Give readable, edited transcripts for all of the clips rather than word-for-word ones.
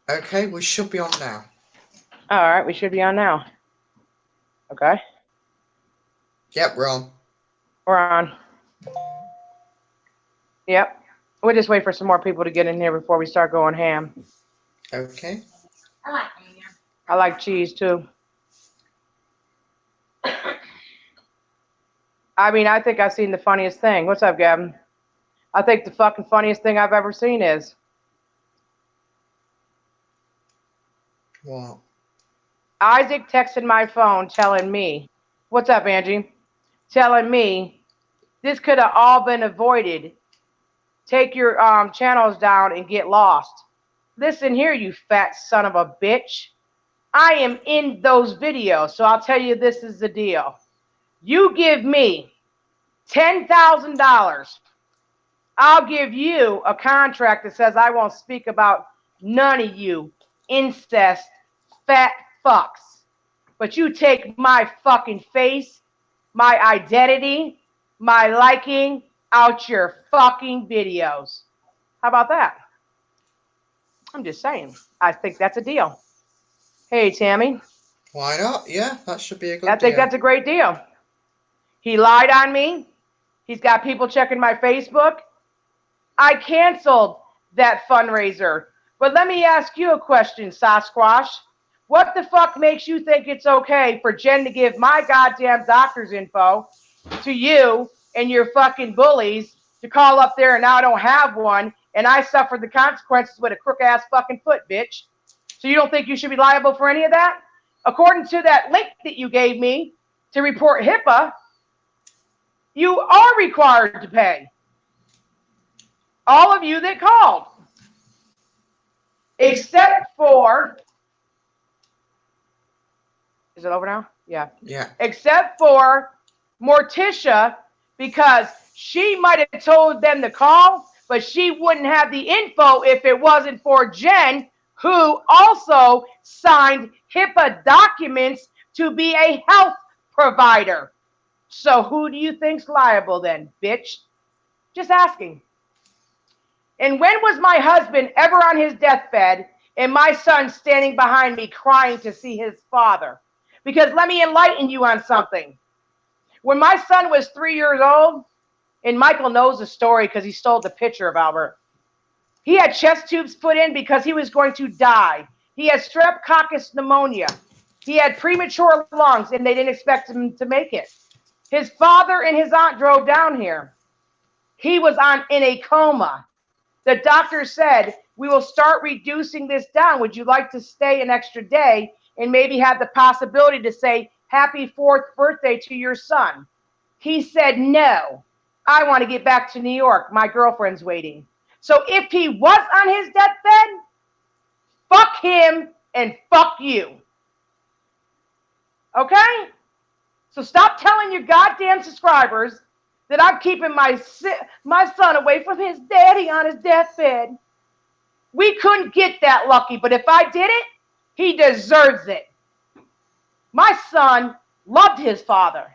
Okay, we should be on now. All right, we should be on now. Okay, Yep, we're on. we're on. Yep. We'll just wait for some more people to get in here before we start going ham. Okay. I like cheese too. I mean, I think I've seen the funniest thing. What's up, Gavin? I think the fucking funniest thing I've ever seen is What? Isaac texted my phone telling me, what's up, Angie? Telling me this could have all been avoided. Take your channels down and get lost. Listen here, you fat son of a bitch. I am in those videos, so I'll tell you this is the deal. You give me $10,000, I'll give you a contract that says I won't speak about none of you incest fat fucks. But you take my fucking face, my identity, my liking out your fucking videos. How about that? I'm just saying. I think that's a deal. Hey, Tammy. Why not? Yeah, that should be a I good think deal. that's a great deal. He lied on me. He's got people checking my Facebook. I canceled that fundraiser. But let me ask you a question, Sasquatch. What the fuck makes you think it's okay for Jen to give my goddamn doctor's info to you and your fucking bullies to call up there and now I don't have one and I suffered the consequences with a crook ass fucking foot, bitch? So you don't think you should be liable for any of that? According to that link that you gave me to report HIPAA, you are required to pay. All of you that called. Except for, is it over now? Yeah. Yeah. Except for Morticia, because she might have told them to call, but she wouldn't have the info if it wasn't for Jen, who also signed HIPAA documents to be a health provider. So who do you think's liable then, bitch? Just asking. And when was my husband ever on his deathbed and my son standing behind me crying to see his father? Because let me enlighten you on something. When my son was 3 years old, and Michael knows the story because he stole the picture of Albert, he had chest tubes put in because he was going to die. He had streptococcus pneumonia. He had premature lungs, and they didn't expect him to make it. His father and his aunt drove down here. He was in a coma. The doctor said, we will start reducing this down. Would you like to stay an extra day and maybe have the possibility to say happy 4th birthday to your son? He said, no, I want to get back to New York. My girlfriend's waiting. So if he was on his deathbed, fuck him and fuck you. Okay? So stop telling your goddamn subscribers that I'm keeping my son away from his daddy on his deathbed. We couldn't get that lucky, but if I did it, he deserves it. My son loved his father.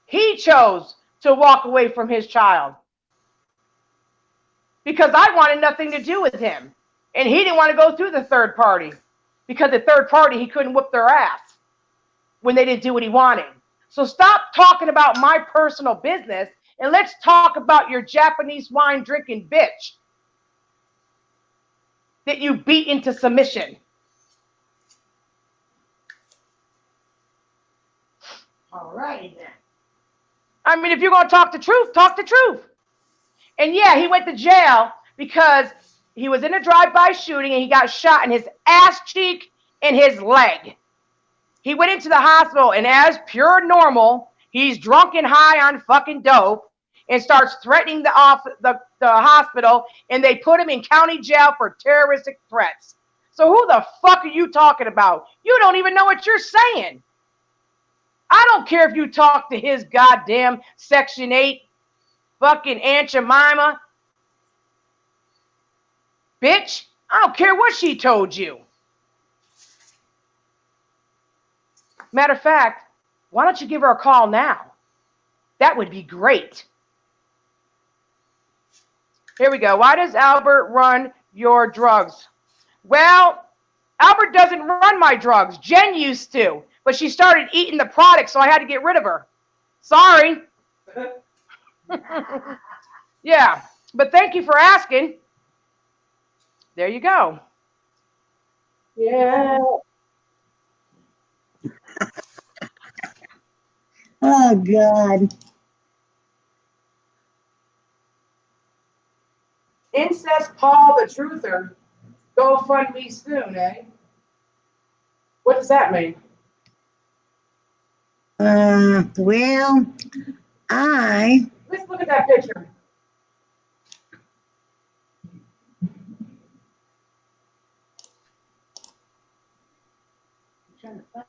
He chose to walk away from his child because I wanted nothing to do with him. And he didn't want to go through the third party because the third party, he couldn't whoop their ass when they didn't do what he wanted. So stop talking about my personal business and let's talk about your Japanese wine drinking bitch that you beat into submission. All righty then. I mean, if you're going to talk the truth, talk the truth. And yeah, he went to jail because he was in a drive-by shooting and he got shot in his ass cheek and his leg. He went into the hospital and as pure normal, he's drunk and high on fucking dope and starts threatening the hospital, and they put him in county jail for terroristic threats. So who the fuck are you talking about? You don't even know what you're saying. I don't care if you talk to his goddamn Section 8 fucking Aunt Jemima. Bitch, I don't care what she told you. Matter of fact, why don't you give her a call now? That would be great. Here we go. Why does Albert run your drugs? Well, Albert doesn't run my drugs. Jen used to, but she started eating the product, so I had to get rid of her. Sorry. Yeah, but thank you for asking. There you go. Yeah. Oh, God. Incest Paul the Truther. Go fund me soon, eh? What does that mean? Well, I, Let's look at that picture.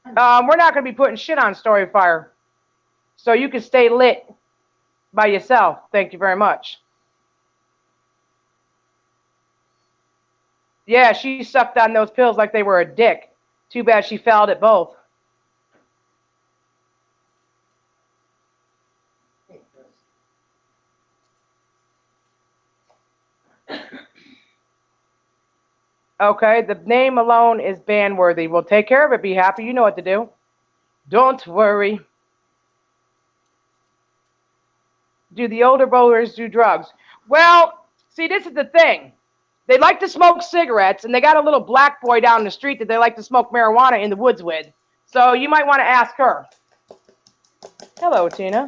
We're not going to be putting shit on Storyfire. So you can stay lit by yourself. Thank you very much. Yeah, she sucked on those pills like they were a dick. Too bad she failed at both. Okay, the name alone is ban worthy. We'll take care of it. Be happy. You know what to do. Don't worry. Do the older bowlers do drugs? Well, see, this is the thing. They like to smoke cigarettes, and they got a little black boy down the street that they like to smoke marijuana in the woods with. So you might want to ask her. Hello, Tina.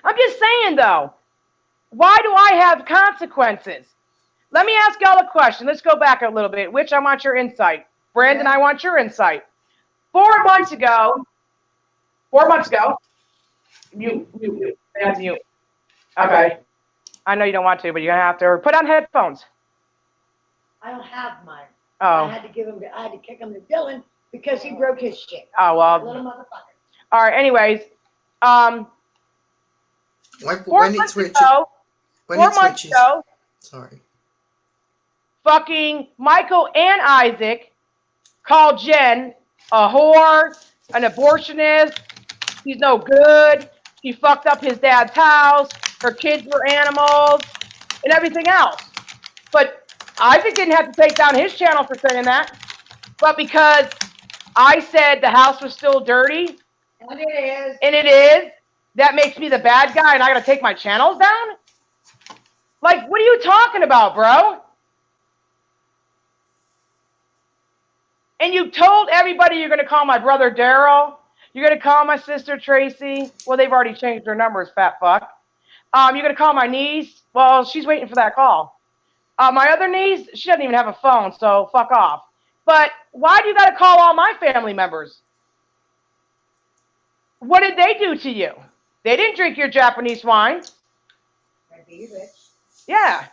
I'm just saying, though, why do I have consequences? Let me ask y'all a question. Let's go back a little bit. Which I want your insight. Brandon, I want your insight. 4 months ago, you, okay. I know you don't want to, but you're gonna have to. Or put on headphones. I don't have mine. Oh. I had to kick him to Dylan because he broke his shit. Oh well. Little motherfucker. All right. Anyways, When it switches. Sorry. Fucking Michael and Isaac called Jen a whore, an abortionist. He's no good. He fucked up his dad's house. Her kids were animals and everything else. But Isaac didn't have to take down his channel for saying that. But because I said the house was still dirty. And it is. And it is. That makes me the bad guy and I gotta take my channels down? Like, what are you talking about, bro? And you told everybody you're gonna call my brother Daryl. You're gonna call my sister Tracy. Well, they've already changed their numbers, fat fuck. You're gonna call my niece. Well, she's waiting for that call. My other niece, she doesn't even have a phone, so fuck off. But why do you gotta call all my family members? What did they do to you? They didn't drink your Japanese wine. Yeah.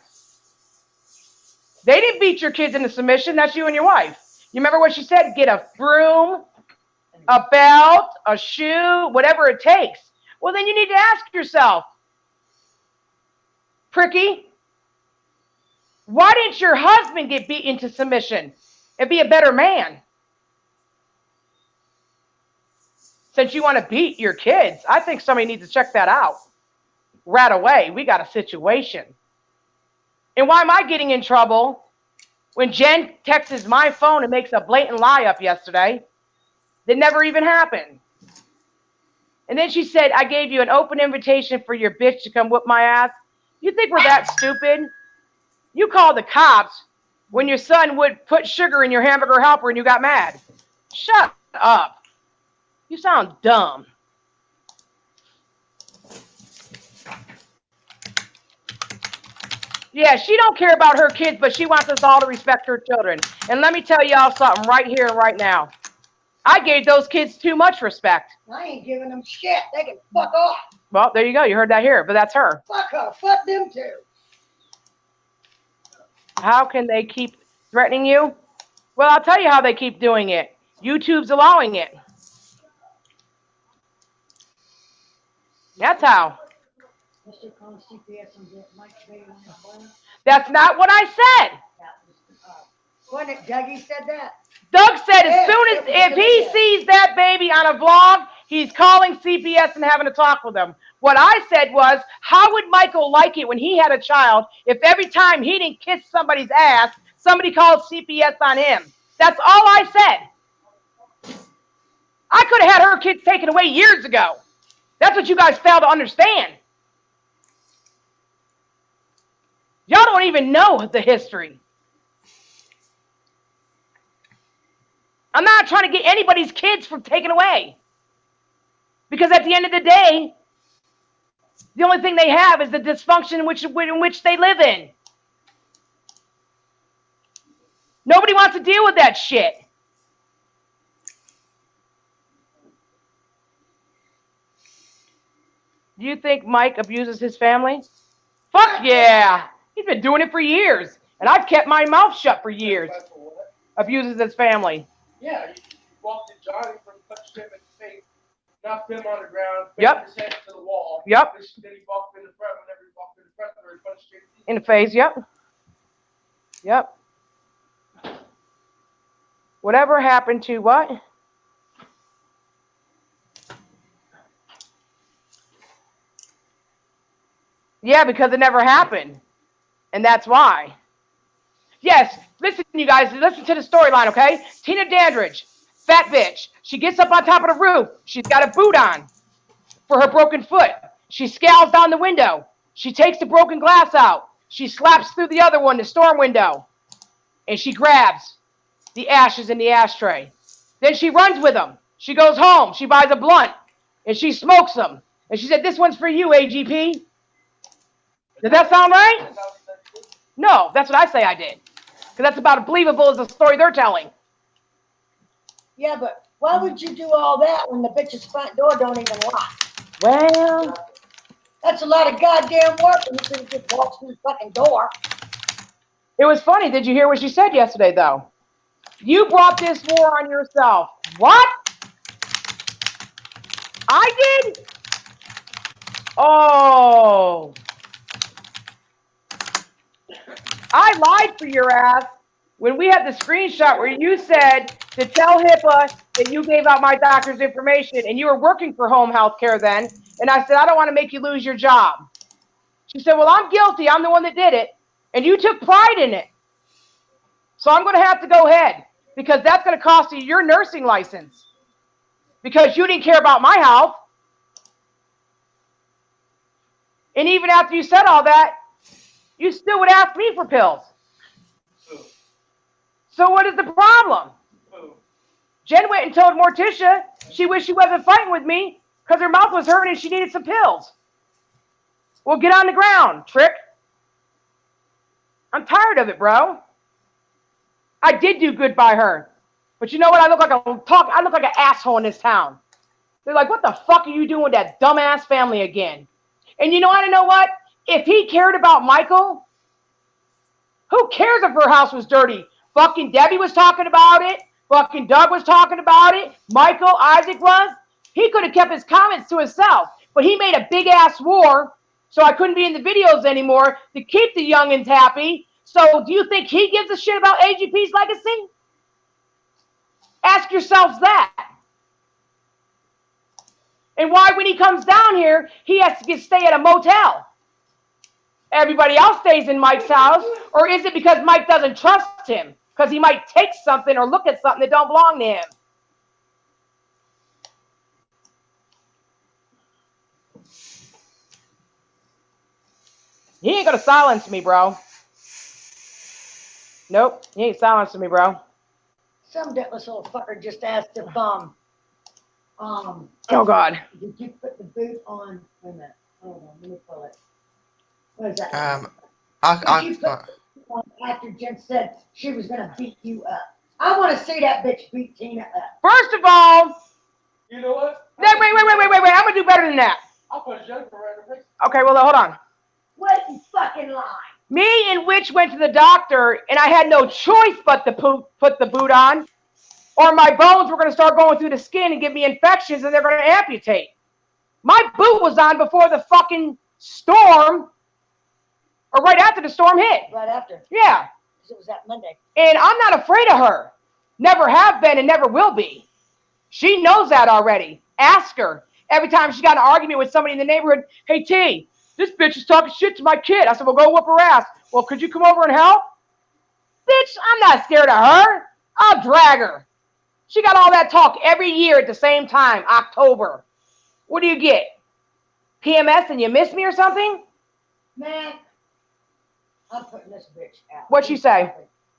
They didn't beat your kids into submission. That's you and your wife. You remember what she said? Get a broom, a belt, a shoe, whatever it takes. Well, then you need to ask yourself, Pricky, why didn't your husband get beat into submission and be a better man? Since you want to beat your kids, I think somebody needs to check that out right away. We got a situation. And why am I getting in trouble when Jen texts my phone and makes a blatant lie up yesterday that never even happened? And then she said, I gave you an open invitation for your bitch to come whoop my ass. You think we're that stupid? You called the cops when your son would put sugar in your hamburger helper and you got mad. Shut up. You sound dumb. Yeah, she don't care about her kids, but she wants us all to respect her children. And let me tell y'all something right here and right now. I gave those kids too much respect. I ain't giving them shit. They can fuck off. Well, there you go. You heard that here, but that's her. Fuck her. Fuck them too. How can they keep threatening you? Well, I'll tell you how they keep doing it. YouTube's allowing it. That's how. That's not what I said. Wasn't it Dougie said that? Doug said as soon as if he sees that baby on a vlog, he's calling CPS and having a talk with them. What I said was, how would Michael like it when he had a child if every time he didn't kiss somebody's ass, somebody called CPS on him. That's all I said. I could have had her kids taken away years ago. That's what you guys fail to understand. Y'all don't even know the history. I'm not trying to get anybody's kids from taken away. Because at the end of the day, the only thing they have is the dysfunction in which they live in. Nobody wants to deal with that shit. Do you think Mike abuses his family? Fuck yeah. He's been doing it for years. And I've kept my mouth shut for years. Abuses his family. Yeah, you walked in Johnny from touched him in the face, knocked him on the ground, Yep. his head to the wall. Yep. Then he walked in the front whenever he walked in the front, or he punched him In the face, yep. Yep. Whatever happened to what? Yeah, because it never happened. And that's why. Yes, listen, you guys, listen to the storyline, okay? Tina Dandridge, fat bitch. She gets up on top of the roof. She's got a boot on for her broken foot. She scowls down the window. She takes the broken glass out. She slaps through the other one, the storm window. And she grabs the ashes in the ashtray. Then she runs with them. She goes home. She buys a blunt. And she smokes them. And she said, this one's for you, AGP. Does that sound right? No, that's what I say I did. Because that's about as believable as the story they're telling. Yeah, but why would you do all that when the bitch's front door don't even lock? Well, That's a lot of goddamn work when you could just walk through the fucking door. it was funny. Did you hear what she said yesterday, though? You brought this war on yourself. What? I did? Oh. I lied for your ass when we had the screenshot where you said to tell HIPAA that you gave out my doctor's information and you were working for home health care then. And I said, I don't want to make you lose your job. She said, well, I'm guilty. I'm the one that did it. And you took pride in it. So I'm going to have to go ahead because that's going to cost you your nursing license because you didn't care about my health. And even after you said all that, you still would ask me for pills. So what is the problem? Jen went and told Morticia she wished she wasn't fighting with me because her mouth was hurting and she needed some pills. Well, get on the ground, Trick. I'm tired of it, bro. I did do good by her. But you know what? I look like an asshole in this town. They're like, what the fuck are you doing with that dumbass family again? And you want to know what? If he cared about Michael, who cares if her house was dirty? Fucking Debbie was talking about it. Fucking Doug was talking about it. Michael, Isaac was. He could have kept his comments to himself. But he made a big-ass war, so I couldn't be in the videos anymore to keep the youngins happy. So do you think he gives a shit about AGP's legacy? Ask yourselves that. And why, when he comes down here, he has to stay at a motel? Everybody else stays in Mike's house. Or is it because Mike doesn't trust him? Because he might take something or look at something that don't belong to him. He ain't gonna silence me, bro. Nope, he ain't silencing me, bro. Some dickless little fucker just asked if, Oh, God. did you put the boot on? Wait a minute. Hold on, let me pull it. What is that? Did you put the boot on after Jen said she was going to beat you up? I want to see that bitch beat Tina up. First of all, You know what? wait. I'm gonna do better than that. I'll put Jennifer right in the face. Okay, well, hold on. What in fucking line? Me and Witch went to the doctor, and I had no choice but to put the boot on, or my bones were going to start going through the skin and give me infections, and they're going to amputate. My boot was on before the fucking storm, or right after the storm hit. Right after. Yeah. Because it was that Monday. And I'm not afraid of her. Never have been and never will be. She knows that already. Ask her. Every time she got in an argument with somebody in the neighborhood, hey, T, this bitch is talking shit to my kid. I said, well, go whoop her ass. Well, could you come over and help? Bitch, I'm not scared of her. I'll drag her. She got all that talk every year at the same time, October. What do you get? PMS and you miss me or something? Man, I'm putting this bitch out. What'd she say?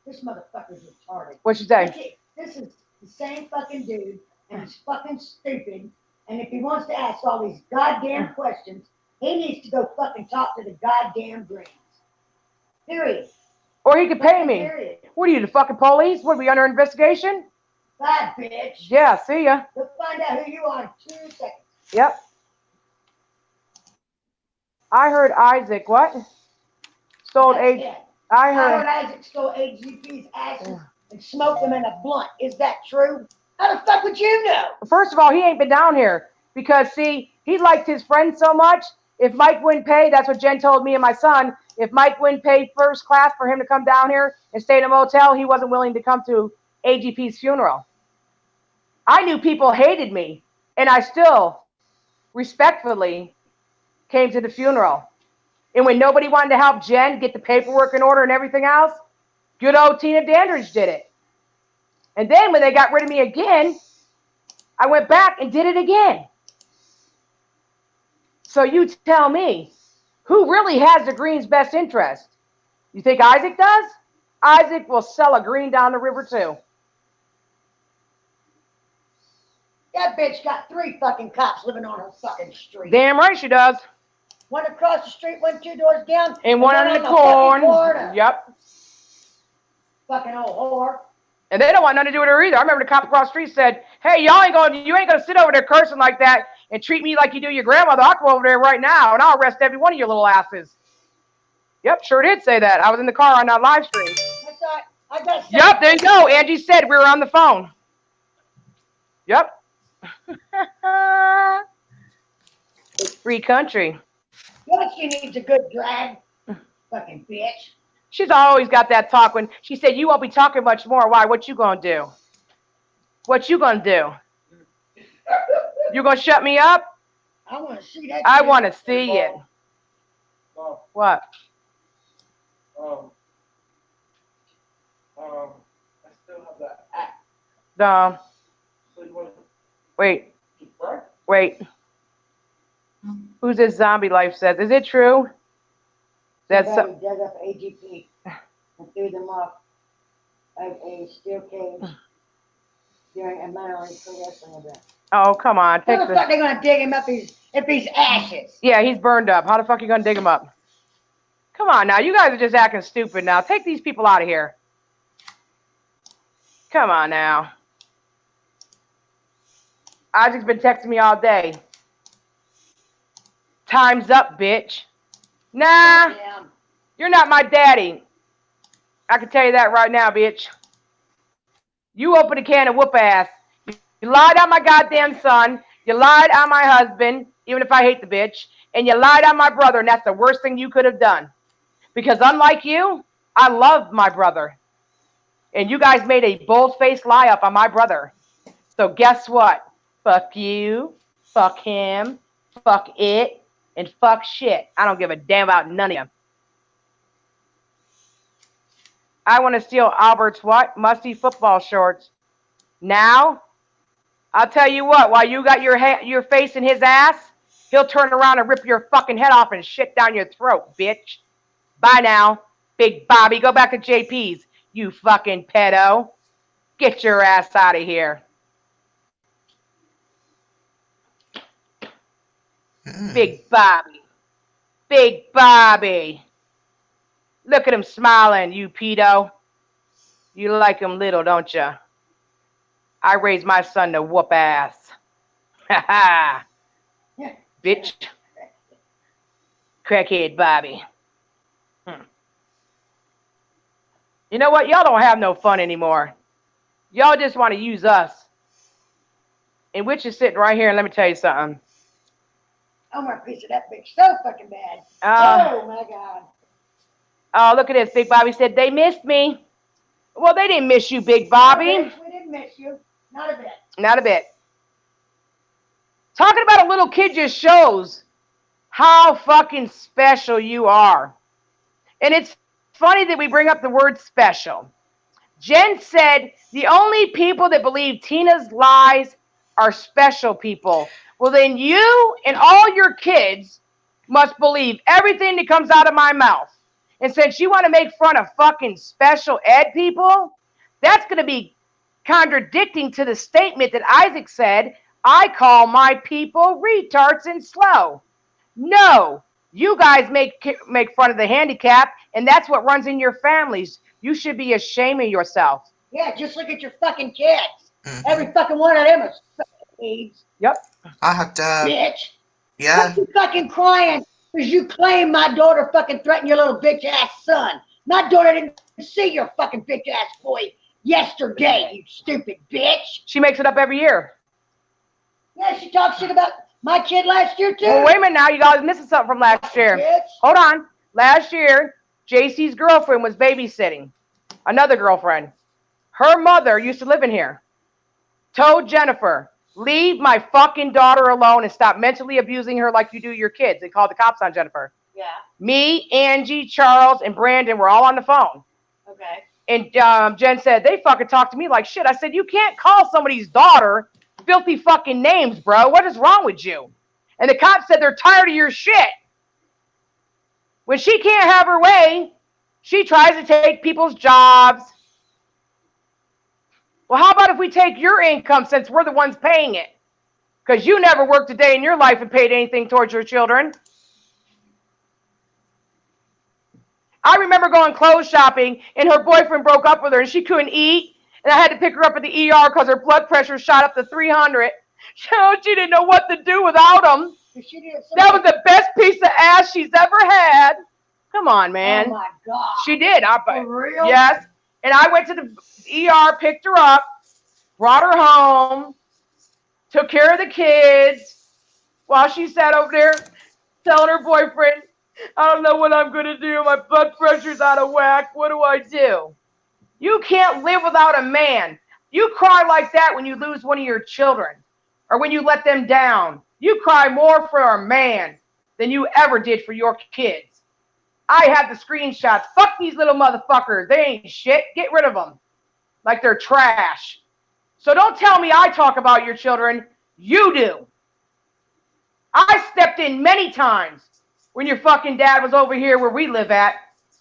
This motherfucker's retarded. What'd she say? This is the same fucking dude, and he's fucking stupid. And if he wants to ask all these goddamn questions, he needs to go fucking talk to the goddamn Greens. Period. Or he could pay me. Period. What are you, the fucking police? What, are we under investigation? Bye, bitch. Yeah, see ya. We'll find out who you are in 2 seconds. Yep. I heard Isaac, what? Sold That's age. it. I I heard heard. Isaac stole AGP's asses and smoked them in a blunt. Is that true? How the fuck would you know? First of all, he ain't been down here because, see, he liked his friend so much. If Mike wouldn't pay, that's what Jen told me and my son. If Mike wouldn't pay first class for him to come down here and stay in a motel, he wasn't willing to come to AGP's funeral. I knew people hated me, and I still respectfully came to the funeral. And when nobody wanted to help Jen get the paperwork in order and everything else, good old Tina Dandridge did it. And then when they got rid of me again, I went back and did it again. So you tell me, who really has the Green's best interest? You think Isaac does? Isaac will sell a Green down the river too. That bitch got 3 fucking cops living on her fucking street. Damn right she does. One across the street, one 2 doors down. And one on the corner. Yep. Fucking old whore. And they don't want nothing to do with her either. I remember the cop across the street said, hey, you ain't gonna sit over there cursing like that and treat me like you do your grandmother. I'll come over there right now and I'll arrest every one of your little asses. Yep, sure did say that. I was in the car on that live stream. I got Yep, there you go. Angie said we were on the phone. Yep. Free country. What she needs a good drag. Fucking bitch. She's always got that talk when she said, you won't be talking much more. Why? What you gonna do? What you gonna do? You gonna shut me up? I want to see that. I want to see it. Mom, What? I still have that act. So you want to Wait, keep right? wait. Who's this zombie life says? Is it true? That's Somebody dug up AGP and threw them off of a steel cage during a minor league pro wrestling event. oh, come on. How Take the fuck the, they gonna dig him up if he's ashes? yeah, he's burned up. How the fuck you gonna dig him up? Come on now. You guys are just acting stupid now. Take these people out of here. Come on now. Isaac's been texting me all day. Time's up, bitch. Nah, Yeah. you're not my daddy. I can tell you that right now, bitch. You open a can of whoop ass. You lied on my goddamn son. You lied on my husband, even if I hate the bitch. And you lied on my brother, and that's the worst thing you could have done. Because unlike you, I love my brother. And you guys made a bold-faced lie up on my brother. So guess what? Fuck you, fuck him, fuck it, and fuck shit. I don't give a damn about none of you. I want to steal Albert's what? Musty football shorts. Now, I'll tell you what, while you got your face in his ass, he'll turn around and rip your fucking head off and shit down your throat, bitch. Bye now, Big Bobby. Go back to JP's, you fucking pedo. Get your ass out of here. Big Bobby. Big Bobby. Look at him smiling, you pedo. You like him little, don't you? I raised my son to whoop ass. Ha ha. Bitch. Crackhead Bobby. You know what? Y'all don't have no fun anymore. Y'all just want to use us. And Witch is sitting right here, and let me tell you something. I want a piece of that bitch so fucking bad. Oh my God. Oh, look at this. Big Bobby said, they missed me. Well, they didn't miss you, Big Bobby. We didn't miss you. Not a bit. Not a bit. Talking about a little kid just shows how fucking special you are. And it's funny that we bring up the word special. Jen said the only people that believe Tina's lies are special people. Well, then you and all your kids must believe everything that comes out of my mouth. And since you want to make fun of fucking special ed people, that's going to be contradicting to the statement that Isaac said, I call my people retards and slow. No, you guys make fun of the handicap, and that's what runs in your families. You should be ashamed of yourself. Yeah, just look at your fucking kids. Mhm. Every fucking one of them is fucking AIDS. Yep. I had, Bitch. yeah, What you fucking crying? Because you claim my daughter fucking threatened your little bitch ass son. My daughter didn't see your fucking bitch ass boy yesterday, you stupid bitch. She makes it up every year. Yeah, she talked shit about my kid last year too. Well, wait a minute now. You guys missing something from last year. Bitch. Hold on. Last year, JC's girlfriend was babysitting. Another girlfriend. Her mother used to live in here. Told Jennifer, leave my fucking daughter alone and stop mentally abusing her like you do your kids. They called the cops on Jennifer. Yeah, Me, Angie, Charles, and Brandon were all on the phone. okay. And Jen said, they fucking talked to me like shit. I said, you can't call somebody's daughter filthy fucking names, bro. What is wrong with you? And the cops said they're tired of your shit. When she can't have her way, she tries to take people's jobs. Well, how about if we take your income since we're the ones paying it? Because you never worked a day in your life and paid anything towards your children. I remember going clothes shopping and her boyfriend broke up with her and she couldn't eat. And I had to pick her up at the ER because her blood pressure shot up to 300. She didn't know what to do without him. That was the best piece of ass she's ever had. Come on, man. Oh my God. She did. For real? Yes. And I went to the ER, picked her up, brought her home, took care of the kids while she sat over there telling her boyfriend, I don't know what I'm going to do. My blood pressure's out of whack. What do I do? You can't live without a man. You cry like that when you lose one of your children or when you let them down. You cry more for a man than you ever did for your kids. I have the screenshots. Fuck these little motherfuckers. They ain't shit. Get rid of them. Like they're trash. So don't tell me I talk about your children. You do. I stepped in many times when your fucking dad was over here where we live at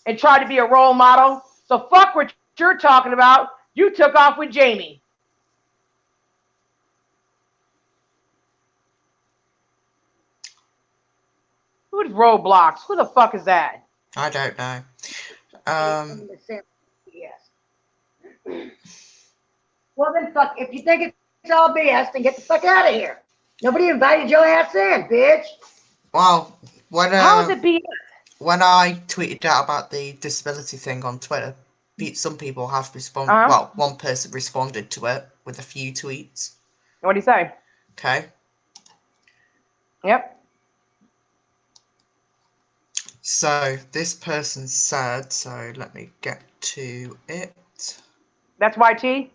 and tried to be a role model. So fuck what you're talking about. You took off with Jamie. Who's Roblox? Who the fuck is that? I don't know. Yes. Well then fuck, if you think it's all BS, then get the fuck out of here. Nobody invited your ass in, bitch. Well, How is it BS? when I tweeted out about the disability thing on Twitter, some people have responded. Well, one person responded to it with a few tweets. What do you say? Okay. Yep. So this person said, so let me get to it. That's YT?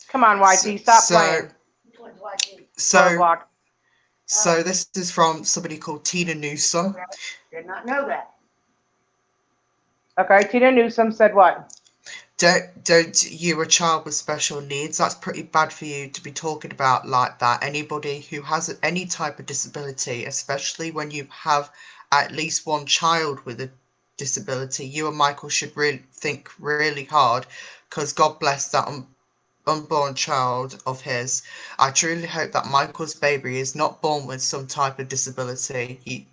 Come on, YT, stop playing. So this is from somebody called Tina Newsom. Did not know that. Okay, Tina Newsom said what? Don't you a child with special needs? That's pretty bad for you to be talking about like that. Anybody who has any type of disability, especially when you have at least one child with a disability, you and Michael should really think really hard, because God bless that unborn child of his. I truly hope that Michael's baby is not born with some type of disability.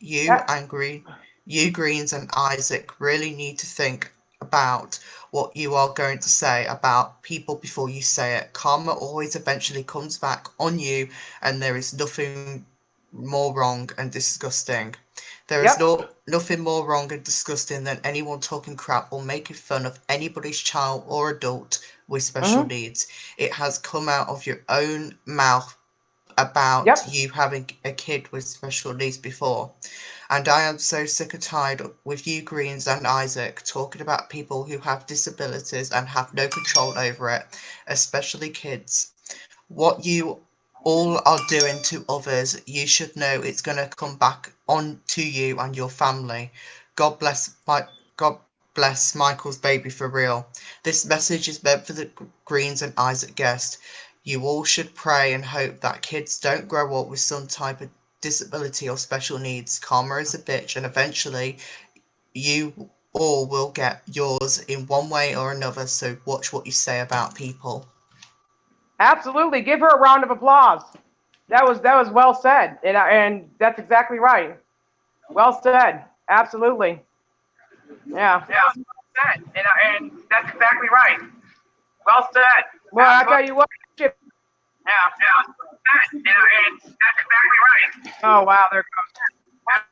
You Greens and Isaac really need to think about what you are going to say about people before you say it. Karma always eventually comes back on you, and there is nothing more wrong and disgusting. There is nothing more wrong and disgusting than anyone talking crap or making fun of anybody's child or adult with special needs. It has come out of your own mouth about you having a kid with special needs before. And I am so sick and tired with you Greens and Isaac talking about people who have disabilities and have no control over it, especially kids. What you all are doing to others, you should know it's going to come back on to you and your family. God bless bless Michael's baby for real. This message is meant for the Greens and Isaac Guest. You all should pray and hope that kids don't grow up with some type of disability or special needs. Karma is a bitch, and eventually you all will get yours in one way or another, so watch what you say about people. Absolutely. Give her a round of applause. That was well said, and that's exactly right. Well said. Absolutely. Yeah. Yeah, well said. And that's exactly right. Well said. Well, I tell you what. Yeah, well said. And that's exactly right. Oh, wow. There goes.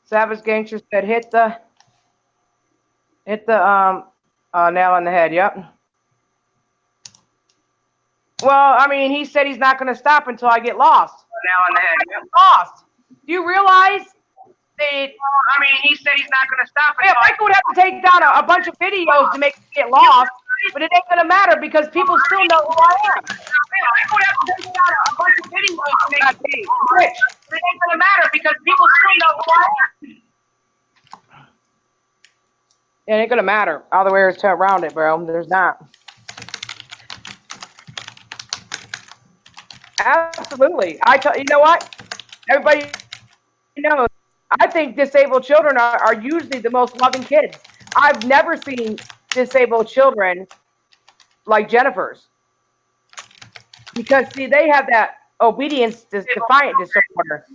Savage Gangster said, hit the nail on the head. Yep. Well, I mean, he said he's not going to stop until I get lost. Nail on the head. Yep. Lost. Do you realize that? I mean, he said he's not going to stop Yeah, until Michael would have to take down a bunch of videos to make me get lost, but it ain't going to matter because people still know who I am. Michael would have to take down a bunch of videos to make me Rich. But it ain't going to matter because people still know who I am. It ain't gonna matter. All the way is around it, bro. There's not. Absolutely. You know what? Everybody knows. I think disabled children are usually the most loving kids. I've never seen disabled children like Jennifer's. Because see, they have that obedience defiant disorder.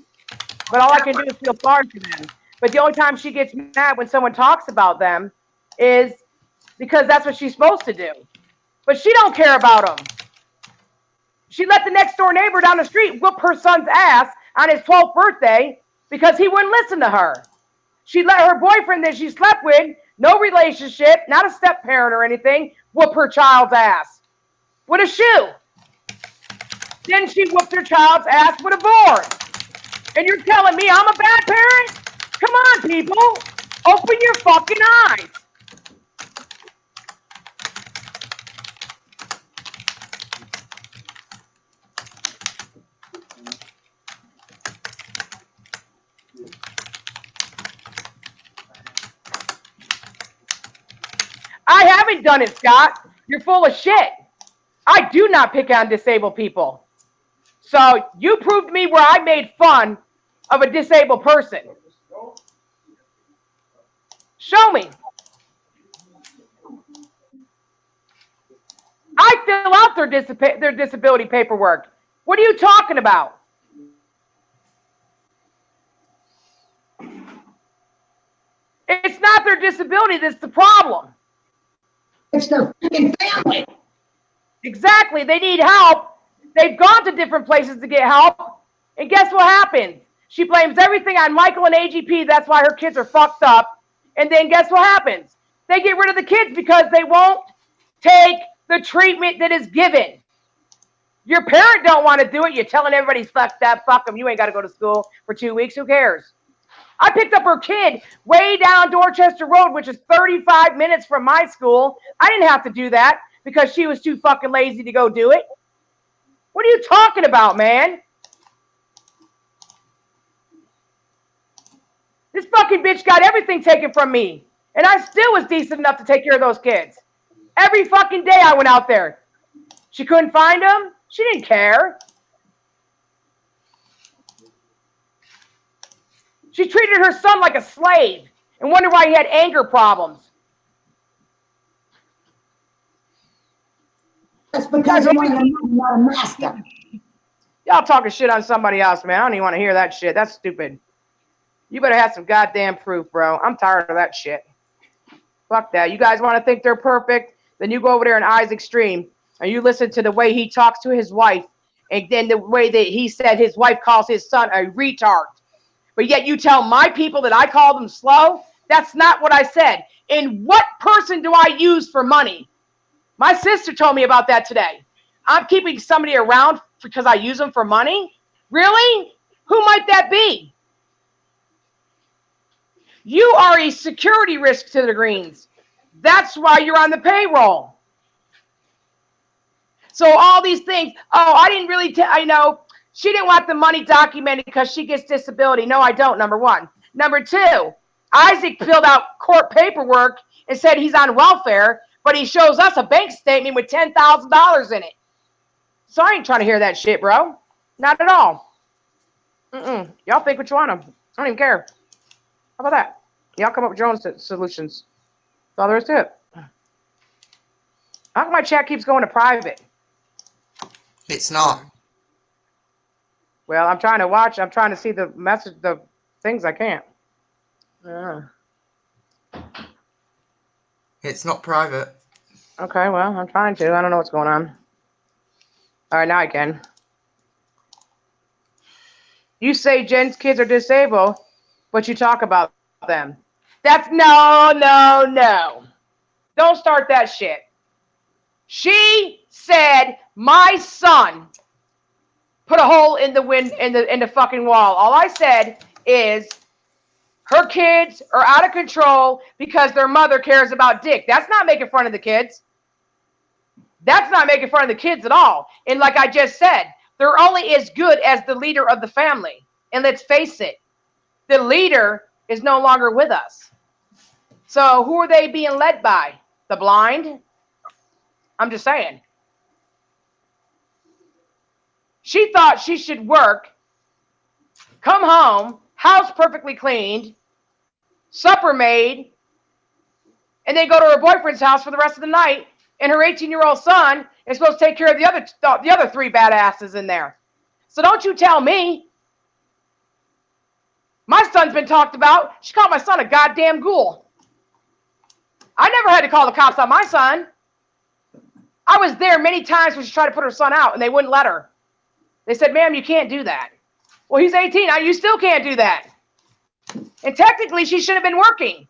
But all I can do is feel sorry for them. But the only time she gets mad when someone talks about them is because that's what she's supposed to do. But she don't care about them. She let the next door neighbor down the street whoop her son's ass on his 12th birthday because he wouldn't listen to her. She let her boyfriend that she slept with, no relationship, not a step parent or anything, whoop her child's ass with a shoe. Then she whooped her child's ass with a board. And you're telling me I'm a bad parent? Come on, people. Open your fucking eyes. I haven't done it, Scott. You're full of shit. I do not pick on disabled people. So you proved me where I made fun of a disabled person. Show me. I fill out their disability paperwork. What are you talking about? It's not their disability that's the problem. It's their freaking family. Exactly. They need help. They've gone to different places to get help. And guess what happens? She blames everything on Michael and AGP. That's why her kids are fucked up. And then guess what happens? They get rid of the kids because they won't take the treatment that is given. Your parent don't want to do it. You're telling everybody, fuck that, fuck them. You ain't got to go to school for 2 weeks. Who cares? I picked up her kid way down Dorchester Road, which is 35 minutes from my school. I didn't have to do that because she was too fucking lazy to go do it. What are you talking about, man? This fucking bitch got everything taken from me. And I still was decent enough to take care of those kids. Every fucking day I went out there. She couldn't find them. She didn't care. She treated her son like a slave and wondered why he had anger problems. That's because you're not a master. Y'all talking shit on somebody else, man. I don't even want to hear that shit. That's stupid. You better have some goddamn proof, bro. I'm tired of that shit. Fuck that. You guys want to think they're perfect? Then you go over there in Isaac's stream and you listen to the way he talks to his wife and then the way that he said his wife calls his son a retard. But yet you tell my people that I call them slow? That's not what I said. And what person do I use for money? My sister told me about that today. I'm keeping somebody around because I use them for money? Really? Who might that be? You are a security risk to the Greens. That's why you're on the payroll. So all these things, oh, I didn't really, I know, she didn't want the money documented because she gets disability. No, I don't, number one. Number two, Isaac filled out court paperwork and said he's on welfare, but he shows us a bank statement with $10,000 in it. So I ain't trying to hear that shit, bro. Not at all. Y'all think what you want to. I don't even care. How about that? Y'all come up with your own solutions. That's all there is to it. How come my chat keeps going to private? It's not. Well, I'm trying to watch. I'm trying to see the message, the things I can't. It's not private. Okay, well, I'm trying to. I don't know what's going on. All right, now I can. You say Jen's kids are disabled, but you talk about them. That's no. Don't start that shit. She said my son put a hole in the in the fucking wall. All I said is her kids are out of control because their mother cares about dick. That's not making fun of the kids. That's not making fun of the kids at all. And like I just said, they're only as good as the leader of the family. And let's face it, the leader is no longer with us. So who are they being led by? The blind? I'm just saying. She thought she should work, come home, house perfectly cleaned, supper made, and then go to her boyfriend's house for the rest of the night. And her 18-year-old son is supposed to take care of the other three badasses in there. So don't you tell me. My son's been talked about. She called my son a goddamn ghoul. I never had to call the cops on my son. I was there many times when she tried to put her son out, and they wouldn't let her. They said, ma'am, you can't do that. Well, he's 18. Now you still can't do that. And technically, she should have been working.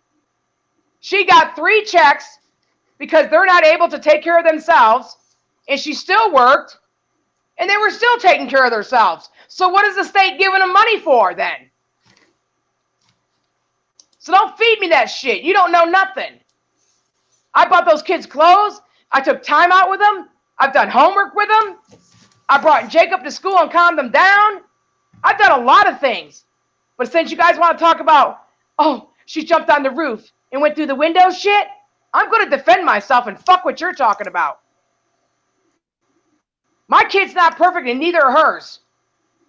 She got 3 checks because they're not able to take care of themselves, and she still worked, and they were still taking care of themselves. So what is the state giving them money for then? So don't feed me that shit. You don't know nothing. I bought those kids clothes. I took time out with them. I've done homework with them. I brought Jacob to school and calmed them down. I've done a lot of things. But since you guys want to talk about, oh, she jumped on the roof and went through the window shit, I'm going to defend myself and fuck what you're talking about. My kid's not perfect and neither are hers.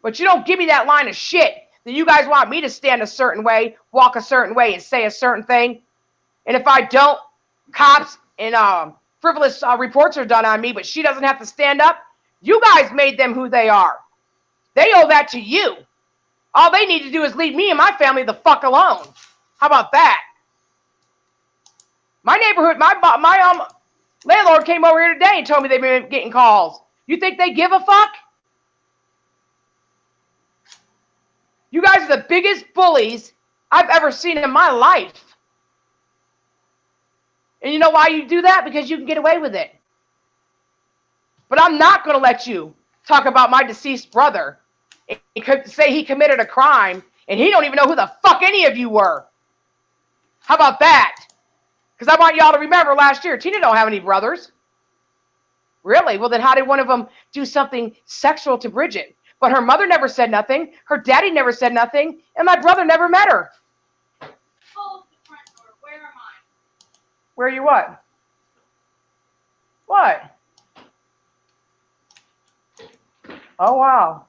But you don't give me that line of shit that you guys want me to stand a certain way, walk a certain way, and say a certain thing. And if I don't, cops and frivolous reports are done on me, but she doesn't have to stand up. You guys made them who they are. They owe that to you. All they need to do is leave me and my family the fuck alone. How about that? My neighborhood, my landlord came over here today and told me they've been getting calls. You think they give a fuck? You guys are the biggest bullies I've ever seen in my life. And you know why you do that? Because you can get away with it. But I'm not going to let you talk about my deceased brother and say he committed a crime and he don't even know who the fuck any of you were. How about that? Because I want y'all to remember last year, Tina don't have any brothers. Really? Well, then how did one of them do something sexual to Bridget? But her mother never said nothing. Her daddy never said nothing. And my brother never met her. Hold the front door. Where am I? Where are you what? What? Oh, wow.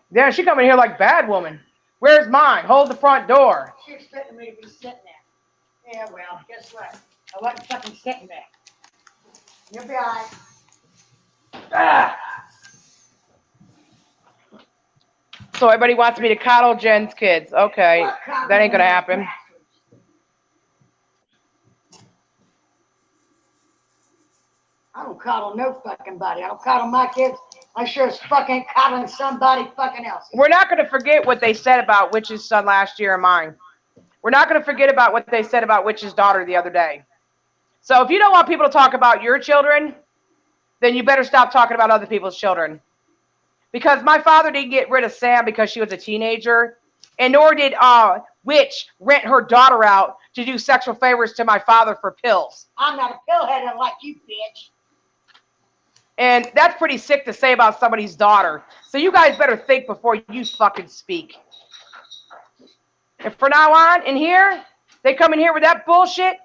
Yeah, she coming here like bad woman. Where's mine? Hold the front door. She expected me to be sitting there. Yeah, well, guess what? I wasn't fucking sitting there. You'll be all right. Ah. So everybody wants me to coddle Jen's kids. Okay, that ain't gonna happen. I don't coddle no fucking body. I don't coddle my kids. I sure as fuck ain't coddling somebody fucking else. We're not gonna forget what they said about Witch's son last year and mine. We're not gonna forget about what they said about Witch's daughter the other day. So if you don't want people to talk about your children, then you better stop talking about other people's children. Because my father didn't get rid of Sam because she was a teenager, and nor did Witch rent her daughter out to do sexual favors to my father for pills. I'm not a pillhead like you, bitch. And that's pretty sick to say about somebody's daughter. So you guys better think before you fucking speak. And from now on, in here, they come in here with that bullshit,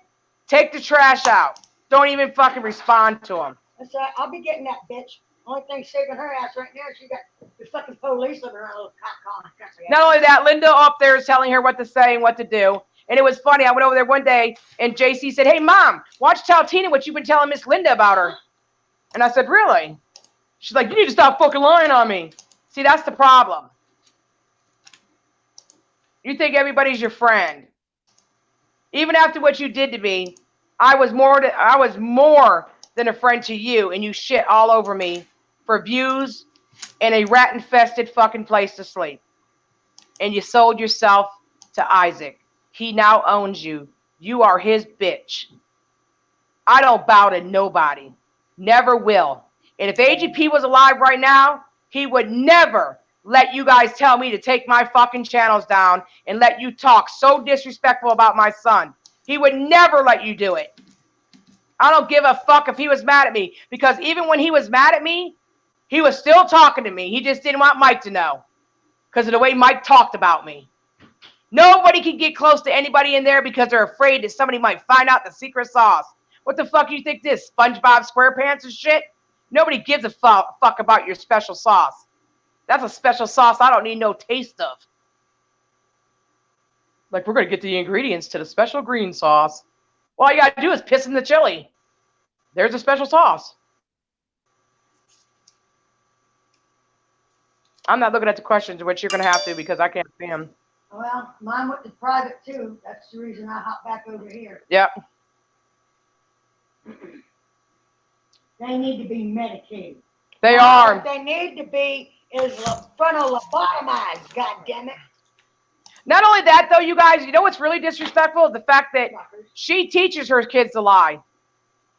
take the trash out. Don't even fucking respond to them. That's right. I'll be getting that bitch. Only thing saving her ass right now is she got the fucking police on her little cock on. Not only that, Linda up there is telling her what to say and what to do. And it was funny. I went over there one day, and JC said, "Hey, Mom, watch tell Tina what you've been telling Miss Linda about her." And I said, "Really?" She's like, "You need to stop fucking lying on me." See, that's the problem. You think everybody's your friend. Even after what you did to me, I was more than a friend to you, and you shit all over me for views and a rat-infested fucking place to sleep. And you sold yourself to Isaac. He now owns you. You are his bitch. I don't bow to nobody. Never will. And if AGP was alive right now, he would never let you guys tell me to take my fucking channels down and let you talk so disrespectful about my son. He would never let you do it. I don't give a fuck if he was mad at me, because even when he was mad at me, he was still talking to me. He just didn't want Mike to know because of the way Mike talked about me. Nobody can get close to anybody in there because they're afraid that somebody might find out the secret sauce. What the fuck do you think this, SpongeBob SquarePants and shit? Nobody gives a fuck about your special sauce. That's a special sauce I don't need no taste of. Like, we're going to get the ingredients to the special green sauce. Well, all you got to do is piss in the chili. There's a special sauce. I'm not looking at the questions, which you're going to have to because I can't see them. Well, mine went to private too. That's the reason I hopped back over here. Yep. They need to be medicated. They What are. they need to be is frontal lobotomized, goddammit. Not only that, though, you guys, you know what's really disrespectful? The fact that she teaches her kids to lie.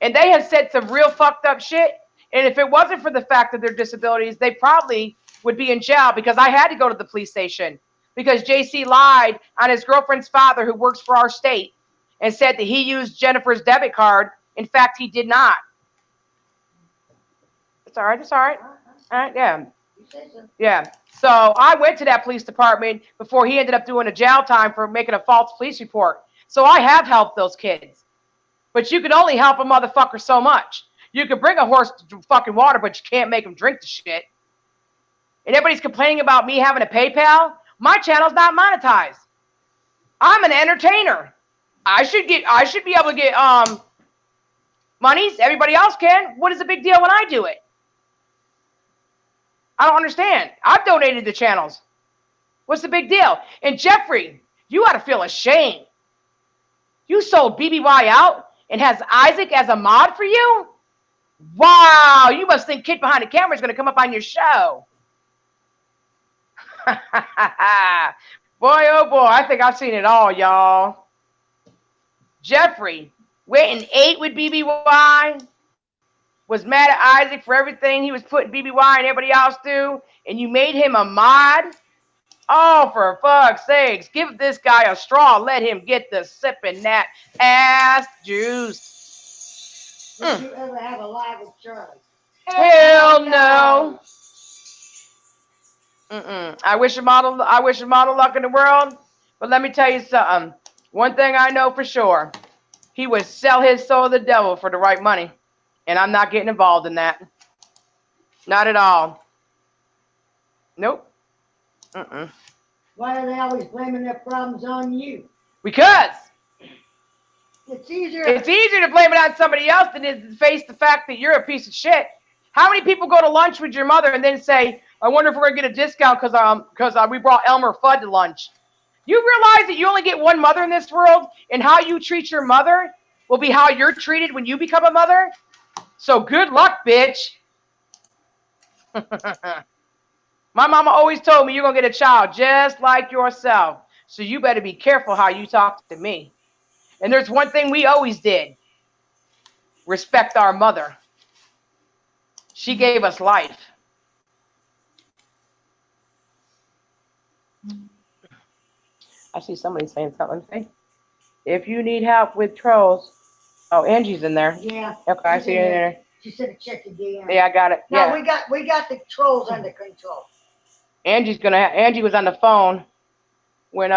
And they have said some real fucked up shit. And if it wasn't for the fact of their disabilities, they probably would be in jail, because I had to go to the police station because JC lied on his girlfriend's father, who works for our state, and said that he used Jennifer's debit card. In fact, he did not. It's all right. It's all right. All right. Yeah. Yeah. So I went to that police department before he ended up doing a jail time for making a false police report. So I have helped those kids. But you can only help a motherfucker so much. You can bring a horse to fucking water, but you can't make him drink the shit. And everybody's complaining about me having a PayPal. My channel's not monetized. I'm an entertainer. I should be able to get monies. Everybody else can. What is the big deal when I do it? I don't understand. I've donated the channels. What's the big deal? And Jeffrey, you ought to feel ashamed. You sold BBY out and has Isaac as a mod for you? Wow, you must think Kid Behind the Camera is going to come up on your show. Boy, oh boy, I think I've seen it all, y'all. Jeffrey went and ate with BBY, was mad at Isaac for everything he was putting BBY and everybody else through, and you made him a mod? Oh, for fuck's sakes, give this guy a straw. Let him get the sipping that ass juice. Did you ever have a live with Charlie? Hell no. I wish him all the luck in the world. But let me tell you something. One thing I know for sure. He would sell his soul to the devil for the right money. And I'm not getting involved in that. Not at all. Nope. Why are they always blaming their problems on you? Because It's easier. it's easier to blame it on somebody else than it is to face the fact that you're a piece of shit. How many people go to lunch with your mother and then say, I wonder if we're going to get a discount because we brought Elmer Fudd to lunch? You realize that you only get one mother in this world, and how you treat your mother will be how you're treated when you become a mother? So good luck, bitch. My mama always told me you're going to get a child just like yourself. So you better be careful how you talk to me. And there's one thing we always did. Respect our mother. She gave us life. I see somebody saying something. See? If you need help with trolls. Oh, Angie's in there. Yeah. Okay, I see her in there. She said to check your DM. Yeah, I got it. No, Yeah. we got the trolls under control. Angie was on the phone when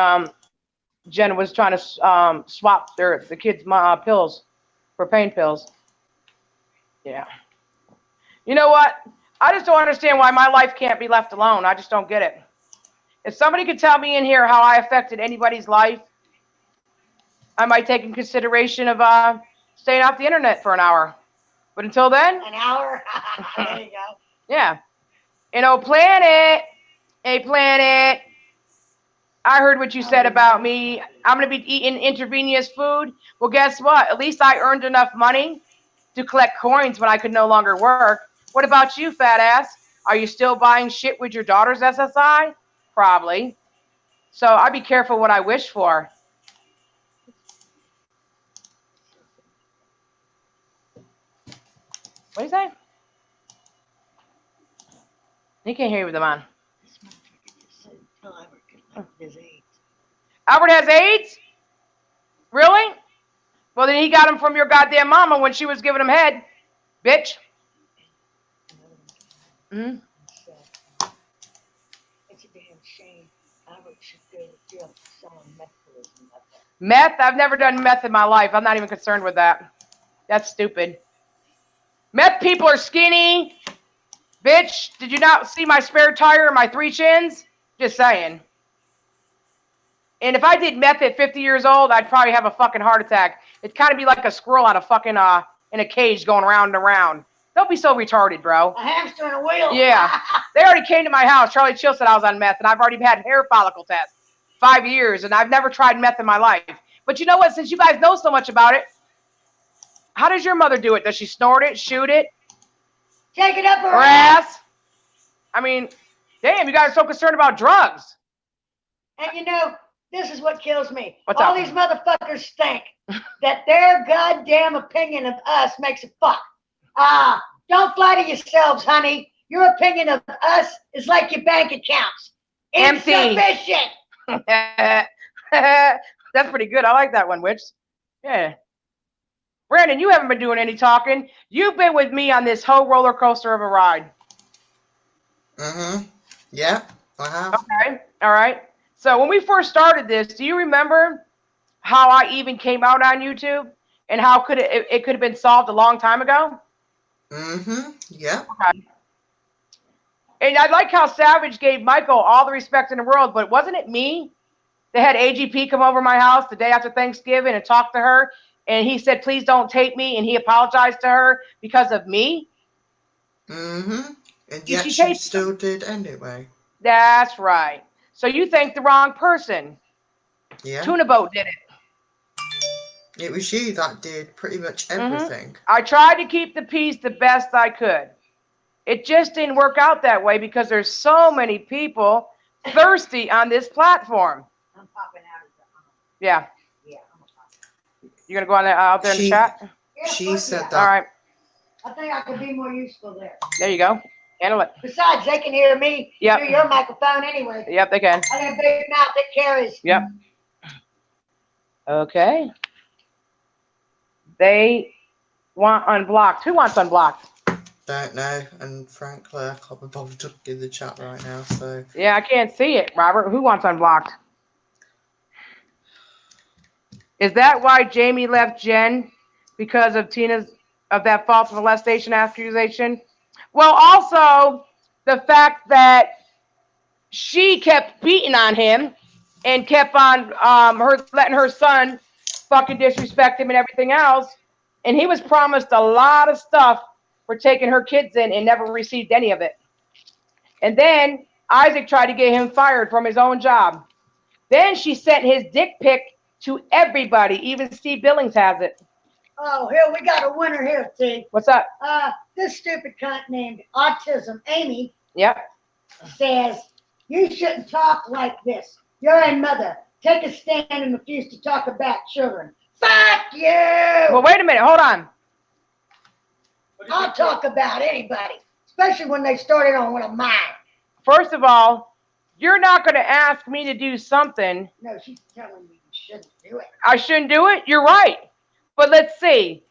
Jen was trying to swap the kids' pills for pain pills. Yeah. You know what? I just don't understand why my life can't be left alone. I just don't get it. If somebody could tell me in here how I affected anybody's life, I might take in consideration of staying off the internet for an hour. But until then, An hour? There you go. yeah. And oh, Planet, hey, Planet, I heard what you said about me. I'm going to be eating intravenous food. Well, guess what? At least I earned enough money to collect coins when I could no longer work. What about you, fat ass? Are you still buying shit with your daughter's SSI? Probably. So I'd be careful what I wish for. What do you say? He can't hear you with them on. This motherfucker just said, tell Albert his AIDS. Albert has AIDS? Really? Well, then he got him from your goddamn mama when she was giving him head, bitch. Mm-hmm. It's a damn shame. Albert should go to jail for selling meth for his mother. Meth? I've never done meth in my life. I'm not even concerned with that. That's stupid. Meth people are skinny. Bitch, did you not see my spare tire and my 3 chins? Just saying. And if I did meth at 50 years old, I'd probably have a fucking heart attack. It'd kind of be like a squirrel on a fucking, in a cage going round and around. Don't be so retarded, bro. A hamster in a wheel. Yeah. They already came to my house. Charlie Chill said I was on meth, and I've already had hair follicle tests. 5 years, and I've never tried meth in my life. But you know what? Since you guys know so much about it, how does your mother do it? Does she snort it, shoot it? Take it up her Her ass? I mean, damn, you guys are so concerned about drugs. And you know, this is what kills me. What's All up? these motherfuckers think that their goddamn opinion of us makes a fuck. Don't flatter yourselves, honey. Your opinion of us is like your bank accounts. Empty. Insufficient. That's pretty good. I like that one, Witch. Yeah. Brandon, you haven't been doing any talking. You've been with me on this whole roller coaster of a ride. Mm-hmm. Yeah, I have. Okay. All right. So when we first started this, do you remember how I even came out on YouTube and how could it could have been solved a long time ago? Mm-hmm. Yeah. Okay. And I like how Savage gave Michael all the respect in the world, but wasn't it me that had AGP come over my house the day after Thanksgiving and talk to her? And he said, please don't tape me. And he apologized to her because of me. Mm-hmm. And Did yet she she tape- still did anyway. That's right. So you thanked the wrong person. Yeah. Tuna Boat did it. It was you that did pretty much everything. I tried to keep the peace the best I could. It just didn't work out that way because there's so many people thirsty on this platform. I'm popping out of the Yeah. Yeah, I'm gonna pop. You gonna go on out there in the chat? Yeah, She fuck said yeah. that. All right. I think I could be more useful there. There you go. Handle it. Besides, they can hear me Yep. through your microphone anyway. Yep, they can. I got a big mouth that carries. Yep. Okay. They want unblocked. Who wants unblocked? Don't know. And frankly, I can't be bothered to do the chat right now. So Yeah, I can't see it, Robert. Who wants unblocked? Is that why Jamie left Jen? Because of that false molestation accusation? Well, also the fact that she kept beating on him and kept on letting her son fucking disrespect him and everything else. And he was promised a lot of stuff for taking her kids in and never received any of it. And then Isaac tried to get him fired from his own job. Then she sent his dick pic to everybody. Even Steve Billings has it. Oh, here, we got a winner here, T. What's up? This stupid cunt named Autism Amy Yep. says, you shouldn't talk like this. You're a mother. Take a stand and refuse to talk about children. Fuck you! Well, wait a minute. Hold on. I'll talk about anybody, especially when they started on one of mine. First of all, you're not going to ask me to do something. No, she's telling me you shouldn't do it. I shouldn't do it. You're right. But let's see.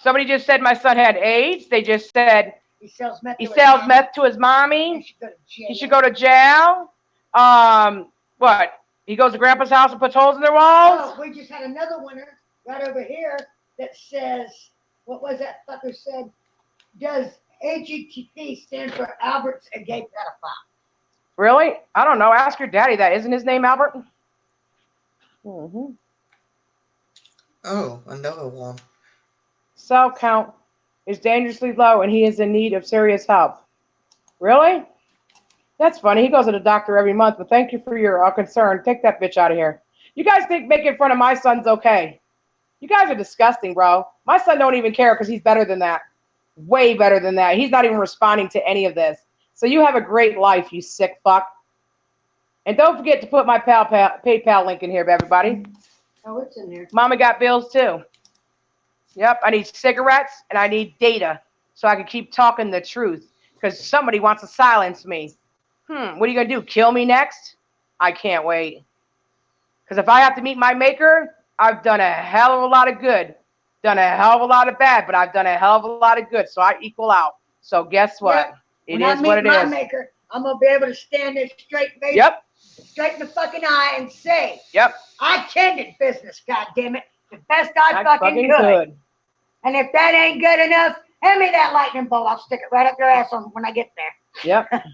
Somebody just said my son had AIDS. They just said He sells meth. he sells meth to his mommy. He should go to jail. What? He goes to Grandpa's house and puts holes in their walls? Oh, we just had another winner right over here that says, what was that fucker said? Does AGTP stand for Albert's a gay pedophile? Really? I don't know. Ask your daddy that. Isn't his name Albert? Mm-hmm. Oh, another one. Cell count is dangerously low and he is in need of serious help. Really? That's funny. He goes to the doctor every month, but thank you for your concern. Take that bitch out of here. You guys think making fun of my son's okay? You guys are disgusting, bro. My son don't even care because he's better than that. Way better than that. He's not even responding to any of this. So you have a great life, you sick fuck. And don't forget to put my PayPal link in here, everybody. Oh, it's in there. Mama got bills too. Yep, I need cigarettes and I need data so I can keep talking the truth because somebody wants to silence me. What are you going to do? Kill me next? I can't wait. Because if I have to meet my maker, I've done a hell of a lot of good. Done a hell of a lot of bad, but I've done a hell of a lot of good. So I equal out. So guess what? Yep. It is what it is. When I meet my maker, I'm going to be able to stand there straight in the fucking eye and say, Yep. I tended business, goddammit, the best I fucking could. And if that ain't good enough, hand me that lightning bolt. I'll stick it right up your ass when I get there. Yep.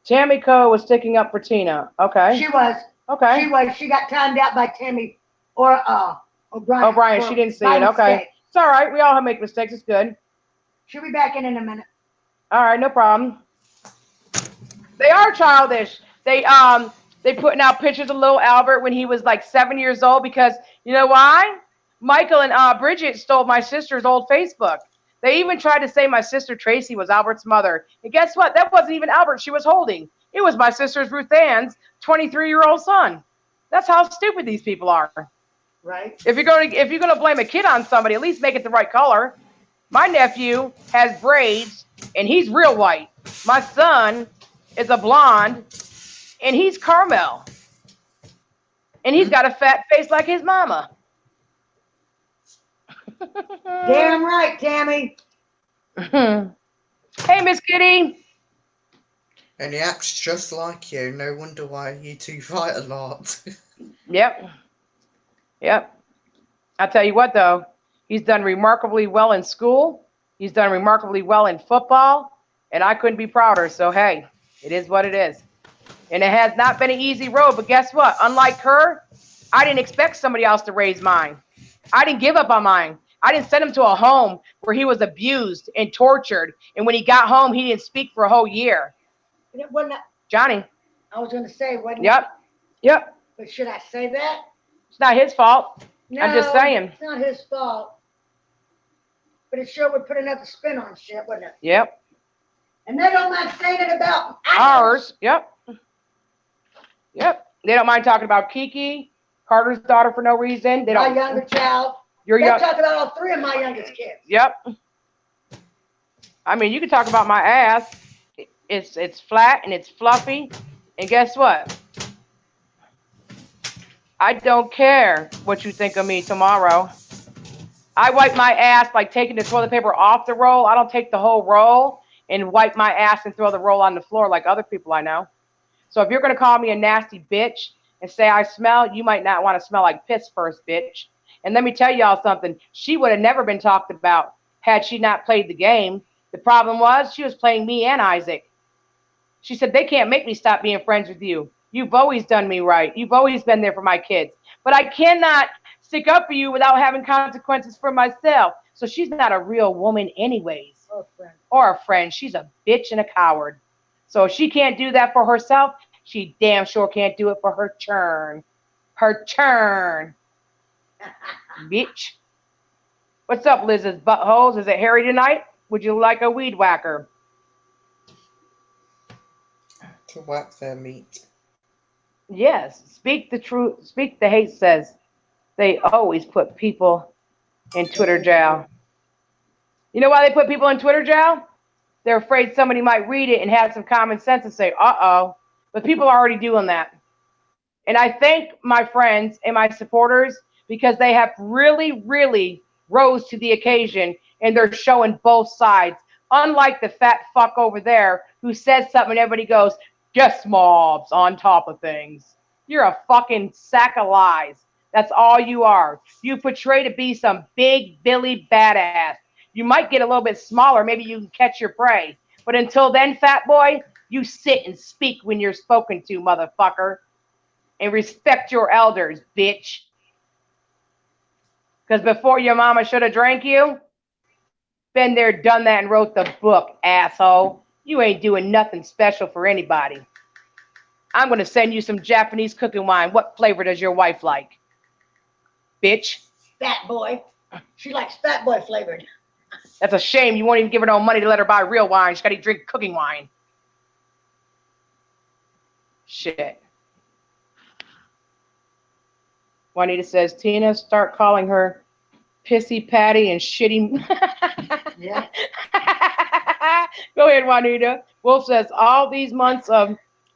Tammy Coe was sticking up for Tina. Okay. She was. Okay. She was. She got timed out by Tammy or O'Brien. O'Brien, she didn't see it. Okay. Mistake. It's all right. We all make mistakes. It's good. She'll be back in a minute. All right, no problem. They are childish. They putting out pictures of little Albert when he was like 7 years old because you know why? Michael and Bridget stole my sister's old Facebook. They even tried to say my sister Tracy was Albert's mother. And guess what? That wasn't even Albert she was holding. It was my sister's Ruth Ann's 23-year-old son. That's how stupid these people are. Right. If you're gonna blame a kid on somebody, at least make it the right color. My nephew has braids and he's real white. My son is a blonde and he's caramel. And he's got a fat face like his mama. Damn right, Tammy. Hey, Miss Kitty. And he acts just like you. No wonder why you two fight a lot. Yep. I'll tell you what, though. He's done remarkably well in school. He's done remarkably well in football. And I couldn't be prouder. So, hey, it is what it is. And it has not been an easy road. But guess what? Unlike her, I didn't expect somebody else to raise mine. I didn't give up on mine. I didn't send him to a home where he was abused and tortured. And when he got home, he didn't speak for a whole year. It wasn't that, Johnny. I was going to say, wasn't Yep. But should I say that? It's not his fault. No, I'm just saying. It's not his fault. But it sure would put another spin on shit, wouldn't it? Yep. And they don't mind saying it about ours. Yep. They don't mind talking about Kiki, Carter's daughter, for no reason. They don't. My younger child. They talk about all three of my youngest kids. Yep. I mean, you can talk about my ass. It's flat and it's fluffy. And guess what? I don't care what you think of me tomorrow. I wipe my ass like taking the toilet paper off the roll. I don't take the whole roll and wipe my ass and throw the roll on the floor like other people I know. So if you're going to call me a nasty bitch and say I smell, you might not want to smell like piss first, bitch. And let me tell y'all something. She would have never been talked about had she not played the game. The problem was she was playing me and Isaac. She said, they can't make me stop being friends with you. You've always done me right. You've always been there for my kids. But I cannot stick up for you without having consequences for myself. So she's not a real woman anyways. Or a friend. She's a bitch and a coward. So if she can't do that for herself, she damn sure can't do it for her churn. Her churn. Bitch. What's up, Liz's buttholes? Is it hairy tonight? Would you like a weed whacker? To whack their meat. Yes. Speak the truth. Speak the hate says. They always put people in Twitter jail. You know why they put people in Twitter jail? They're afraid somebody might read it and have some common sense and say, uh-oh. But people are already doing that. And I thank my friends and my supporters because they have really, really rose to the occasion, and they're showing both sides. Unlike the fat fuck over there who says something and everybody goes, just mobs on top of things. You're a fucking sack of lies. That's all you are. You portray to be some big Billy badass. You might get a little bit smaller. Maybe you can catch your prey. But until then, fat boy, you sit and speak when you're spoken to, motherfucker. And respect your elders, bitch. Because before your mama should have drank you, been there, done that, and wrote the book, asshole. You ain't doing nothing special for anybody. I'm going to send you some Japanese cooking wine. What flavor does your wife like? Bitch. Fat boy. She likes fat boy flavored. That's a shame. You won't even give her no money to let her buy real wine. She's got to drink cooking wine. Shit. Juanita says, Tina, start calling her Pissy Patty and Shitty. Yeah. Go ahead, Juanita. Wolf says, all these months of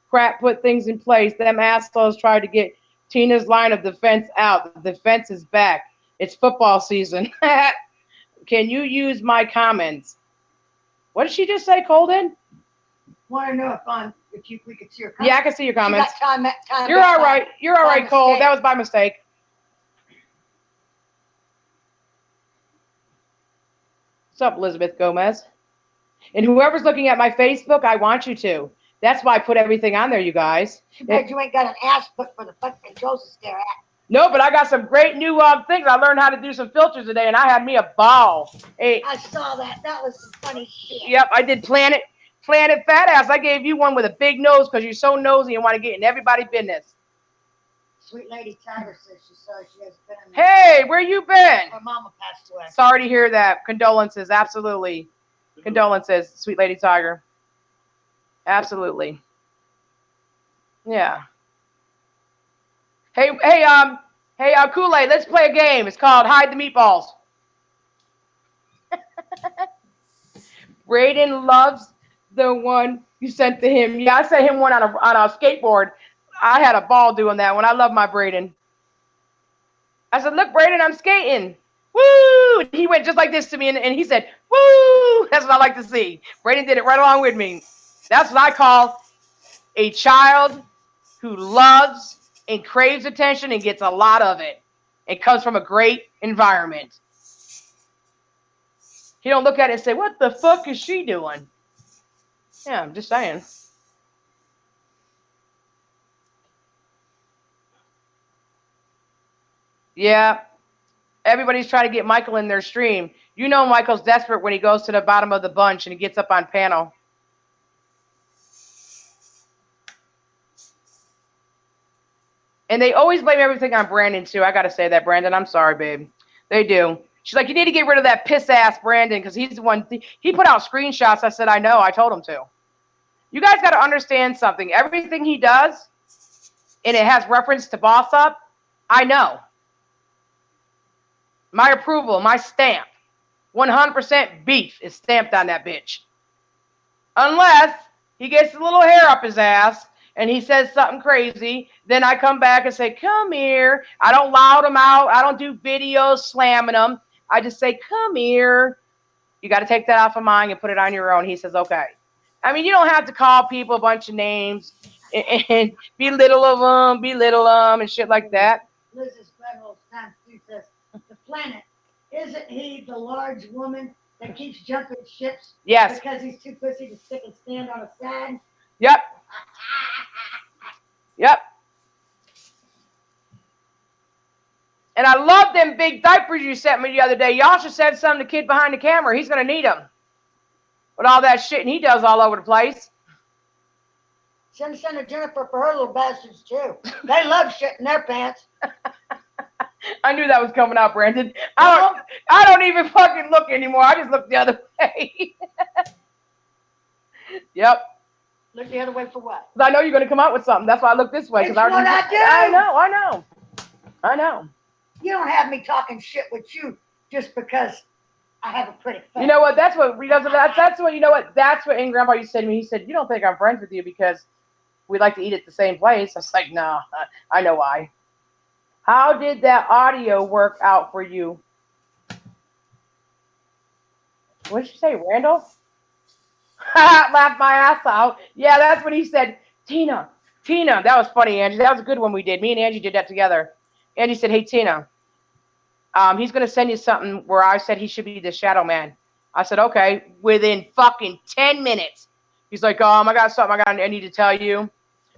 crap put things in place. Them assholes tried to get Tina's line of defense out. The defense is back. It's football season. Can you use my comments? What did she just say, Colden? Want to know if we could see your comments? Yeah, I can see your comments. She got time You're all right. You're all right, Cole. mistake. That was by mistake. What's up, Elizabeth Gomez? And whoever's looking at my Facebook, I want you to. That's why I put everything on there, you guys. Too bad you ain't got an ass book for the fucking Joseph to stare at. No, but I got some great new things. I learned how to do some filters today, and I had me a ball. Hey, I saw that. That was some funny shit. yep, I did Planet Fat Ass. I gave you one with a big nose because you're so nosy and want to get in everybody's business. Sweet Lady Tiger says she has been in Hey, where you been? Her mama passed away. Sorry to hear that. Condolences, absolutely. Condolences, Sweet Lady Tiger. Absolutely. Yeah. Hey, Kool-Aid, let's play a game. It's called Hide the Meatballs. Brayden loves the one you sent to him. Yeah, I sent him one on a skateboard. I had a ball doing that one. I love my Brayden. I said, look, Brayden, I'm skating. Woo! He went just like this to me, and he said, woo! That's what I like to see. Brayden did it right along with me. That's what I call a child who loves and craves attention and gets a lot of it. It comes from a great environment. He don't look at it and say, what the fuck is she doing? Yeah, I'm just saying. Yeah. Everybody's trying to get Michael in their stream. You know Michael's desperate when he goes to the bottom of the bunch and he gets up on panel. And they always blame everything on Brandon, too. I got to say that, Brandon. I'm sorry, babe. They do. She's like, you need to get rid of that piss-ass Brandon because he's the one. He put out screenshots. I said, I know. I told him to. You guys got to understand something. Everything he does, and it has reference to Boss Up, I know. My approval, my stamp. 100% beef is stamped on that bitch. Unless he gets a little hair up his ass and he says something crazy, then I come back and say, come here. I don't loud him out. I don't do videos slamming him. I just say, come here. You got to take that off of mine and put it on your own. He says, okay. I mean, you don't have to call people a bunch of names and belittle them and shit like that. Liz's Federal Times 2 says, the planet, isn't he the large woman that keeps jumping ships? Yes. Because he's too pussy to stick and stand on a side? Yep. Yep. And I love them big diapers you sent me the other day. Y'all should send some to the kid behind the camera. He's going to need them. With all that shit he does all over the place. Send to Jennifer for her little bastards, too. They love shit in their pants. I knew that was coming out, Brandon. I don't even fucking look anymore. I just look the other way. Yep. Look the other way for what? I know you're going to come out with something. That's why I look this way. It's what I do. I know. You don't have me talking shit with you just because I have a pretty face. You know what? That's what you know what? That's what Grandpa used to say to me. He said, you don't think I'm friends with you because we like to eat at the same place. I was like, no, I know why. How did that audio work out for you? What did she say, Randall? Laughed my ass out. Yeah, that's what he said. Tina, that was funny, Angie. That was a good one we did. Me and Angie did that together. Angie said, hey, Tina, he's going to send you something where I said he should be the shadow man. I said, okay. Within fucking 10 minutes, he's like, I got something I need to tell you.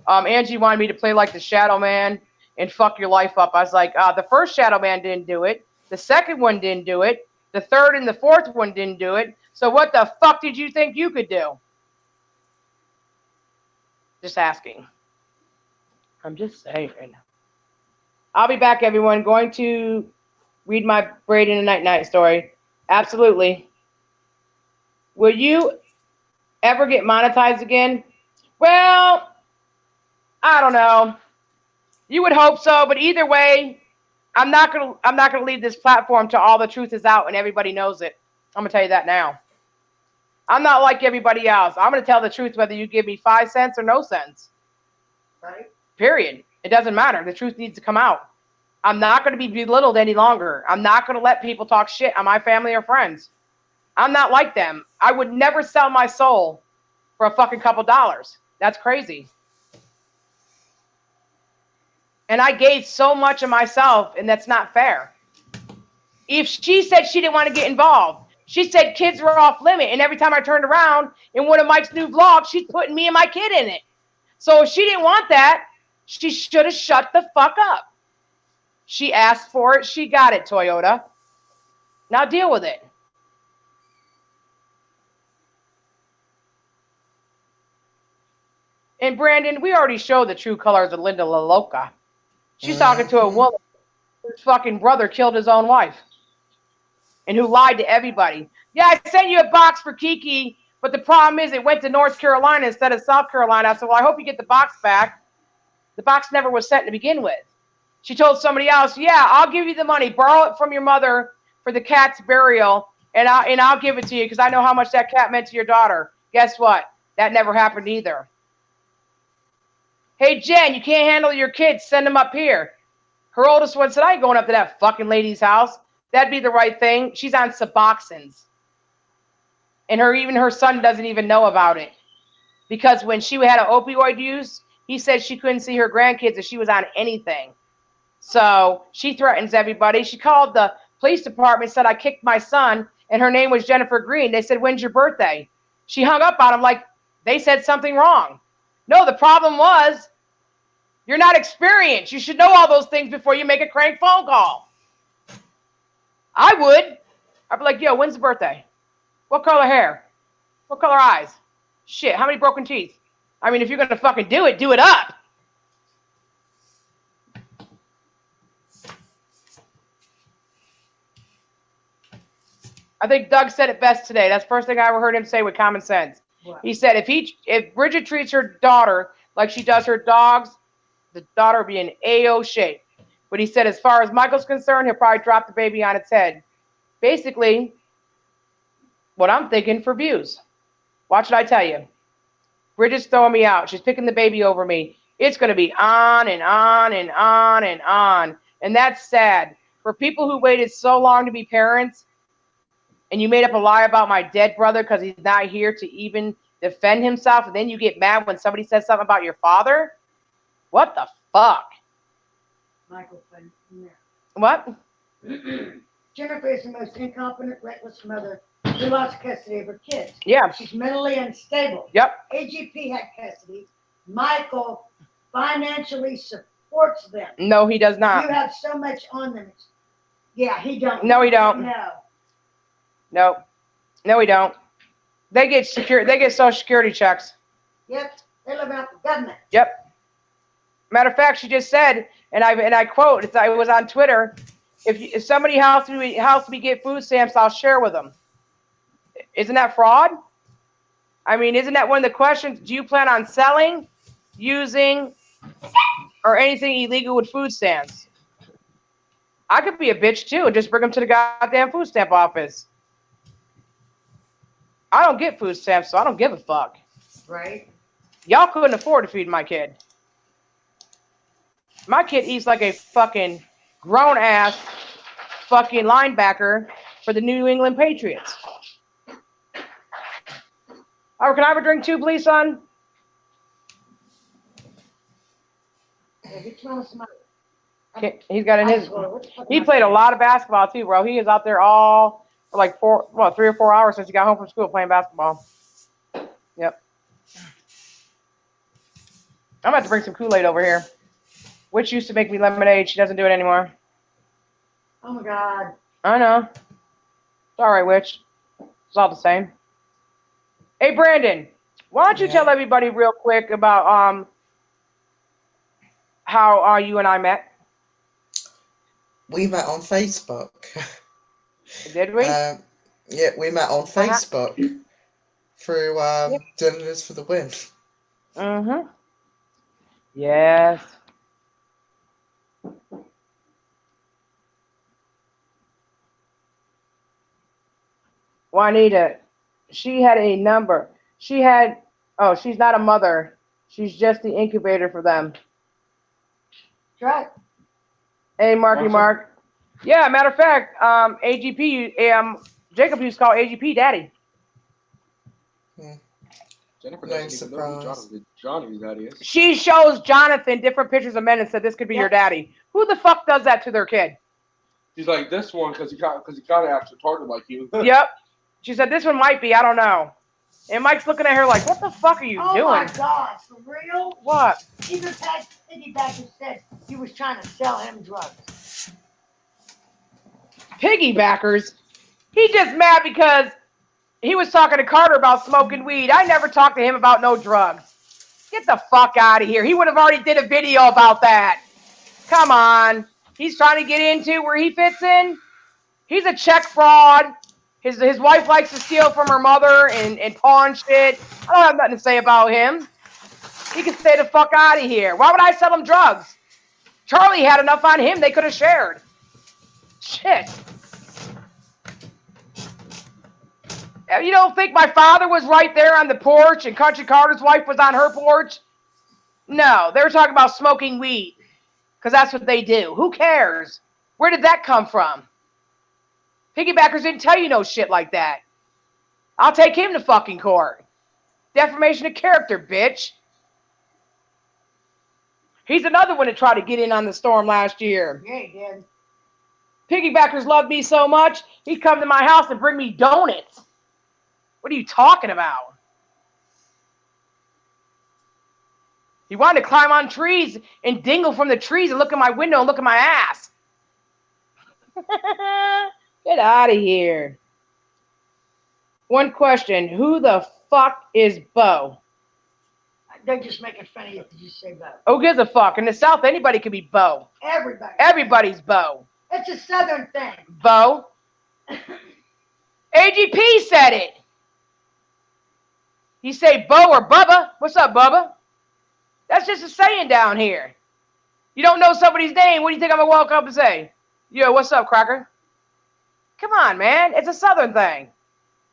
Angie wanted me to play like the shadow man and fuck your life up. I was like, the first shadow man didn't do it. The second one didn't do it. The third and the fourth one didn't do it. So what the fuck did you think you could do? Just asking. I'm just saying. I'll be back, everyone. Going to read my Braid in a Night story. Absolutely. Will you ever get monetized again? Well, I don't know. You would hope so, but either way, I'm not gonna leave this platform till all the truth is out and everybody knows it. I'm gonna tell you that now. I'm not like everybody else. I'm gonna tell the truth whether you give me 5 cents or no cents. Right? Period. It doesn't matter. The truth needs to come out. I'm not gonna be belittled any longer. I'm not gonna let people talk shit on my family or friends. I'm not like them. I would never sell my soul for a fucking couple dollars. That's crazy. And I gave so much of myself, and that's not fair. If she said she didn't want to get involved, she said kids were off limit, and every time I turned around in one of Mike's new vlogs, she's putting me and my kid in it. So if she didn't want that, she should have shut the fuck up. She asked for it. She got it, Toyota. Now deal with it. And Brandon, we already showed the true colors of Linda La Loca. She's talking to a woman whose fucking brother killed his own wife and who lied to everybody. Yeah, I sent you a box for Kiki, but the problem is it went to North Carolina instead of South Carolina. I said, well, I hope you get the box back. The box never was sent to begin with. She told somebody else, yeah, I'll give you the money. Borrow it from your mother for the cat's burial, and I'll give it to you because I know how much that cat meant to your daughter. Guess what? That never happened either. Hey, Jen, you can't handle your kids. Send them up here. Her oldest one said, I ain't going up to that fucking lady's house. That'd be the right thing. She's on Suboxones. And even her son doesn't even know about it. Because when she had an opioid use, he said she couldn't see her grandkids if she was on anything. So she threatens everybody. She called the police department, said, I kicked my son, and her name was Jennifer Green. They said, when's your birthday? She hung up on him like they said something wrong. No, the problem was you're not experienced. You should know all those things before you make a crank phone call. I would. I'd be like, yo, when's the birthday? What color hair? What color eyes? Shit, how many broken teeth? I mean, if you're going to fucking do it up. I think Doug said it best today. That's the first thing I ever heard him say with common sense. What? He said if Bridget treats her daughter like she does her dogs, the daughter will be in A.O. shape. But he said as far as Michael's concerned, he'll probably drop the baby on its head. Basically, what I'm thinking for views. Watch what I tell you. Bridget's throwing me out. She's picking the baby over me. It's going to be on and on and on and on. And that's sad. For people who waited so long to be parents, and you made up a lie about my dead brother because he's not here to even defend himself, and then you get mad when somebody says something about your father? What the fuck? Michael, yeah. What? Jennifer is the most incompetent, reckless mother who lost custody of her kids. Yeah. She's mentally unstable. Yep. AGP had custody. Michael financially supports them. No, he does not. You have so much on them. Yeah, he don't. No, he don't. No. Nope. No, we don't. They get Social Security checks. Yep. They live out the government. Yep. Matter of fact, she just said, and I quote, it was on Twitter, if somebody helps me get food stamps, I'll share with them. Isn't that fraud? I mean, isn't that one of the questions? Do you plan on selling, using, or anything illegal with food stamps? I could be a bitch too and just bring them to the goddamn food stamp office. I don't get food stamps, so I don't give a fuck. Right. Y'all couldn't afford to feed my kid. My kid eats like a fucking grown-ass fucking linebacker for the New England Patriots. Oh, can I have a drink too, please, son? Yeah, get you on some other. He's got in I his. swear, what the fuck He am I played a saying? lot of basketball too, bro. He is out there all for like 3 or 4 hours since he got home from school playing basketball. Yep. I'm about to bring some Kool-Aid over here. Witch used to make me lemonade. She doesn't do it anymore. Oh my God. I know. It's all right, Witch. It's all the same. Hey, Brandon, why don't you tell everybody real quick about how you and I met? We met on Facebook. Did we? Yeah, we met on Facebook through Dinners for the Win. Mm-hmm. Yes. Juanita, she had a number. She's not a mother. She's just the incubator for them. That's right. Hey, Marky Awesome. Mark. Yeah, matter of fact, Jacob used to call AGP Daddy. Jennifer No doesn't even know who Johnny's daddy is. She shows Jonathan different pictures of men and said this could be your daddy. Who the fuck does that to their kid? He's like, this one, because he kind of acts retarded like you. Yep. She said this one might be. I don't know. And Mike's looking at her like, what the fuck are you doing? Oh my God, for real? What? Even Pat Piggybacker said he was trying to sell him drugs. Piggybackers? He just mad because he was talking to Carter about smoking weed. I never talked to him about no drugs. Get the fuck out of here. He would have already did a video about that. Come on. He's trying to get into where he fits in. He's a check fraud. His wife likes to steal from her mother and pawn shit. I don't have nothing to say about him. He can stay the fuck out of here. Why would I sell him drugs? Charlie had enough on him they could have shared. Shit. You don't think my father was right there on the porch and Country Carter's wife was on her porch? No, they were talking about smoking weed because that's what they do. Who cares? Where did that come from? Piggybackers didn't tell you no shit like that. I'll take him to fucking court. Defamation of character, bitch. He's another one that tried to get in on the storm last year. Yeah, he did. Piggybackers love me so much, he'd come to my house and bring me donuts. What are you talking about? He wanted to climb on trees and dingle from the trees and look at my window and look at my ass. Get out of here. One question. Who the fuck is Bo? They're just making fun of you because you say Bo. Who gives a fuck? In the South, anybody can be Bo. Everybody. Everybody's Bo. It's a Southern thing. Bo. AGP said it. He say Bo or Bubba. What's up, Bubba? That's just a saying down here. You don't know somebody's name. What do you think I'm going to walk up and say? Yo, what's up, Cracker? Come on, man. It's a Southern thing.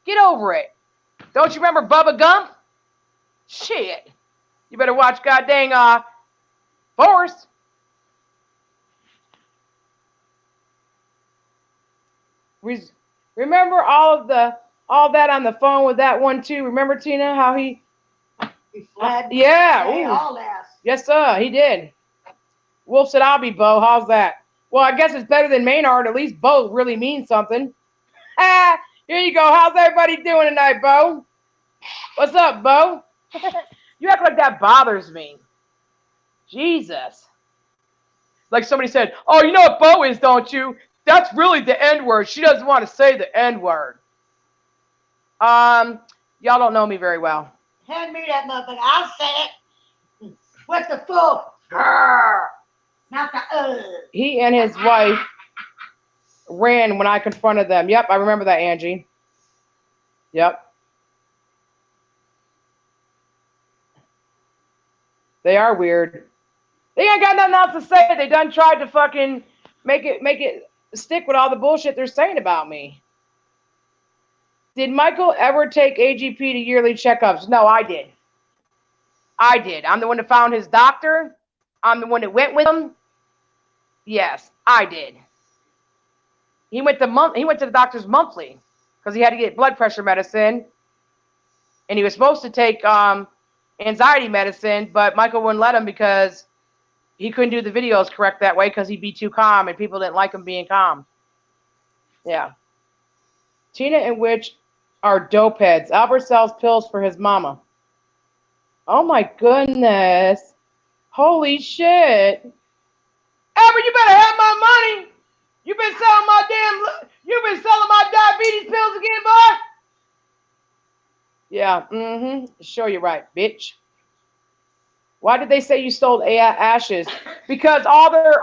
Get over it. Don't you remember Bubba Gump? Shit. You better watch goddamn Forrest. Remember all that on the phone with that one too? Remember, Tina, how he fled? Yeah. Hey, Ooh. all ass. Yes, sir. He did. Wolf said, I'll be Bo. How's that? Well, I guess it's better than Maynard. At least Bo really means something. Here you go. How's everybody doing tonight, Bo? What's up, Bo? You act like that bothers me. Jesus. Like somebody said, oh, you know what Bo is, don't you? That's really the N-word. She doesn't want to say the N-word. Y'all don't know me very well. Hand me that motherfucker. I'll say it. What the fuck? Grrr. Not the He and his wife ran when I confronted them. Yep, I remember that, Angie. Yep. They are weird. They ain't got nothing else to say. They done tried to fucking make it stick with all the bullshit they're saying about me. Did Michael ever take AGP to yearly checkups? No, I did. I did. I'm the one that found his doctor. I'm the one that went with him. Yes, I did. He went to the doctor's monthly because he had to get blood pressure medicine. And he was supposed to take anxiety medicine, but Michael wouldn't let him because he couldn't do the videos correct that way because he'd be too calm and people didn't like him being calm. Yeah. Tina and Witch are dope heads. Albert sells pills for his mama. Oh my goodness. Holy shit. Albert, you better have my money. You've been selling my diabetes pills again, boy. Yeah, sure you're right, bitch. Why did they say you stole ashes? Because all their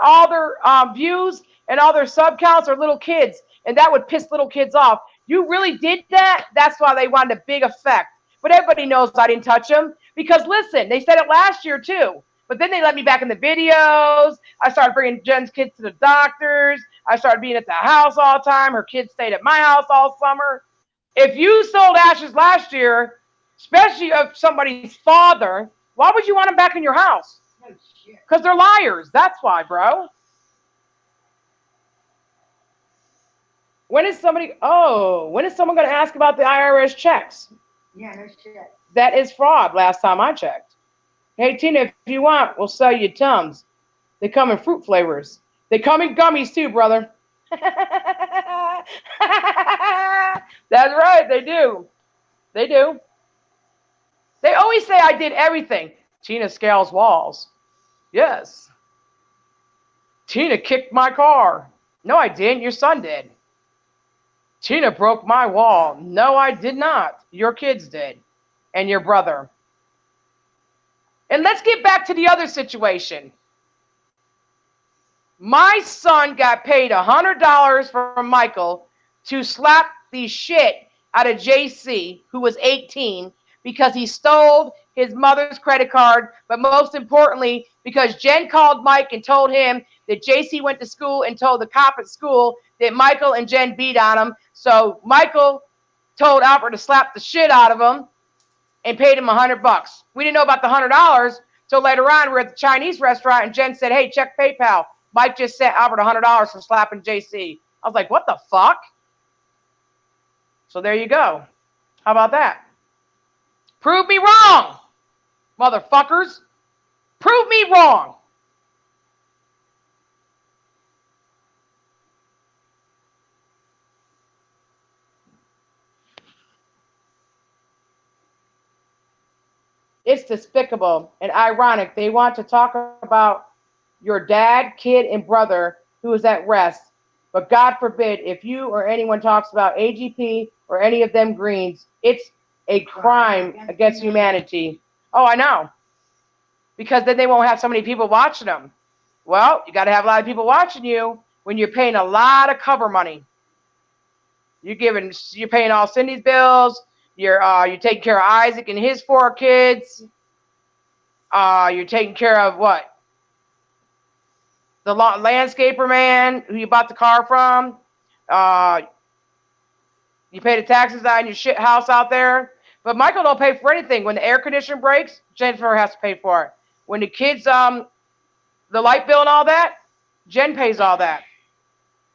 views and all their sub counts are little kids, and that would piss little kids off. You really did that? That's why they wanted a big effect. But everybody knows I didn't touch them. Because listen, they said it last year too. But then they let me back in the videos. I started bringing Jen's kids to the doctors. I started being at the house all the time. Her kids stayed at my house all summer. If you sold ashes last year, especially of somebody's father, why would you want them back in your house? Because they're liars. That's why, bro. When is someone going to ask about the IRS checks? Yeah, no shit. That is fraud last time I checked. Hey, Tina, if you want, we'll sell you Tums. They come in fruit flavors. They come in gummies too, brother. That's right, they do. They do. They always say I did everything. Tina scales walls. Yes. Tina kicked my car. No, I didn't. Your son did. Tina broke my wall. No, I did not. Your kids did. And your brother. And let's get back to the other situation. My son got paid $100 from Michael to slap the shit out of JC, who was 18, because he stole his mother's credit card, but most importantly, because Jen called Mike and told him that JC went to school and told the cop at school that Michael and Jen beat on him. So Michael told Albert to slap the shit out of him and paid him $100. We didn't know about the $100 till later on. We were at the Chinese restaurant and Jen said, hey, check PayPal. Mike just sent Albert $100 for slapping JC. I was like, what the fuck? So there you go. How about that? Prove me wrong, motherfuckers. Prove me wrong. It's despicable and ironic. They want to talk about your dad, kid, and brother who is at rest. But God forbid, if you or anyone talks about AGP or any of them Greens, it's a crime against humanity. Oh, I know. Because then they won't have so many people watching them. Well, you got to have a lot of people watching you when you're paying a lot of cover money. You're paying all Cindy's bills. You're taking care of Isaac and his 4 kids. You're taking care of what? The landscaper man who you bought the car from. You pay the taxes on your shit house out there. But Michael don't pay for anything. When the air conditioner breaks, Jennifer has to pay for it. When the kids, the light bill and all that, Jen pays all that.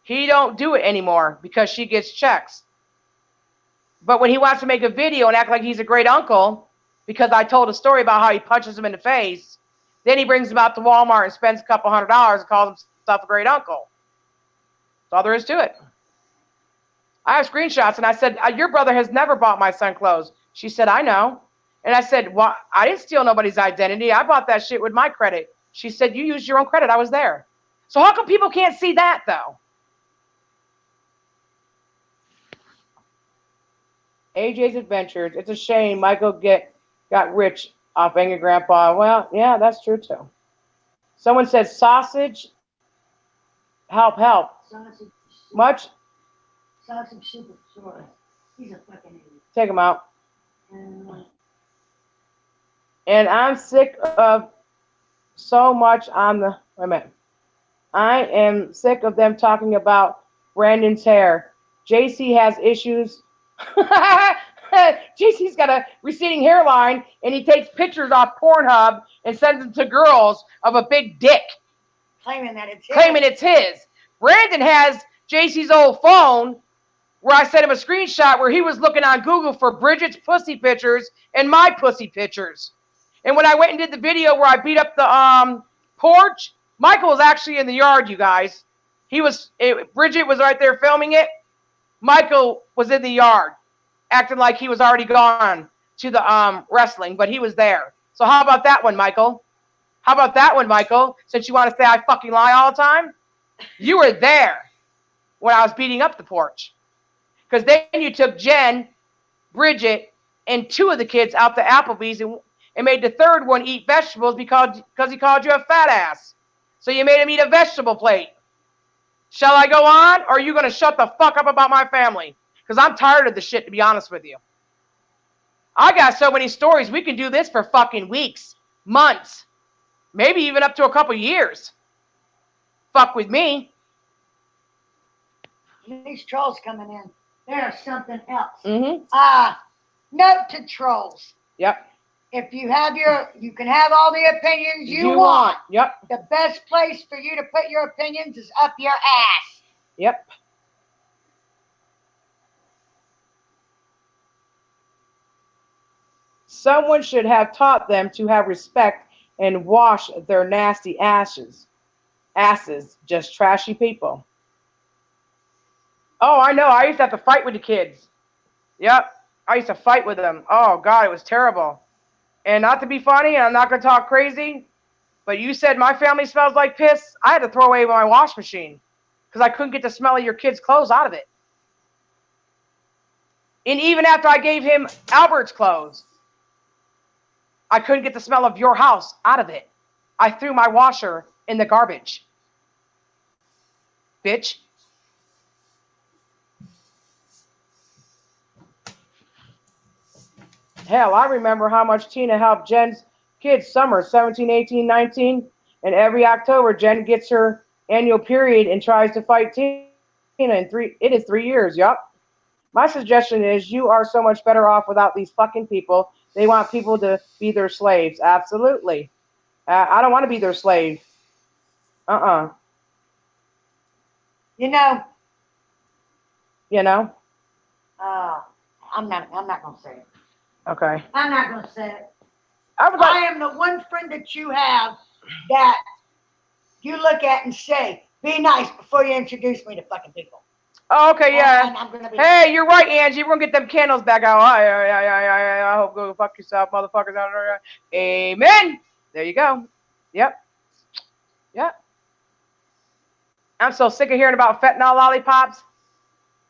He don't do it anymore because she gets checks. But when he wants to make a video and act like he's a great uncle, because I told a story about how he punches him in the face, then he brings him out to Walmart and spends a couple $100 and calls himself a great uncle. That's all there is to it. I have screenshots, and I said, your brother has never bought my son clothes. She said, I know. And I said, well, I didn't steal nobody's identity. I bought that shit with my credit. She said, you used your own credit. I was there. So how come people can't see that, though? AJ's Adventures. It's a shame Michael got rich off Angry Grandpa. Well, yeah, that's true, too. Someone said sausage. Help. Sausage. Much? Sausage super short. He's a fucking idiot. Take him out. And I'm sick of so much on the... Wait a minute. I am sick of them talking about Brandon's hair. JC has issues. JC's got a receding hairline, and he takes pictures off Pornhub and sends them to girls of a big dick. Claiming it's his. Brandon has JC's old phone where I sent him a screenshot where he was looking on Google for Bridget's pussy pictures and my pussy pictures. And when I went and did the video where I beat up the porch, Michael was actually in the yard, you guys. Bridget was right there filming it. Michael was in the yard, acting like he was already gone to the wrestling, but he was there. So how about that one, Michael? How about that one, Michael? Since you want to say I fucking lie all the time, you were there when I was beating up the porch. Because then you took Jen, Bridget, and 2 of the kids out to Applebee's and made the third one eat vegetables because he called you a fat ass. So you made him eat a vegetable plate. Shall I go on, or are you going to shut the fuck up about my family? Because I'm tired of the shit, to be honest with you. I got so many stories. We can do this for fucking weeks, months, maybe even up to a couple years. Fuck with me. These trolls coming in. There's something else. Mm-hmm. Note to trolls. Yep. If you can have all the opinions you want. Yep. The best place for you to put your opinions is up your ass. Yep. Someone should have taught them to have respect and wash their nasty asses. Just trashy people. Oh, I know. I used to have to fight with the kids. Yep. I used to fight with them. Oh, God, it was terrible. And not to be funny, and I'm not going to talk crazy, but you said my family smells like piss. I had to throw away my wash machine because I couldn't get the smell of your kids' clothes out of it. And even after I gave him Albert's clothes, I couldn't get the smell of your house out of it. I threw my washer in the garbage. Bitch. Hell, I remember how much Tina helped Jen's kids summer, 17, 18, 19. And every October, Jen gets her annual period and tries to fight Tina it is 3 years, yup. My suggestion is you are so much better off without these fucking people. They want people to be their slaves. Absolutely. I don't want to be their slave. You know. I'm not gonna say it. Okay. I'm not gonna say it. I am the one friend that you have that you look at and say, be nice before you introduce me to fucking people. Oh, okay, yeah. And I'm gonna be hey, you're right, Angie. We're gonna get them candles back out. I hope go fuck yourself, motherfuckers out there. Amen. There you go. Yep. I'm so sick of hearing about fentanyl lollipops.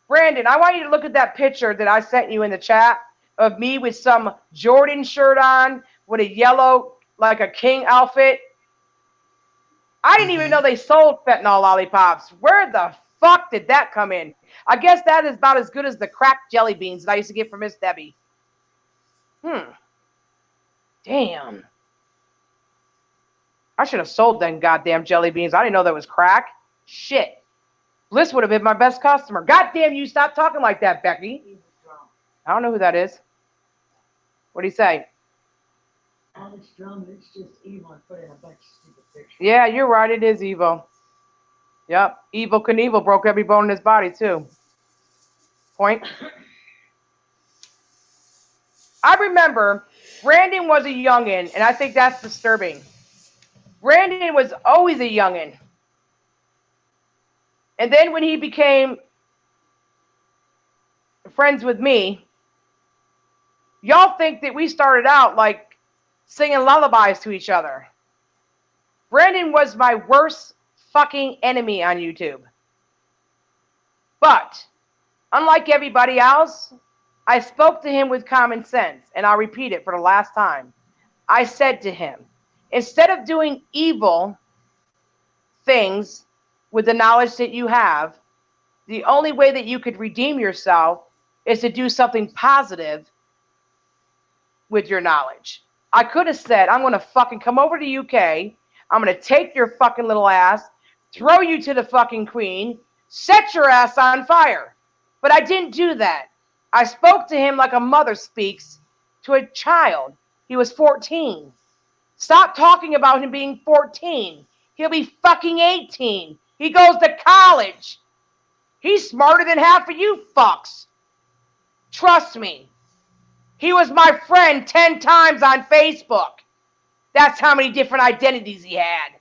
Brandon, I want you to look at that picture that I sent you in the chat of me with some Jordan shirt on with a yellow, like a king outfit. I didn't even know they sold fentanyl lollipops. Where the fuck did that come in? I guess that is about as good as the cracked jelly beans that I used to get from Miss Debbie. Damn. I should have sold them goddamn jelly beans. I didn't know that was crack. Shit. Bliss would have been my best customer. Goddamn you, stop talking like that, Becky. I don't know who that is. What'd he say? It's drama, it's just evil and put in a bunch of stupid pictures. Yeah, you're right. It is evil. Yep. Evil Knievel broke every bone in his body, too. Point. I remember Brandon was a youngin', and I think that's disturbing. Brandon was always a youngin'. And then when he became friends with me, y'all think that we started out like singing lullabies to each other. Brandon was my worst fucking enemy on YouTube. But, unlike everybody else, I spoke to him with common sense, and I'll repeat it for the last time. I said to him, instead of doing evil things with the knowledge that you have, the only way that you could redeem yourself is to do something positive with your knowledge. I could have said, I'm going to fucking come over to UK. I'm going to take your fucking little ass, throw you to the fucking queen, set your ass on fire. But I didn't do that. I spoke to him like a mother speaks to a child. He was 14. Stop talking about him being 14. He'll be fucking 18. He goes to college. He's smarter than half of you fucks. Trust me. He was my friend 10 times on Facebook. That's how many different identities he had.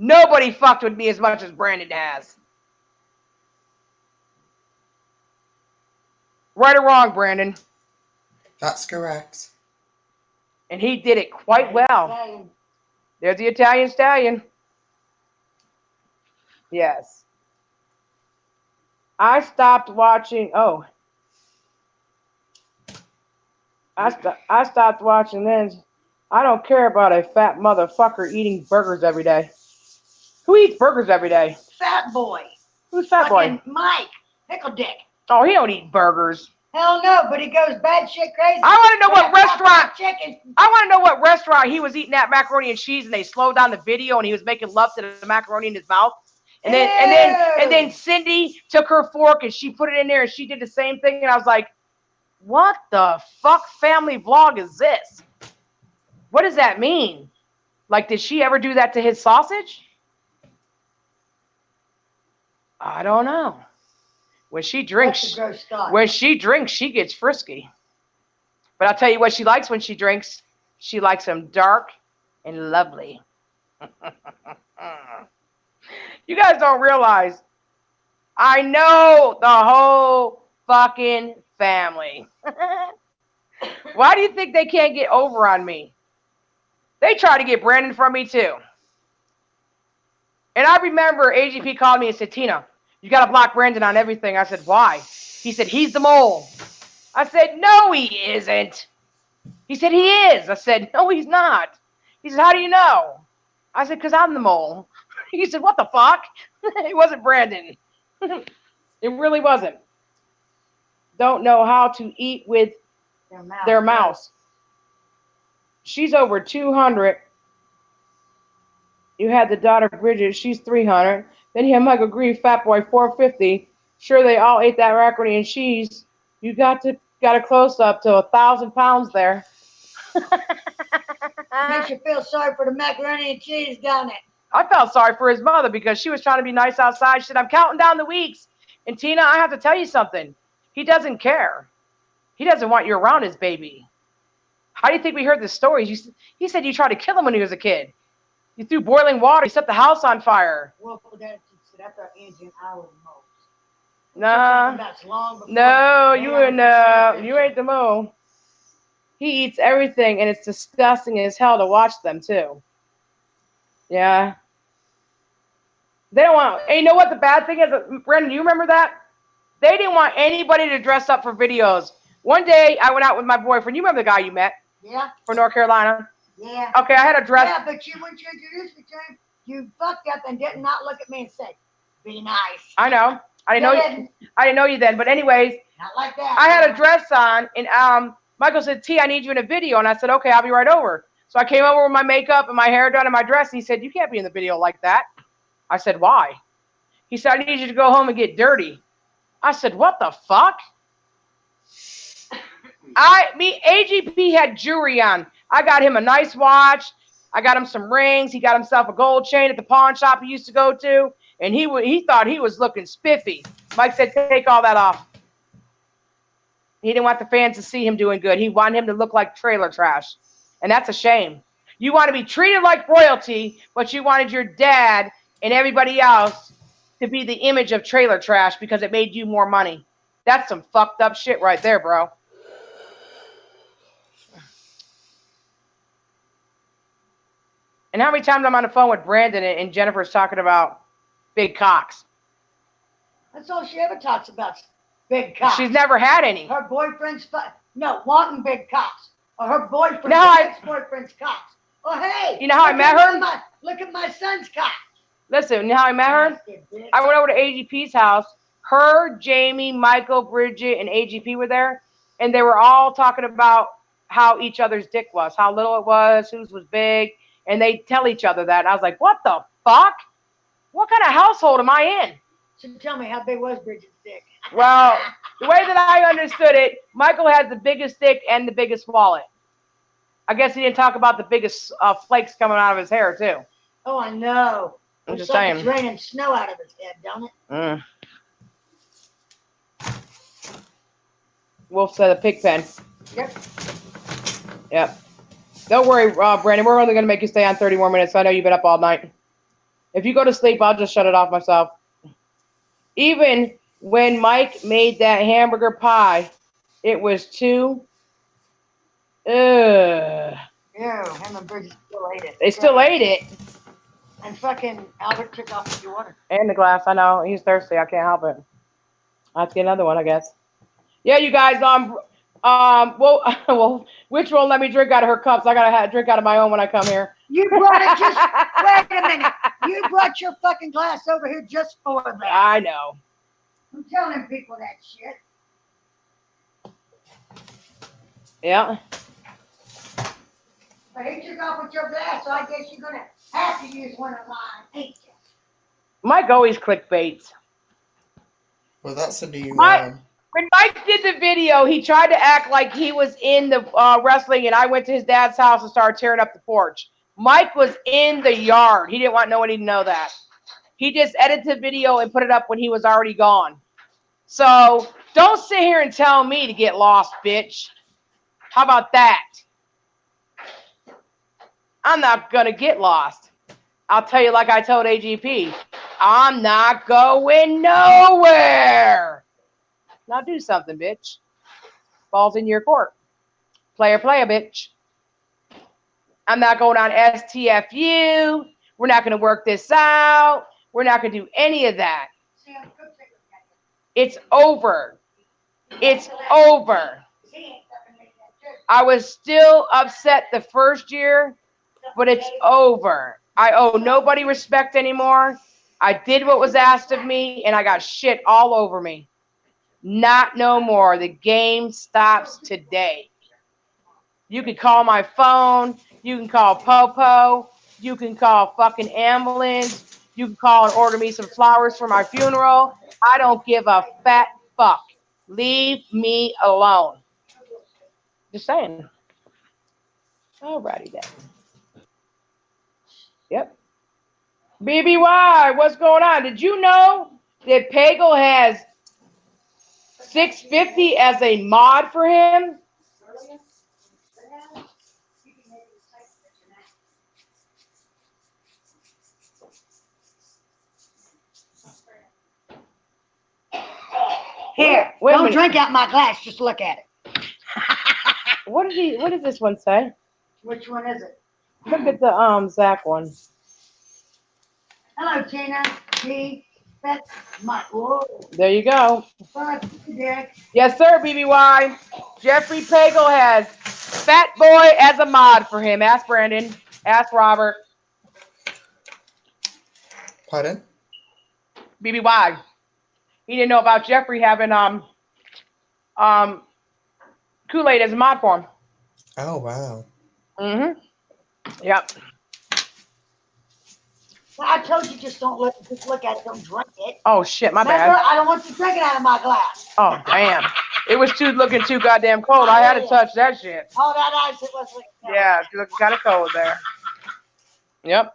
Nobody fucked with me as much as Brandon has. Right or wrong, Brandon? That's correct. And he did it quite well. There's the Italian stallion. Yes. I stopped watching. Oh. I stopped watching then. I don't care about a fat motherfucker eating burgers every day. Who eats burgers every day? Fat boy. Who's fat boy? Mike. Pickle Dick. Oh, he don't eat burgers. Hell no, but he goes bad shit crazy. I want to know what restaurant. Chicken. I want to know what restaurant he was eating that macaroni and cheese, and they slowed down the video, and he was making love to the macaroni in his mouth. And then Cindy took her fork and she put it in there, and she did the same thing. And I was like, what the fuck family vlog is this? What does that mean? Like, did she ever do that to his sausage? I don't know. When she drinks, she gets frisky. But I'll tell you what she likes when she drinks. She likes them dark and lovely. You guys don't realize, I know the whole fucking family. Why do you think they can't get over on me? They try to get Brandon from me too. And I remember AGP called me and said, Tina, you got to block Brandon on everything. I said, why? He said, he's the mole. I said, no, he isn't. He said, he is. I said, no, he's not. He said, how do you know? I said, because I'm the mole. He said, what the fuck? It wasn't Brandon. It really wasn't. Don't know how to eat with their mouse. She's over 200. You had the daughter Bridget, she's 300. Then you have Michael Grieve, fat boy, 450. Sure, they all ate that macaroni and cheese. You got a close up to 1,000 pounds there. Makes you feel sorry for the macaroni and cheese, don't it? I felt sorry for his mother because she was trying to be nice outside. She said, I'm counting down the weeks. And Tina, I have to tell you something. He doesn't care. He doesn't want you around his baby. How do you think we heard this story? He said you tried to kill him when he was a kid. You threw boiling water. You set the house on fire. Well, that's our engine hour most. Nah. No, you ain't the mo. He eats everything, and it's disgusting as hell to watch them, too. Yeah. They don't want, and you know what the bad thing is? Brendan, do you remember that? They didn't want anybody to dress up for videos. One day, I went out with my boyfriend. You remember the guy you met? Yeah. From North Carolina? Yeah. Okay, I had a dress. Yeah, but when you introduced me to him, you fucked up and did not look at me and say, be nice. I know. I didn't know you then. But anyways, not like that. I had a dress on, and Michael said, T, I need you in a video. And I said, okay, I'll be right over. So I came over with my makeup and my hair done and my dress. And he said, you can't be in the video like that. I said, why? He said, I need you to go home and get dirty. I said, what the fuck? AGP had jewelry on. I got him a nice watch. I got him some rings. He got himself a gold chain at the pawn shop he used to go to. And he thought he was looking spiffy. Mike said, take all that off. He didn't want the fans to see him doing good. He wanted him to look like trailer trash. And that's a shame. You want to be treated like royalty, but you wanted your dad and everybody else to be the image of trailer trash because it made you more money. That's some fucked up shit right there, bro. And how many times I'm on the phone with Brandon and Jennifer's talking about big cocks? That's all she ever talks about, big cocks. She's never had any. Her boyfriend's wanting big cocks. Or her boyfriend's ex-boyfriend's cocks. Oh, hey. You know how I met her? Look at my son's cock. Listen, you know how I met her? I went over to AGP's house. Her, Jamie, Michael, Bridget, and AGP were there. And they were all talking about how each other's dick was, how little it was, whose was big. And they tell each other that. And I was like, what the fuck? What kind of household am I in? So tell me, how big was Bridget's dick? Well, the way that I understood it, Michael had the biggest dick and the biggest wallet. I guess he didn't talk about the biggest flakes coming out of his hair, too. Oh, I know. I'm just Looks like saying. it's raining snow out of his head, don't it? Wolf said a pig pen. Yep. Yep. Don't worry, Brandon. We're only going to make you stay on 30 more minutes. I know you've been up all night. If you go to sleep, I'll just shut it off myself. Even when Mike made that hamburger pie, it was too... Yeah, him and Bridget still ate it. They still ate it. And fucking Albert took off the water. And the glass. I know. He's thirsty. I can't help it. I'll have to get another one, I guess. Yeah, you guys, well, which won't let me drink out of her cups. I gotta drink out of my own when I come here. You brought it just, wait a minute. You brought your fucking glass over here just for that. I know. I'm telling people that shit. Yeah. But he took off with your glass, so I guess you're gonna have to use one of mine, ain't you? Mike always clickbaits. Well, that's a new When Mike did the video, he tried to act like he was in the wrestling, and I went to his dad's house and started tearing up the porch. Mike was in the yard. He didn't want nobody to know that. He just edited the video and put it up when he was already gone. So don't sit here and tell me to get lost, bitch. How about that? I'm not going to get lost. I'll tell you like I told AGP. I'm not going nowhere. Now do something, bitch. Ball's in your court. Player, bitch. I'm not going on STFU. We're not going to work this out. We're not going to do any of that. It's over. It's over. I was still upset the first year, but it's over. I owe nobody respect anymore. I did what was asked of me, and I got shit all over me. Not no more. The game stops today. You can call my phone. You can call Popo. You can call fucking ambulance. You can call and order me some flowers for my funeral. I don't give a fat fuck. Leave me alone. Just saying. Alrighty then. Yep. BBY, what's going on? Did you know that Pagel has 650 as a mod for him? Here, Wait a don't minute. drink out my glass, just look at it. What does this one say? Which one is it? Look at the Zach one. Hello, Tina. G. That's my, whoa. There you go. Fuck you, Dick. Yes, sir, BBY. Jeffrey Pagel has Fat Boy as a mod for him. Ask Brandon. Ask Robert. Pardon? BBY. He didn't know about Jeffrey having Kool-Aid as a mod for him. Oh, wow. Mm-hmm. Yep. Well, I told you just look at it, don't drink it. Oh shit, my Remember, bad. I don't want you drinking out of my glass. Oh damn. It was looking too goddamn cold. I had to touch that shit. Oh, that ice, it was like, Yeah, it's looking kind of cold there. Yep.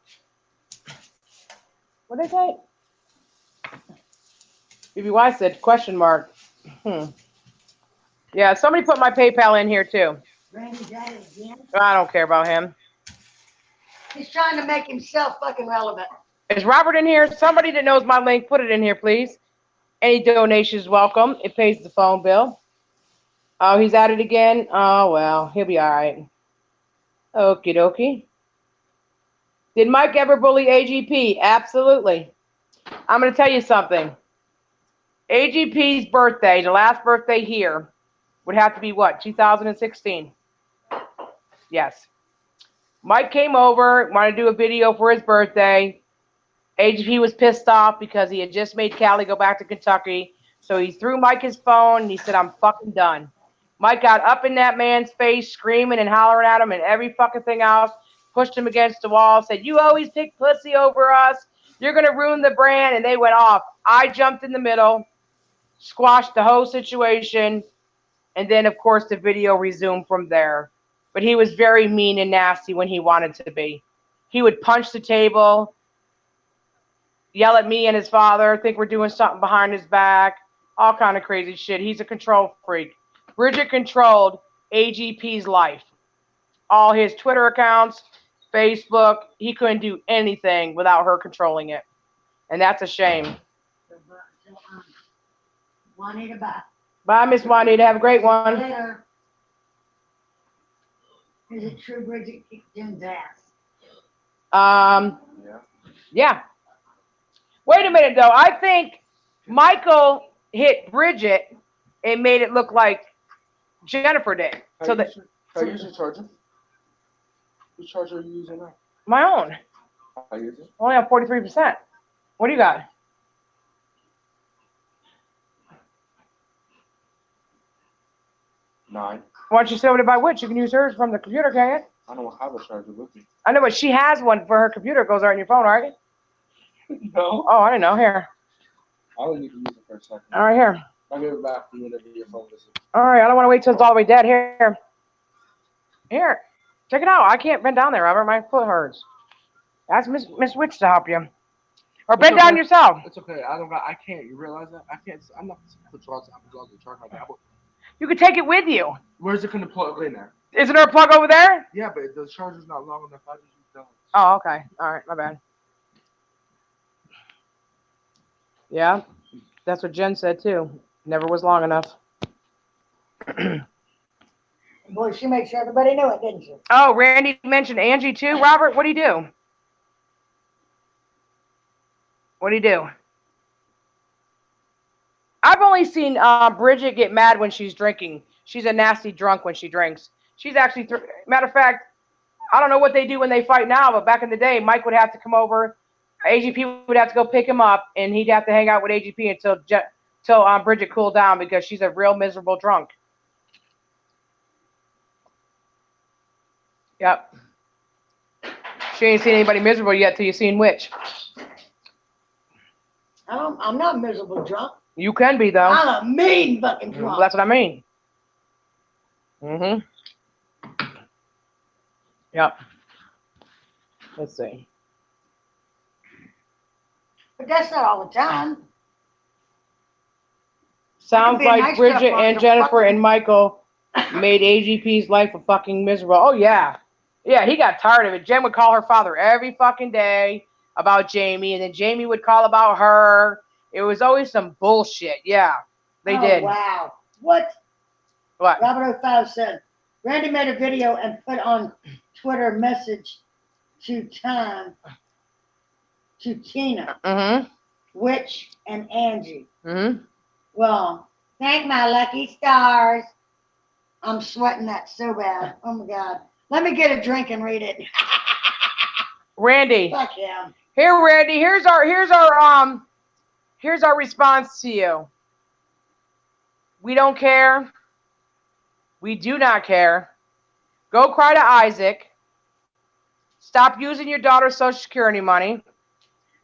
What did they say? BBY said question mark. Yeah, somebody put my PayPal in here too. Randy's at it again. I don't care about him. He's trying to make himself fucking relevant. Is Robert in here? Somebody that knows my link, put it in here, please. Any donations welcome. It pays the phone bill. Oh, he's at it again? Oh, well, he'll be all right. Okie dokie. Did Mike ever bully AGP? Absolutely. I'm going to tell you something. AGP's birthday, the last birthday here, would have to be what, 2016? Yes. Mike came over, wanted to do a video for his birthday. AGP was pissed off because he had just made Callie go back to Kentucky. So he threw Mike his phone and he said, I'm fucking done. Mike got up in that man's face, screaming and hollering at him and every fucking thing else, pushed him against the wall, said, you always pick pussy over us. You're going to ruin the brand. And they went off. I jumped in the middle, squashed the whole situation. And then, of course, the video resumed from there. But he was very mean and nasty when he wanted to be. He would punch the table. yell at me and his father, think we're doing something behind his back, all kind of crazy shit. He's a control freak. Bridget controlled AGP's life. All his Twitter accounts, Facebook, he couldn't do anything without her controlling it. And that's a shame. Juanita, bye. Bye, Miss Juanita. Have a great one. Later. Is it true Bridget kicked Jim's ass? Yeah. Wait a minute, though. I think Michael hit Bridget and made it look like Jennifer did. So that Can I use your charger? Which charger are you using now? my own. I use it. Only on 43%. What do you got? Nine. Why don't you say over to buy which? You can use hers from the computer, can't you? I don't have a charger with me. I know, but she has one for her computer. It goes right on your phone, right? No. Oh, I didn't know. Here. I only need to use it for a second. All right, here. I'll give it back to you whenever your phone is. All right, I don't want to wait till it's all the way dead. Here. Here. Check it out. I can't bend down there, Robert. My foot hurts. Ask Miss Witch to help you. Or bend down yourself. It's okay. I can't. You realize that? I can't. I'm not put charge. I'm going to charge my tablet. You can take it with you. Where's it going to plug in there? Isn't there a plug over there? Yeah, but the charger's not long enough. I just use that. Oh, okay. All right, my bad. Yeah, that's what Jen said too. Never was long enough. Boy, she made sure everybody knew it, didn't she? Oh, Randy mentioned Angie too. Robert, what do you do? What do you do? I've only seen Bridget get mad when she's drinking. She's a nasty drunk when she drinks. She's actually, matter of fact, I don't know what they do when they fight now, but back in the day, Mike would have to come over. AGP would have to go pick him up, and he'd have to hang out with AGP until Bridget cooled down because she's a real miserable drunk. Yep. She ain't seen anybody miserable yet till you seen Witch. I'm not miserable drunk. You can be, though. I'm a mean fucking drunk. That's what I mean. Mm-hmm. Yep. Let's see. But that's not all the time. Sounds be a like nice Bridget drunk and on Jennifer the and Michael made AGP's life a fucking miserable. Oh, yeah. Yeah, he got tired of it. Jen would call her father every fucking day about Jamie, and then Jamie would call about her. It was always some bullshit. Yeah, they did. Wow. What? What? Robert 05 said, Randy made a video and put on Twitter message to Tina, Mm-hmm. Witch, and Angie. Mm-hmm. Well, thank my lucky stars. I'm sweating that so bad. Oh my God. Let me get a drink and read it. Randy. Fuck him. Here, Randy. Here's our response to you. We don't care. We do not care. Go cry to Isaac. Stop using your daughter's Social Security money.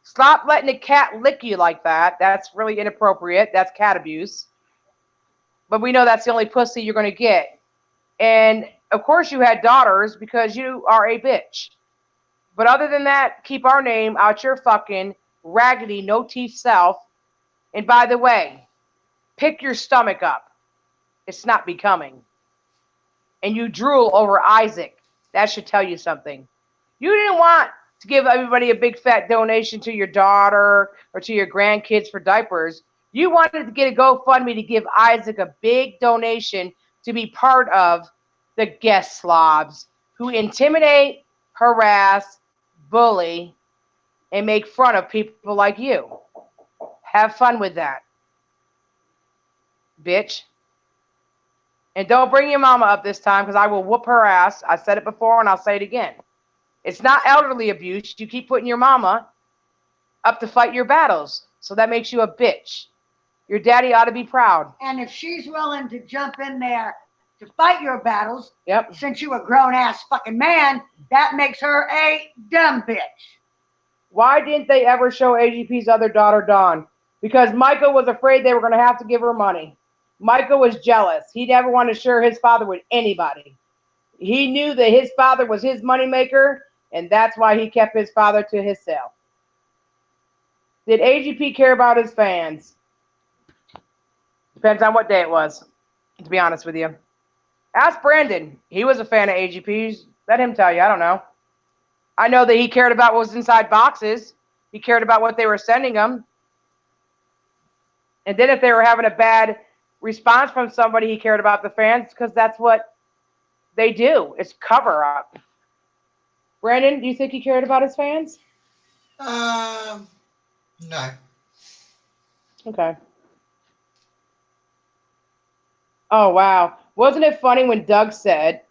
Stop letting the cat lick you like that. That's really inappropriate. That's cat abuse. But we know that's the only pussy you're going to get. And, of course, you had daughters because you are a bitch. But other than that, keep our name out your fucking raggedy, no-teeth self. And by the way, pick your stomach up. It's not becoming. And you drool over Isaac. That should tell you something. You didn't want to give everybody a big fat donation to your daughter or to your grandkids for diapers. You wanted to get a GoFundMe to give Isaac a big donation to be part of the guest slobs who intimidate, harass, bully, and make fun of people like you. Have fun with that, bitch. And don't bring your mama up this time because I will whoop her ass. I said it before and I'll say it again. It's not elderly abuse. You keep putting your mama up to fight your battles. So that makes you a bitch. Your daddy ought to be proud. And if she's willing to jump in there to fight your battles, Yep. since you a grown-ass fucking man, that makes her a dumb bitch. Why didn't they ever show AGP's other daughter, Dawn? Because Michael was afraid they were going to have to give her money. Michael was jealous. He never wanted to share his father with anybody. He knew that his father was his moneymaker, and that's why he kept his father to himself. Did AGP care about his fans? Depends on what day it was, to be honest with you. Ask Brandon. He was a fan of AGP's. Let him tell you. I don't know. I know that he cared about what was inside boxes. He cared about what they were sending him. And then if they were having a bad response from somebody, he cared about the fans because that's what they do. It's cover up. Brandon, do you think he cared about his fans? No. Okay. Oh, wow. Wasn't it funny when Doug said,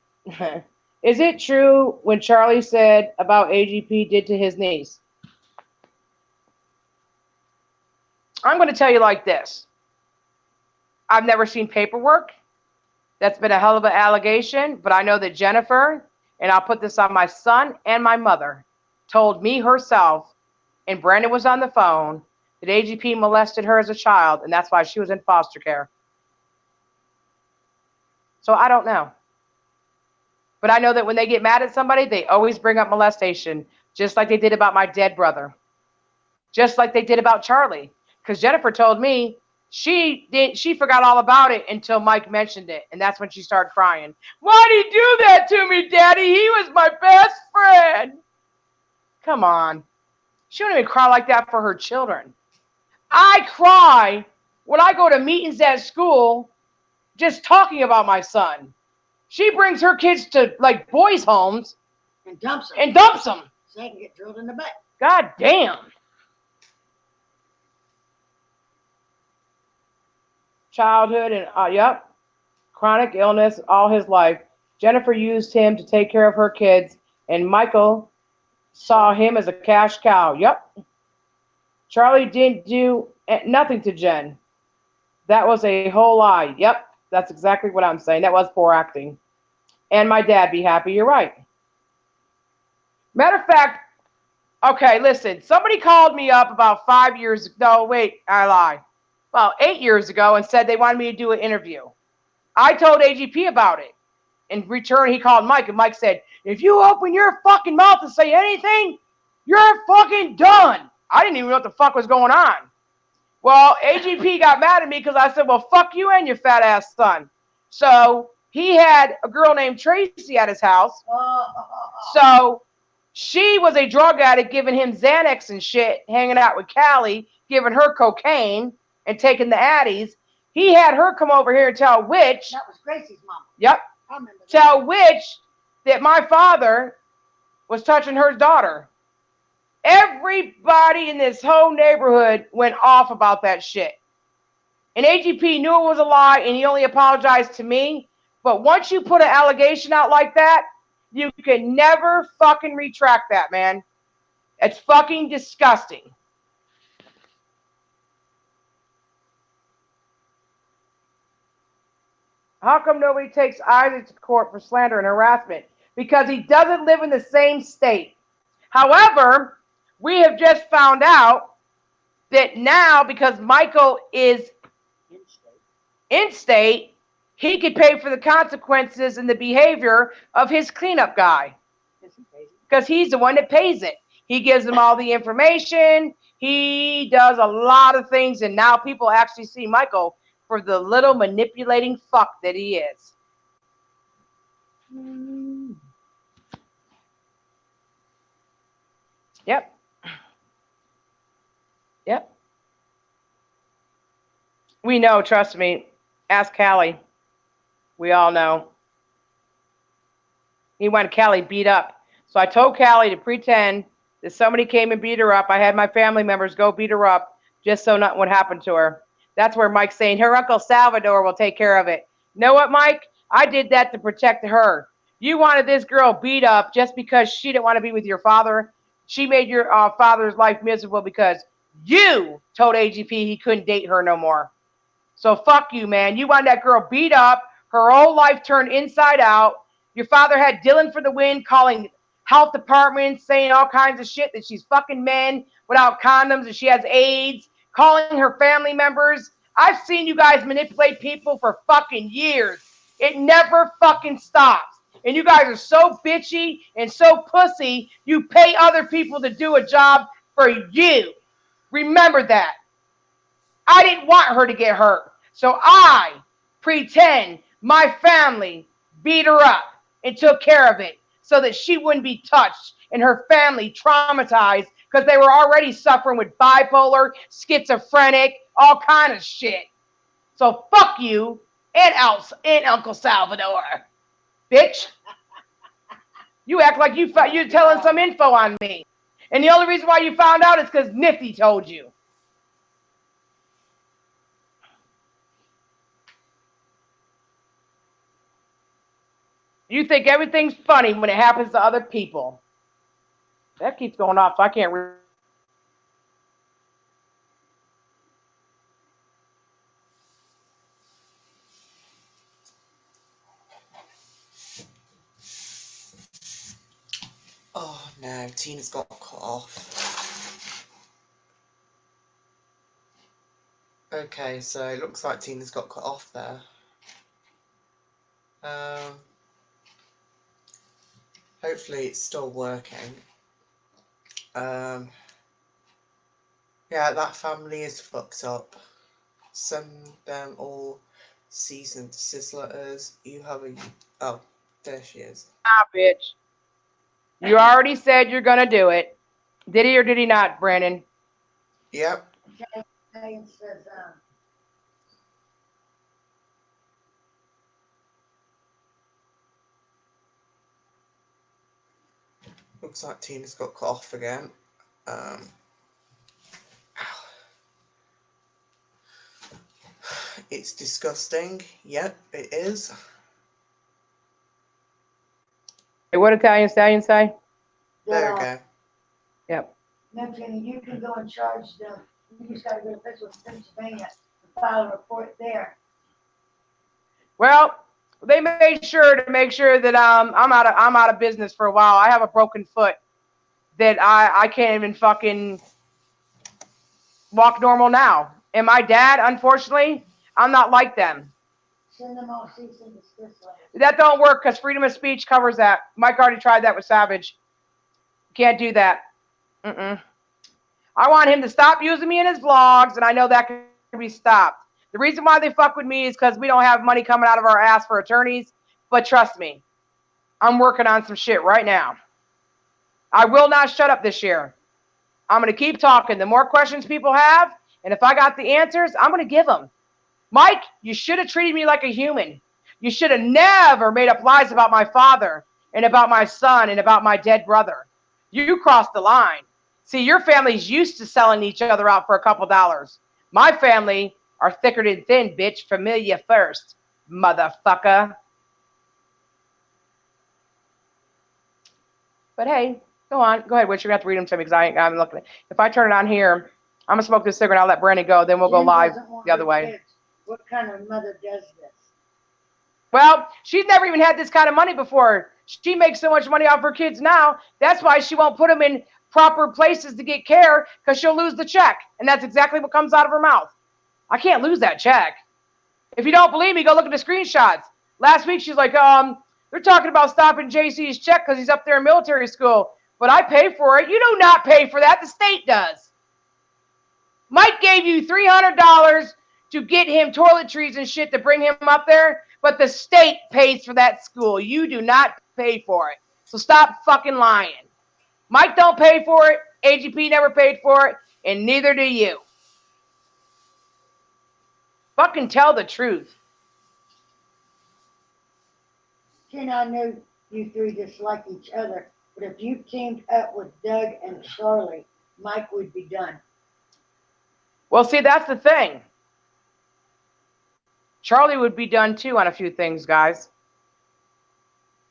is it true when Charlie said about AGP did to his niece? I'm going to tell you like this. I've never seen paperwork. That's been a hell of an allegation, but I know that Jennifer, and I'll put this on my son and my mother, told me herself, and Brandon was on the phone, that AGP molested her as a child, and that's why she was in foster care. So I don't know. But I know that when they get mad at somebody, they always bring up molestation, just like they did about my dead brother. Just like they did about Charlie. Because Jennifer told me she forgot all about it until Mike mentioned it. And that's when she started crying. Why'd he do that to me, Daddy? He was my best friend. Come on. She wouldn't even cry like that for her children. I cry when I go to meetings at school just talking about my son. She brings her kids to like boys' homes And dumps them. So they can get drilled in the butt. God damn. Childhood and yep, chronic illness all his life. Jennifer used him to take care of her kids, and Michael saw him as a cash cow. Yep. Charlie didn't do nothing to Jen. That was a whole lie. Yep, that's exactly what I'm saying. That was poor acting. And my dad be happy. You're right. Matter of fact, okay, listen. Somebody called me up about 5 years ago. No, wait, I lie. Well, 8 years ago and said they wanted me to do an interview. I told AGP about it. In return, he called Mike, and Mike said, if you open your fucking mouth to say anything, you're fucking done. I didn't even know what the fuck was going on. Well, AGP got mad at me because I said, well, fuck you and your fat ass son. So he had a girl named Tracy at his house. So she was a drug addict giving him Xanax and shit, hanging out with Callie, giving her cocaine and taking the Addies. He had her come over here and tell Witch. That was Gracie's mom. Yep. I remember that. Tell Witch that my father was touching her daughter. Everybody in this whole neighborhood went off about that shit. And AGP knew it was a lie, and he only apologized to me. But once you put an allegation out like that, you can never fucking retract that, man. It's fucking disgusting. How come nobody takes Isaac to court for slander and harassment? Because he doesn't live in the same state. However, we have just found out that now, because Michael is in state, he could pay for the consequences and the behavior of his cleanup guy. Because he's the one that pays it. He gives them all the information. He does a lot of things, and now people actually see Michael for the little manipulating fuck that he is. Yep. Yep. We know, trust me. Ask Callie. We all know. He wanted Callie beat up. So I told Callie to pretend that somebody came and beat her up. I had my family members go beat her up just so nothing would happen to her. That's where Mike's saying her Uncle Salvador will take care of it. You know what, Mike? I did that to protect her. You wanted this girl beat up just because she didn't want to be with your father. She made your father's life miserable because you told AGP he couldn't date her no more. So fuck you, man. You wanted that girl beat up, her whole life turned inside out. Your father had Dylan for the win, calling health departments, saying all kinds of shit, that she's fucking men without condoms and she has AIDS, calling her family members. I've seen you guys manipulate people for fucking years. It never fucking stops. And you guys are so bitchy and so pussy, you pay other people to do a job for you. Remember that. I didn't want her to get hurt. So I pretend my family beat her up and took care of it so that she wouldn't be touched and her family traumatized because they were already suffering with bipolar, schizophrenic, all kind of shit. So fuck you and Uncle Salvador, bitch. You act like you're telling some info on me. And the only reason why you found out is because Nifty told you. You think everything's funny when it happens to other people. That keeps going off, so I can't read. Oh no, Tina's got cut off. Okay, so it looks like Tina's got cut off there. Hopefully it's still working. Yeah, that family is fucked up. Send them all seasoned sizzlers. You have a... Oh, there she is. Ah, bitch. You already said you're going to do it. Did he or did he not, Brandon? Yep. Italian says, Looks like Tina's got cut off again. It's disgusting. Yep, it is. Hey, what Italian Stallion say? There we go. Yep. Neptune, you can go and charge them. You just gotta go to Pennsylvania and file a report there. Well, they made sure to make sure that I'm out of business for a while. I have a broken foot that I can't even fucking walk normal now. And my dad, unfortunately, I'm not like them. Send them all cease and desist letters. That don't work because freedom of speech covers that. Mike already tried that with Savage. Can't do that. I want him to stop using me in his vlogs, and I know that can be stopped. The reason why they fuck with me is because we don't have money coming out of our ass for attorneys. But trust me, I'm working on some shit right now. I will not shut up this year. I'm going to keep talking. The more questions people have, and if I got the answers, I'm going to give them. Mike, you should have treated me like a human. You should have never made up lies about my father and about my son and about my dead brother. You crossed the line. See, your family's used to selling each other out for a couple dollars. My family are thicker than thin, bitch. Familia first, motherfucker. But hey, go on. Go ahead, Witch. You're going to have to read them to me because I'm looking at it. If I turn it on here, I'm going to smoke this cigarette. I'll let Brandon go. Then we'll go live the other way. What kind of mother does this? Well, she's never even had this kind of money before. She makes so much money off her kids now. That's why she won't put them in proper places to get care because she'll lose the check. And that's exactly what comes out of her mouth. I can't lose that check. If you don't believe me, go look at the screenshots. Last week, she's like, they're talking about stopping JC's check because he's up there in military school. But I pay for it. You do not pay for that. The state does. Mike gave you $300 to get him toiletries and shit to bring him up there. But the state pays for that school. You do not pay for it. So stop fucking lying. Mike don't pay for it. AGP never paid for it. And neither do you. Fucking tell the truth. Tina, I know you three dislike each other, but if you teamed up with Doug and Charlie, Mike would be done. Well, see, that's the thing. Charlie would be done too on a few things, guys.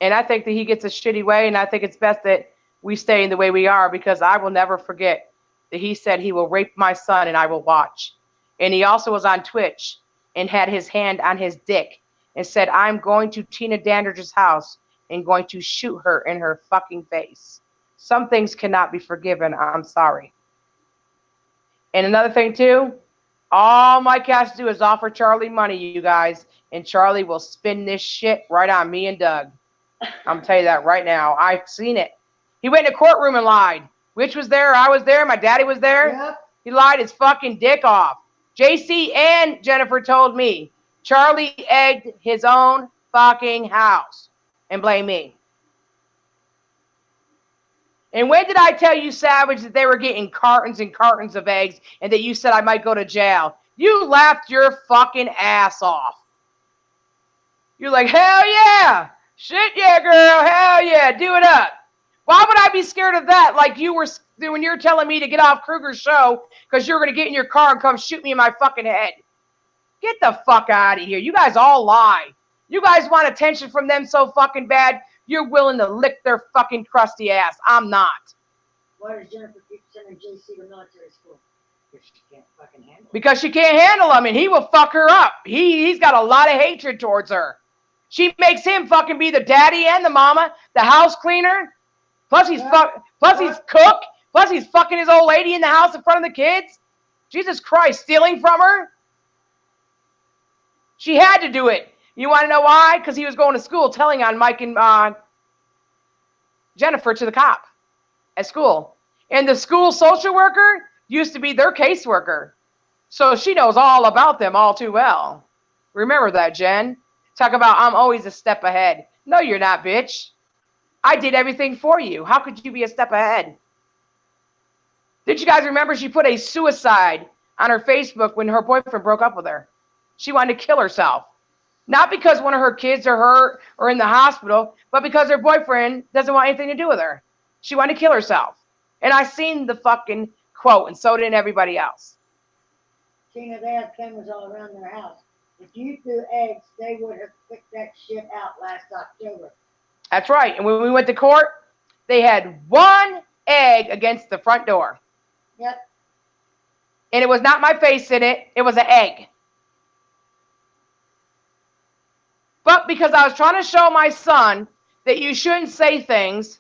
And I think that he gets a shitty way, and I think it's best that we stay in the way we are because I will never forget that he said he will rape my son and I will watch. And he also was on Twitch and had his hand on his dick and said, I'm going to Tina Dandridge's house and going to shoot her in her fucking face. Some things cannot be forgiven. I'm sorry. And another thing too, all Mike has to do is offer Charlie money, you guys, and Charlie will spin this shit right on me and Doug. I'm going to tell you that right now. I've seen it. He went in a courtroom and lied. Which was there? I was there. My daddy was there. Yep. He lied his fucking dick off. JC and Jennifer told me Charlie egged his own fucking house and blame me. And when did I tell you, Savage, that they were getting cartons and cartons of eggs and that you said I might go to jail? You laughed your fucking ass off. You're like, hell yeah. Shit yeah, girl. Hell yeah. Do it up. Why would I be scared of that? Like you were when you're telling me to get off Kruger's show because you're going to get in your car and come shoot me in my fucking head. Get the fuck out of here. You guys all lie. You guys want attention from them so fucking bad, you're willing to lick their fucking crusty ass. I'm not. Why does Jennifer keep sending JC to military school? Because she can't fucking handle it. Because she can't handle him, and he will fuck her up. He's got a lot of hatred towards her. She makes him fucking be the daddy and the mama, the house cleaner. Plus he's cook. Plus he's fucking his old lady in the house in front of the kids. Jesus Christ, stealing from her. She had to do it. You want to know why? Because he was going to school telling on Mike and Jennifer to the cop at school. And the school social worker used to be their caseworker. So she knows all about them all too well. Remember that, Jen. Talk about I'm always a step ahead. No, you're not, bitch. I did everything for you. How could you be a step ahead? Did you guys remember she put a suicide on her Facebook when her boyfriend broke up with her? She wanted to kill herself. Not because one of her kids are hurt or in the hospital, but because her boyfriend doesn't want anything to do with her. She wanted to kill herself. And I seen the fucking quote, and so did everybody else. Tina, they have cameras all around their house. If you threw eggs, they would have picked that shit out last October. That's right. And when we went to court, they had one egg against the front door. Yep. And it was not my face in it. It was an egg. But because I was trying to show my son that you shouldn't say things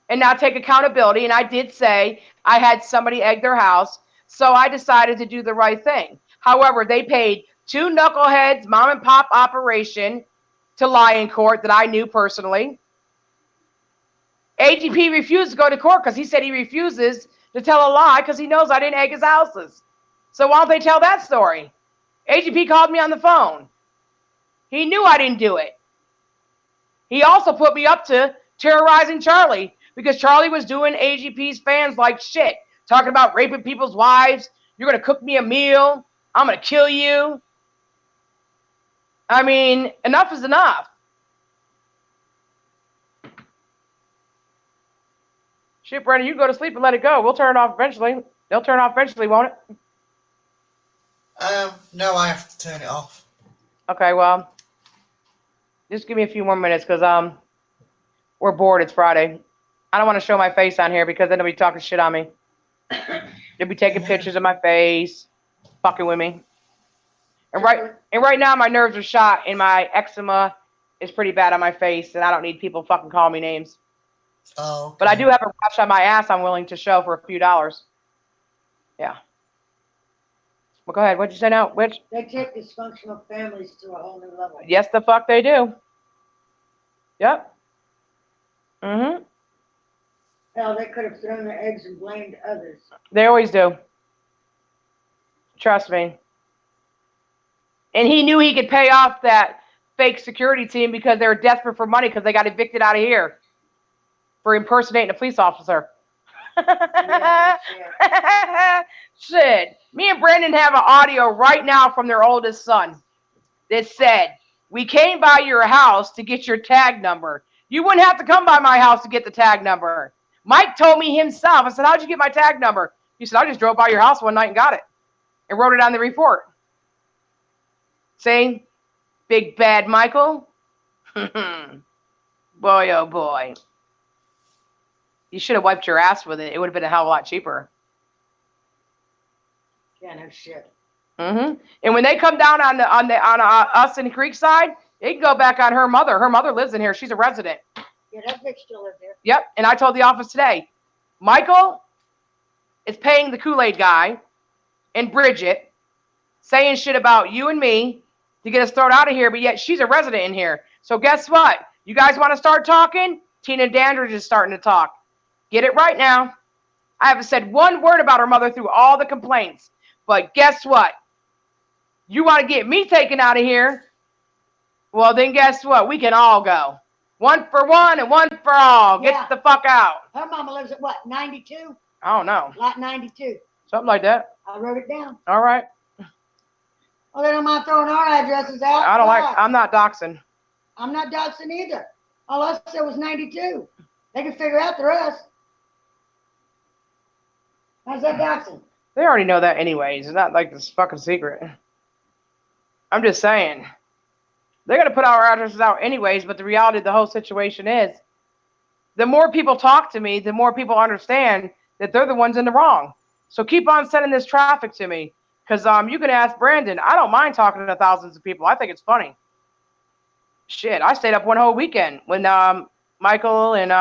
and not take accountability, and I did say I had somebody egg their house, so I decided to do the right thing. However, they paid 2 knuckleheads mom and pop operation to lie in court that I knew personally. AGP refused to go to court because he said he refuses to tell a lie because he knows I didn't egg his houses. So why don't they tell that story? AGP called me on the phone. He knew I didn't do it. He also put me up to terrorizing Charlie because Charlie was doing AGP's fans like shit, talking about raping people's wives. You're going to cook me a meal. I'm going to kill you. I mean, enough is enough. Shit, Brandon, you go to sleep and let it go. We'll turn it off eventually. They'll turn it off eventually, won't it? No, I have to turn it off. Okay, well, just give me a few more minutes because we're bored. It's Friday. I don't want to show my face on here because then they'll be talking shit on me. They'll be taking pictures of my face, fucking with me. And right now my nerves are shot and my eczema is pretty bad on my face and I don't need people fucking calling me names. Oh. Okay. But I do have a rash on my ass I'm willing to show for a few dollars. Yeah. Well, go ahead. What'd you say now? Which? They take dysfunctional families to a whole new level. Yes, the fuck they do. Yep. Mm-hmm. Hell, they could have thrown their eggs and blamed others. They always do. Trust me. And he knew he could pay off that fake security team because they were desperate for money because they got evicted out of here for impersonating a police officer. Yeah. Shit. Me and Brandon have an audio right now from their oldest son that said, "We came by your house to get your tag number. You wouldn't have to come by my house to get the tag number." Mike told me himself. I said, "How'd you get my tag number?" He said, "I just drove by your house one night and got it and wrote it on the report." See? Big bad Michael. Boy, oh boy. You should have wiped your ass with it. It would have been a hell of a lot cheaper. Yeah, no shit. Mm-hmm. And when they come down on us in Creekside, they can go back on her mother. Her mother lives in here. She's a resident. Yeah, that bitch still lives there. Yep. And I told the office today, Michael is paying the Kool-Aid guy and Bridget saying shit about you and me to get us thrown out of here, but yet she's a resident in here. So guess what? You guys want to start talking? Tina Dandridge is starting to talk. Get it right now. I haven't said one word about her mother through all the complaints. But guess what? You want to get me taken out of here? Well, then guess what? We can all go. One for one and one for all. Get Yeah. the fuck out. Her mama lives at what, 92? I don't know. Lot 92. Something like that. I wrote it down. All right. Well, they don't mind throwing our addresses out. I don't like, Why? I'm not doxing. I'm not doxing either. All I said was 92. They can figure out they're us. How's that doxing? They already know that anyways. It's not like this fucking secret. I'm just saying. They're going to put our addresses out anyways, but the reality of the whole situation is the more people talk to me, the more people understand that they're the ones in the wrong. So keep on sending this traffic to me because you can ask Brandon. I don't mind talking to thousands of people. I think it's funny. Shit, I stayed up one whole weekend when Michael and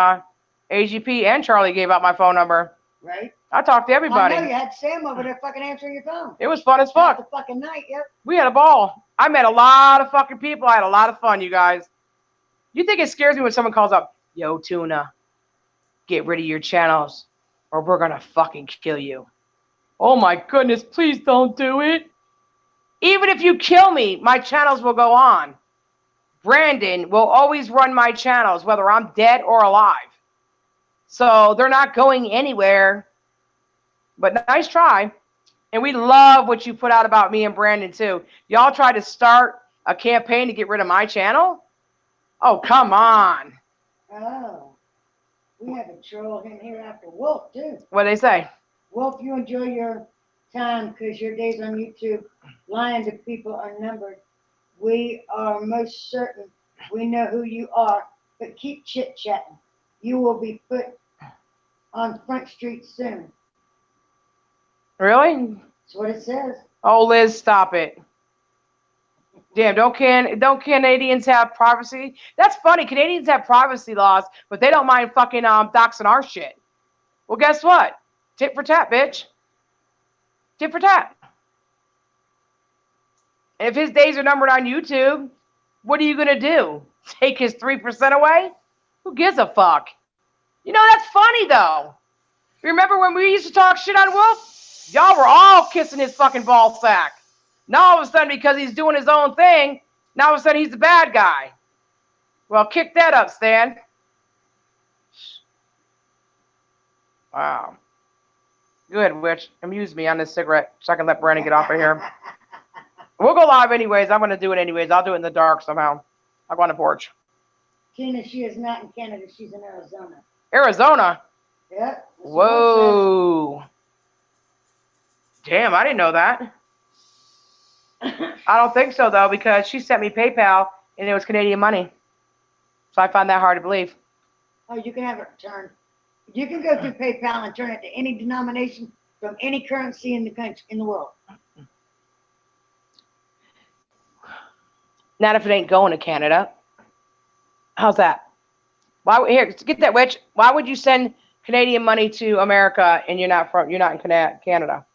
AGP and Charlie gave out my phone number. Right? I talked to everybody. I know you had Sam over there fucking answering your phone. It was fun as Half fuck. the fucking night, yep. We had a ball. I met a lot of fucking people. I had a lot of fun, you guys. You think it scares me when someone calls up, yo, Tuna, get rid of your channels or we're going to fucking kill you. Oh my goodness, please don't do it. Even if you kill me, my channels will go on. Brandon will always run my channels, whether I'm dead or alive. So they're not going anywhere. But nice try. And we love what you put out about me and Brandon, too. Y'all tried to start a campaign to get rid of my channel? Oh, come on. Oh. We have a troll him here after Wolf, too. What'd they say? Wolf, you enjoy your time because your days on YouTube lying to people are numbered. We are most certain we know who you are, but keep chit-chatting. You will be put on Front Street soon. Really? That's what it says. Oh, Liz, stop it. Damn, don't Canadians have privacy? That's funny. Canadians have privacy laws, but they don't mind fucking doxing our shit. Well, guess what? Tit for tat, bitch. Tit for tat. If his days are numbered on YouTube, what are you going to do? Take his 3% away? Who gives a fuck? You know, that's funny, though. Remember when we used to talk shit on Wolf? Y'all were all kissing his fucking ball sack. Now all of a sudden, because he's doing his own thing, now all of a sudden he's the bad guy. Well, kick that up, Stan. Wow. Good, Witch. Amuse me on this cigarette so I can let Brandon get off of here. We'll go live anyways. I'm going to do it anyways. I'll do it in the dark somehow. I'll go on the porch. Tina, she is not in Canada. She's in Arizona. Arizona? Yep. Whoa. Damn, I didn't know that. I don't think so, though, because she sent me PayPal, and it was Canadian money. So I find that hard to believe. Oh, you can have it returned. You can go through PayPal and turn it to any denomination from any currency in the country, in the world. Not if it ain't going to Canada. How's that? Why here? Get that, Witch. Why would you send Canadian money to America and you're not in Canada?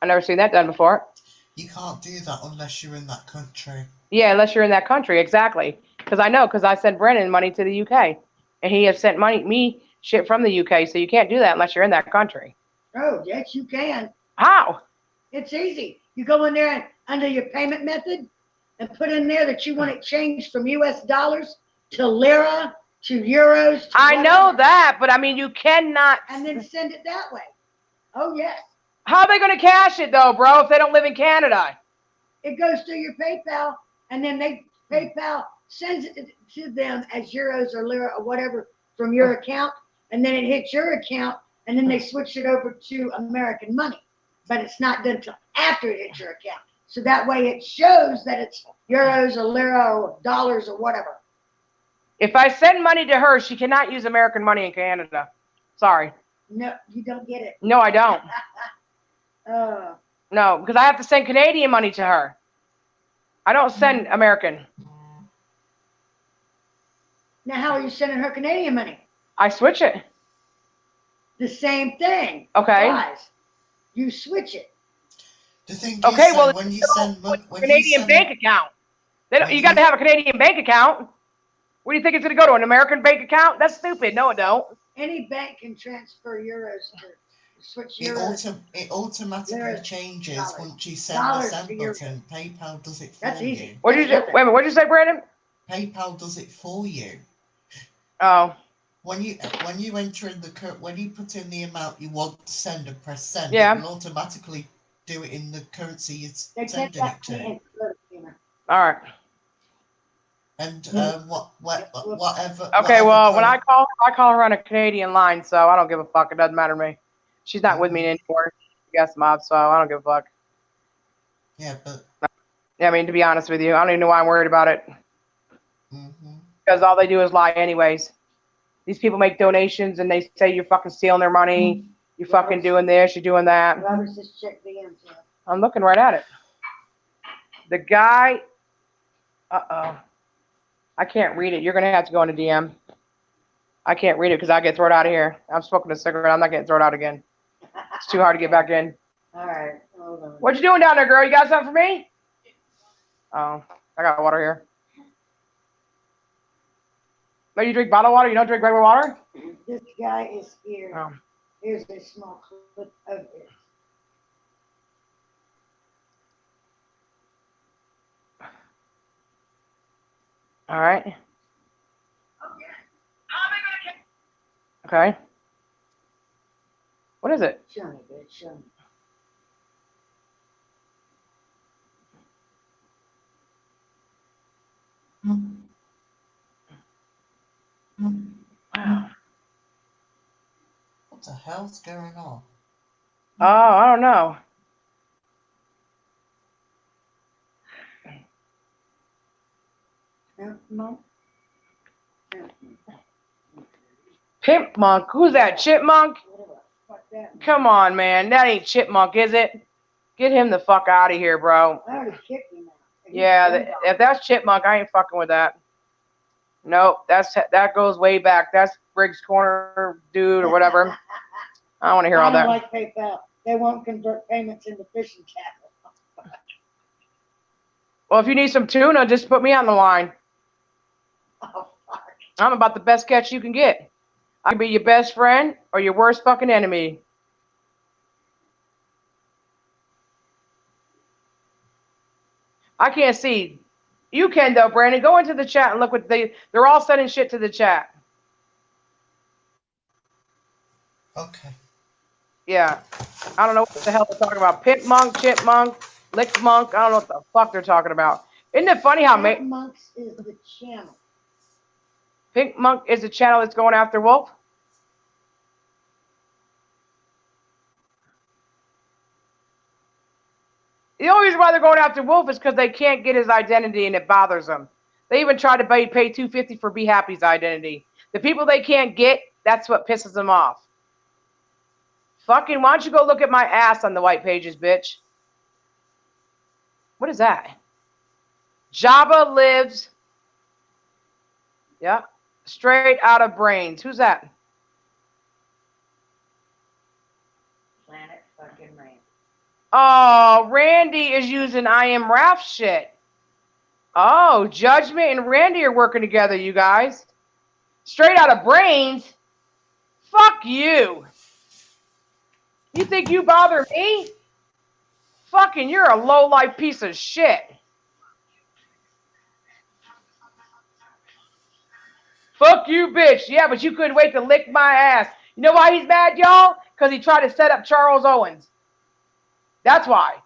I've never seen that done before. You can't do that unless you're in that country. Yeah, unless you're in that country, exactly. Because I sent Brennan money to the UK, and he has sent me shit from the UK. So you can't do that unless you're in that country. Oh, yes, you can. How? It's easy. You go in there and under your payment method and put in there that you want it changed from US dollars to lira to euros. To I know whatever, that, but I mean, you cannot. and then send it that way. Oh, yes. How are they going to cash it, though, bro, if they don't live in Canada? It goes through your PayPal, and then PayPal sends it to them as euros or lira or whatever from your account, and then it hits your account, and then they switch it over to American money. But it's not done until after it hits your account. So that way it shows that it's euros or lira or dollars or whatever. If I send money to her, she cannot use American money in Canada. Sorry. No, you don't get it. No, I don't. No, because I have to send Canadian money to her. I don't send American. Now, how are you sending her Canadian money? I switch it. The same thing. Okay. Applies. You switch it. The thing is, Okay, well, when you send Canadian bank account. You got to have a Canadian bank account. Where do you think it's going to go to? An American bank account? That's stupid. No, it don't. Any bank can transfer euros to switch It, euros. it automatically Liras, changes dollars. once you send the Dollars send to euros. button. PayPal does it for That's you. easy. What did you? Wait a minute. What did you say, Brandon? PayPal does it for you. Oh. When you enter in when you put in the amount you want to send and press send, Yeah. it will automatically do it in the currency you're They sending take that it to. and put it in. All right. And whatever. Okay. whatever Well, when current- I call her on a Canadian line, so I don't give a fuck. It doesn't matter to me. She's not with me anymore. Guest mob, so I don't give a fuck. Yeah, but. Yeah, I mean, to be honest with you, I don't even know why I'm worried about it. Mm-hmm. Because all they do is lie anyways. These people make donations and they say you're fucking stealing their money. You're fucking doing this, you're doing that. Robert says check DMs. Yeah. I'm looking right at it. The guy, I can't read it. You're going to have to go into DM. I can't read it because I get thrown out of here. I'm smoking a cigarette. I'm not getting thrown out again. It's too hard to get back in. All right, hold on. What you doing down there, girl? You got something for me? Oh, I got water here. No, you drink bottled water? You don't drink regular water? This guy is here. Oh. Here's a small clip of it. All right. Okay. What is it? Show me, bitch. Show me. Wow. What the hell's going on? Oh, I don't know. No. Pimp Monk. Who's that? Chipmunk? Fuck that. Come on, man. That ain't Chipmunk, is it? Get him the fuck out of here, bro. I already kicked him out. Yeah, if that's Chipmunk, I ain't fucking with that. Nope, that goes way back. That's Briggs Corner dude or whatever. I don't want to hear all I don't that. like PayPal. They won't convert payments into fishing cattle. Well, if you need some tuna, just put me on the line. Oh, fuck. I'm about the best catch you can get. I can be your best friend or your worst fucking enemy. I can't see. You can though, Brandon. Go into the chat and look what they're all sending shit to the chat. Okay. Yeah. I don't know what the hell they're talking about. Pimp Monk, Chipmunk, Lick Monk. I don't know what the fuck they're talking about. Isn't it funny how Pink Monks is the channel. Pink Monk is the channel that's going after Wolf? The only reason why they're going after Wolf is because they can't get his identity and it bothers them. They even try to pay $250 for Be Happy's identity. The people they can't get, that's what pisses them off. Fucking, why don't you go look at my ass on the white pages, bitch? What is that? Jabba lives. Yeah. Straight out of brains. Who's that? Planet fucking Rain. Oh, Randy is using I Am Raph shit. Oh, Judgment and Randy are working together, you guys. Straight out of brains? Fuck you. You think you bother me? Fucking, you're a low-life piece of shit. Fuck you, bitch. Yeah, but you couldn't wait to lick my ass. You know why he's mad, y'all? Because he tried to set up Charles Owens. That's why.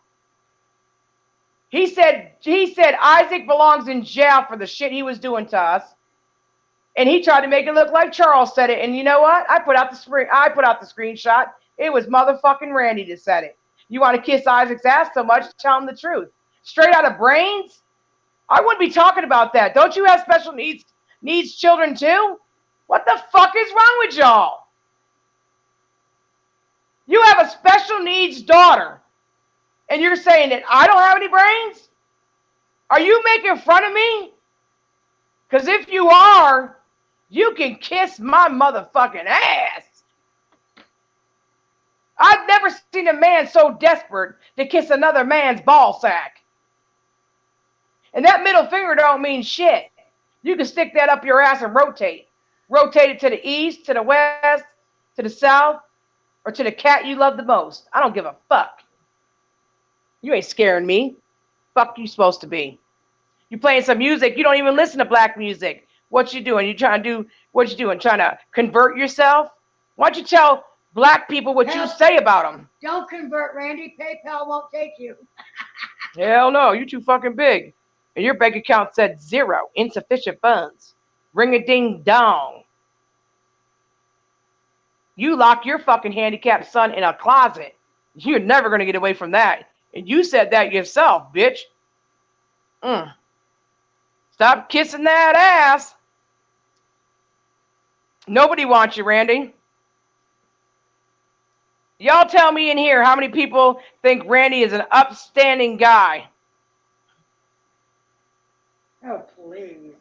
He said Isaac belongs in jail for the shit he was doing to us. And he tried to make it look like Charles said it. And you know what? I put out the screenshot. It was motherfucking Randy that said it. You want to kiss Isaac's ass so much, tell him the truth. Straight out of brains? I wouldn't be talking about that. Don't you have special needs children too? What the fuck is wrong with y'all? You have a special needs daughter. And you're saying that I don't have any brains? Are you making fun of me? Because if you are, you can kiss my motherfucking ass. I've never seen a man so desperate to kiss another man's ball sack. And that middle finger don't mean shit. You can stick that up your ass and rotate. rotate it to the east, to the west, to the south, or to the cat you love the most. I don't give a fuck. You ain't scaring me. Fuck you supposed to be. You playing some music. You don't even listen to black music. What you doing? You trying to do what you doing? Trying to convert yourself? Why don't you tell black people what you say about them? Don't convert, Randy. PayPal won't take you. Hell no. You too fucking big. And your bank account said 0. Insufficient funds. Ring a ding dong. You lock your fucking handicapped son in a closet. You're never going to get away from that. And you said that yourself, bitch. Stop kissing that ass. Nobody wants you, Randy. Y'all tell me in here how many people think Randy is an upstanding guy. Oh, please.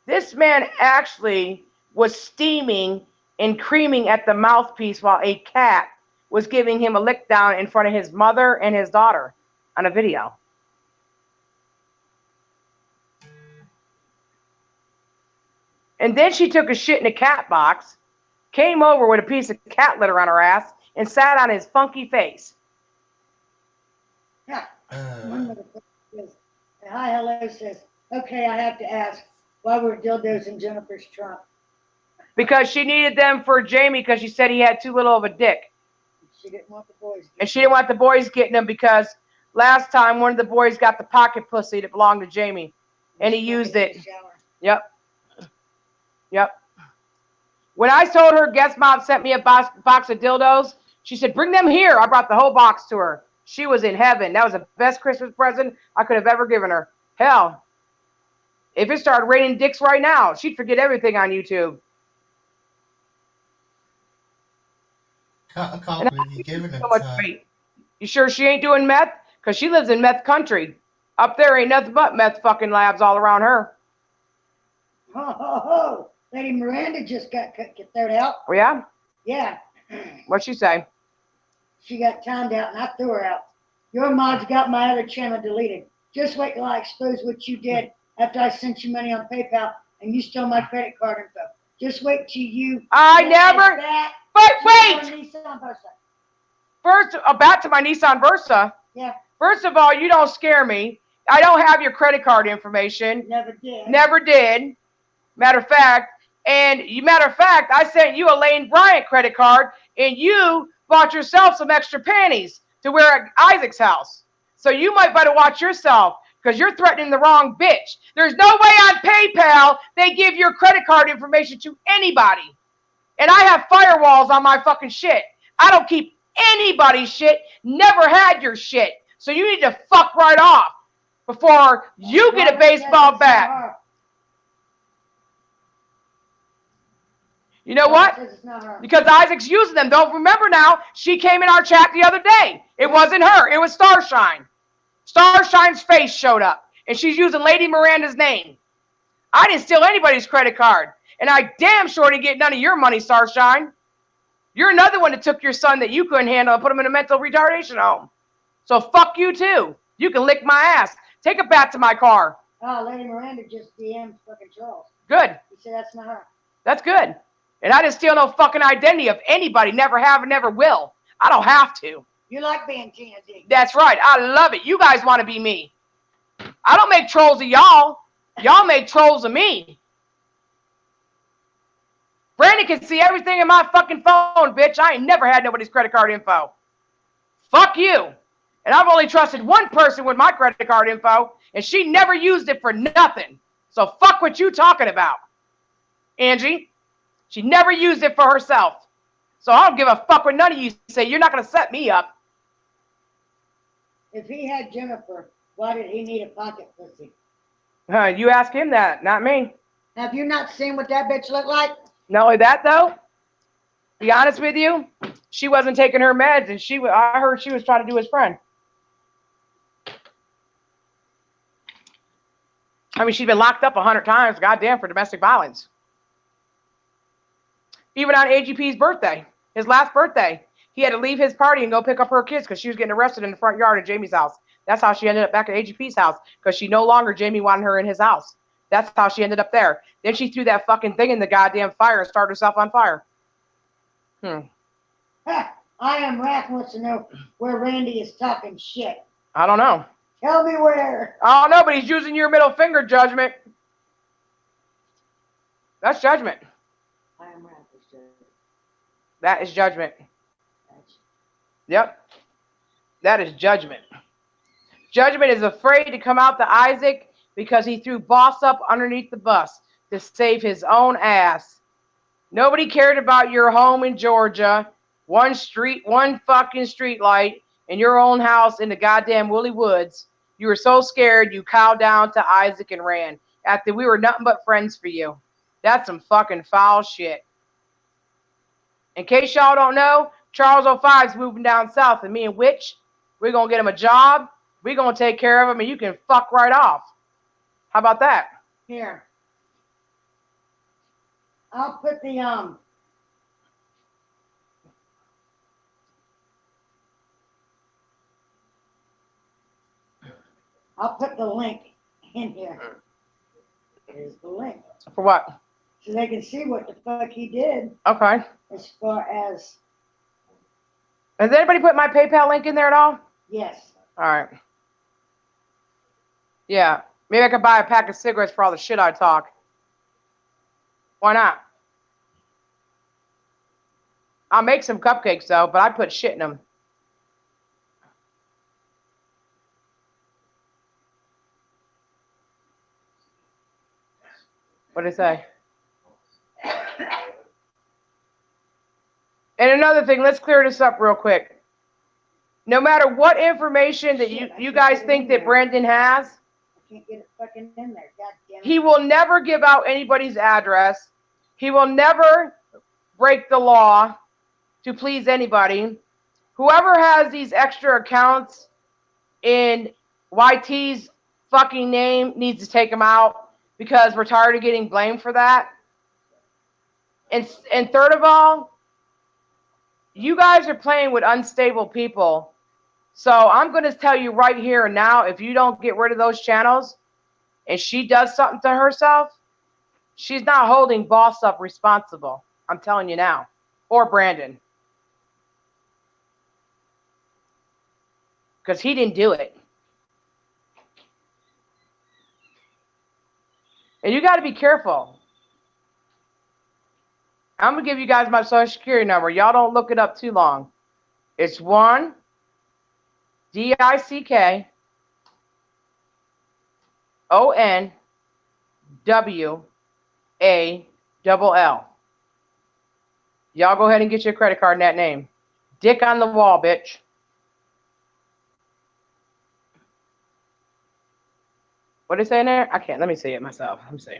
This man actually was steaming and creaming at the mouthpiece while a cat was giving him a lick down in front of his mother and his daughter on a video. And then she took a shit in a cat box, came over with a piece of cat litter on her ass, and sat on his funky face. Yeah. One little thing is, hi, hello says, okay, I have to ask, why were dildos in Jennifer's trunk? Because she needed them for Jamie because she said he had too little of a dick. She didn't want the boys. And she didn't want the boys getting them because last time one of the boys got the pocket pussy that belonged to Jamie. And he used it. Yep. When I told her Guest Mom sent me a box of dildos, she said, bring them here. I brought the whole box to her. She was in heaven. That was the best Christmas present I could have ever given her. Hell, if it started raining dicks right now, she'd forget everything on YouTube. I can't believe you're giving it So much to her. weight. You sure she ain't doing meth? Because she lives in meth country. Up there ain't nothing but meth fucking labs all around her. Ho, ho, ho. Lady Miranda just got thrown out. Oh, yeah? Yeah. What'd she say? She got timed out and I threw her out. Your mod's got my other channel deleted. Just wait till I expose what you did after I sent you money on PayPal and you stole my credit card info. Just wait till you. I never. But wait! First, back to my Nissan Versa. Yeah. First of all, you don't scare me. I don't have your credit card information. Never did. Never did. Matter of fact, I sent you a Lane Bryant credit card, and you bought yourself some extra panties to wear at Isaac's house. So you might better watch yourself, because you're threatening the wrong bitch. There's no way on PayPal they give your credit card information to anybody. And I have firewalls on my fucking shit. I don't keep anybody's shit. Never had your shit. So you need to fuck right off before you get a baseball bat. You know what? Because Isaac's using them. Don't remember now, she came in our chat the other day. It wasn't her. It was Starshine. Starshine's face showed up. And she's using Lady Miranda's name. I didn't steal anybody's credit card. And I damn sure didn't get none of your money, Starshine. You're another one that took your son that you couldn't handle and put him in a mental retardation home. So fuck you too. You can lick my ass. Take it back to my car. Oh, Lady Miranda just DM'd fucking Charles. Good. He said that's not her. That's good. And I didn't steal no fucking identity of anybody. Never have and never will. I don't have to. You like being Gina D. That's right. I love it. You guys want to be me. I don't make trolls of y'all. Y'all make trolls of me. Brandon can see everything in my fucking phone, bitch. I ain't never had nobody's credit card info. Fuck you. And I've only trusted one person with my credit card info, and she never used it for nothing. So fuck what you talking about, Angie. She never used it for herself. So I don't give a fuck what none of you say. You're not going to set me up. If he had Jennifer, why did he need a pocket pussy? You ask him that, not me. Have you not seen what that bitch looked like? Not only that, though, be honest with you, she wasn't taking her meds, and I heard she was trying to do his friend. I mean, she's been locked up 100 times, goddamn, for domestic violence. Even on AGP's birthday, his last birthday, he had to leave his party and go pick up her kids because she was getting arrested in the front yard of Jamie's house. That's how she ended up back at AGP's house, because Jamie no longer wanted her in his house. That's how she ended up there. Then she threw that fucking thing in the goddamn fire and started herself on fire. Ha, I am Wrath wants to know where Randy is talking shit. I don't know. Tell me where. I don't know, but he's using your middle finger, Judgment. That's Judgment. I am Wrath. That is Judgment. That's- Yep. That is Judgment. Judgment is afraid to come out to Isaac because he threw Boss Up underneath the bus to save his own ass. Nobody cared about your home in Georgia. One fucking street light in your own house in the goddamn Woolly Woods. You were so scared you cowed down to Isaac and ran after we were nothing but friends for you. That's some fucking foul shit. In case y'all don't know, Charles 05's moving down south, and me and Witch, we're going to get him a job. We're going to take care of him, and you can fuck right off. How about that? Here. I'll put the link in here. Here's the link. For what? So they can see what the fuck he did Okay. as far as, Has anybody put my PayPal link in there at all? yes. All right. Yeah. Maybe I could buy a pack of cigarettes for all the shit I talk. Why not? I'll make some cupcakes, though, but I put shit in them. What did it say? And another thing, let's clear this up real quick. No matter what information that you guys think that Brandon has, I can't get it fucking in there. God damn it. he will never give out anybody's address. He will never break the law to please anybody. Whoever has these extra accounts in YT's fucking name needs to take them out because we're tired of getting blamed for that. And third of all, you guys are playing with unstable people. So I'm going to tell you right here and now, if you don't get rid of those channels and she does something to herself, she's not holding Boss Up responsible. I'm telling you now. Or Brandon. Because he didn't do it. And you got to be careful. I'm going to give you guys my social security number. Y'all don't look it up too long. It's 1 DICK ONWALL. Y'all go ahead and get your credit card in that name. Dick on the wall, bitch. What is it in there? I can't. Let me see it myself. Let me see.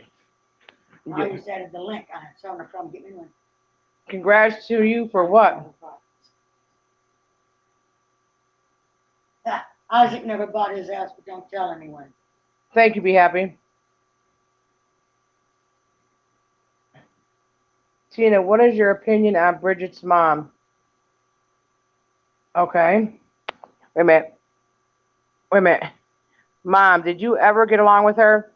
I just added the link. I'm telling her from getting one. Congrats to you for what? Isaac never bought his ass, but don't tell anyone. Thank you, Be Happy. Tina, what is your opinion on Bridget's mom? Okay. Wait a minute. Wait a minute. Mom, did you ever get along with her?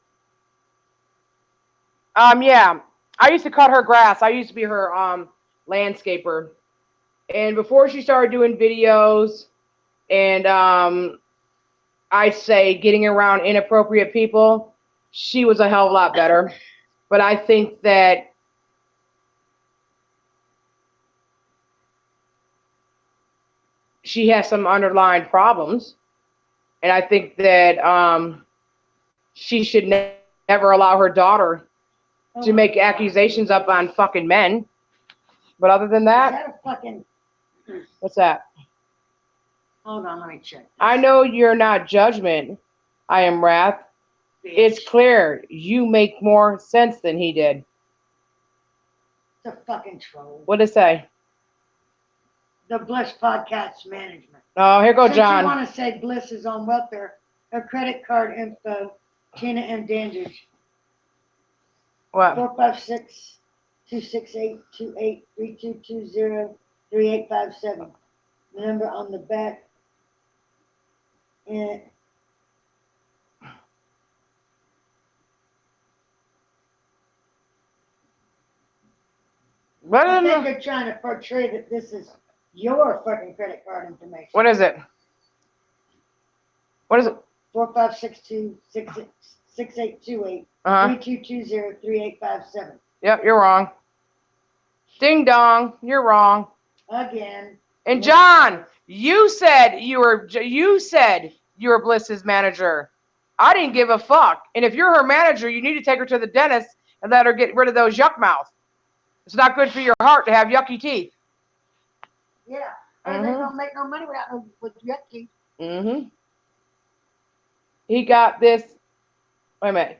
Yeah. I used to cut her grass. I used to be her landscaper. And before she started doing videos and I'd say getting around inappropriate people, she was a hell of a lot better. But I think that she has some underlying problems. And I think that she should never allow her daughter to make accusations up on fucking men. But other than Is that, that a fucking, what's that? hold on, let me check. I know you're not Judgment. I am Wrath. It's clear you make more sense than he did. It's a fucking troll. What did it say? The Bliss Podcast Management. Oh, here go Since you John. want to say Bliss is on welfare, her credit card info, Tina M. Dandridge, What? 456-268-28-3220-3857. The number on the back. And I think they're trying to portray that this is your fucking credit card information. What is it? What is it? 4562-6828 3220-3857. Yep, you're wrong. Ding dong, you're wrong. Again. And John, you said you were Bliss's manager. I didn't give a fuck. And if you're her manager, you need to take her to the dentist and let her get rid of those yuck mouth. It's not good for your heart to have yucky teeth. Yeah, and they don't make no money with yucky. Mm-hmm. He got this, wait a minute,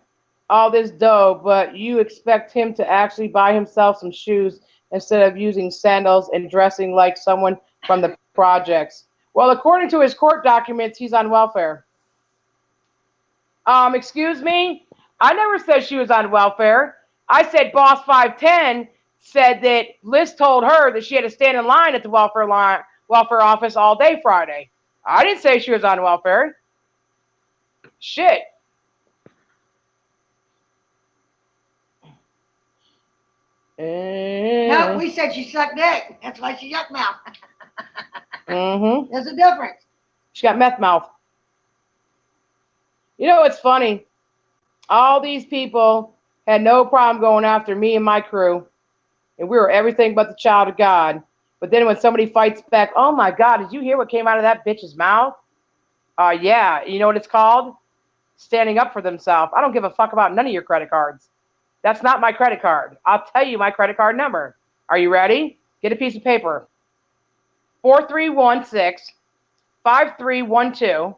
all this dough, but you expect him to actually buy himself some shoes instead of using sandals and dressing like someone from the projects. Well, according to his court documents, he's on welfare. Excuse me? I never said she was on welfare. I said Boss 510 said that Liz told her that she had to stand in line at the welfare office all day Friday. I didn't say she was on welfare. Shit. No, we said she sucked dick. That's why she yuck mouth. Mm-hmm. There's a difference. She got meth mouth. You know what's funny? All these people had no problem going after me and my crew, and we were everything but the child of God. But then when somebody fights back, oh my God, did you hear what came out of that bitch's mouth? Yeah. You know what it's called? Standing up for themselves. I don't give a fuck about none of your credit cards. That's not my credit card. I'll tell you my credit card number. Are you ready? Get a piece of paper. 4316-5312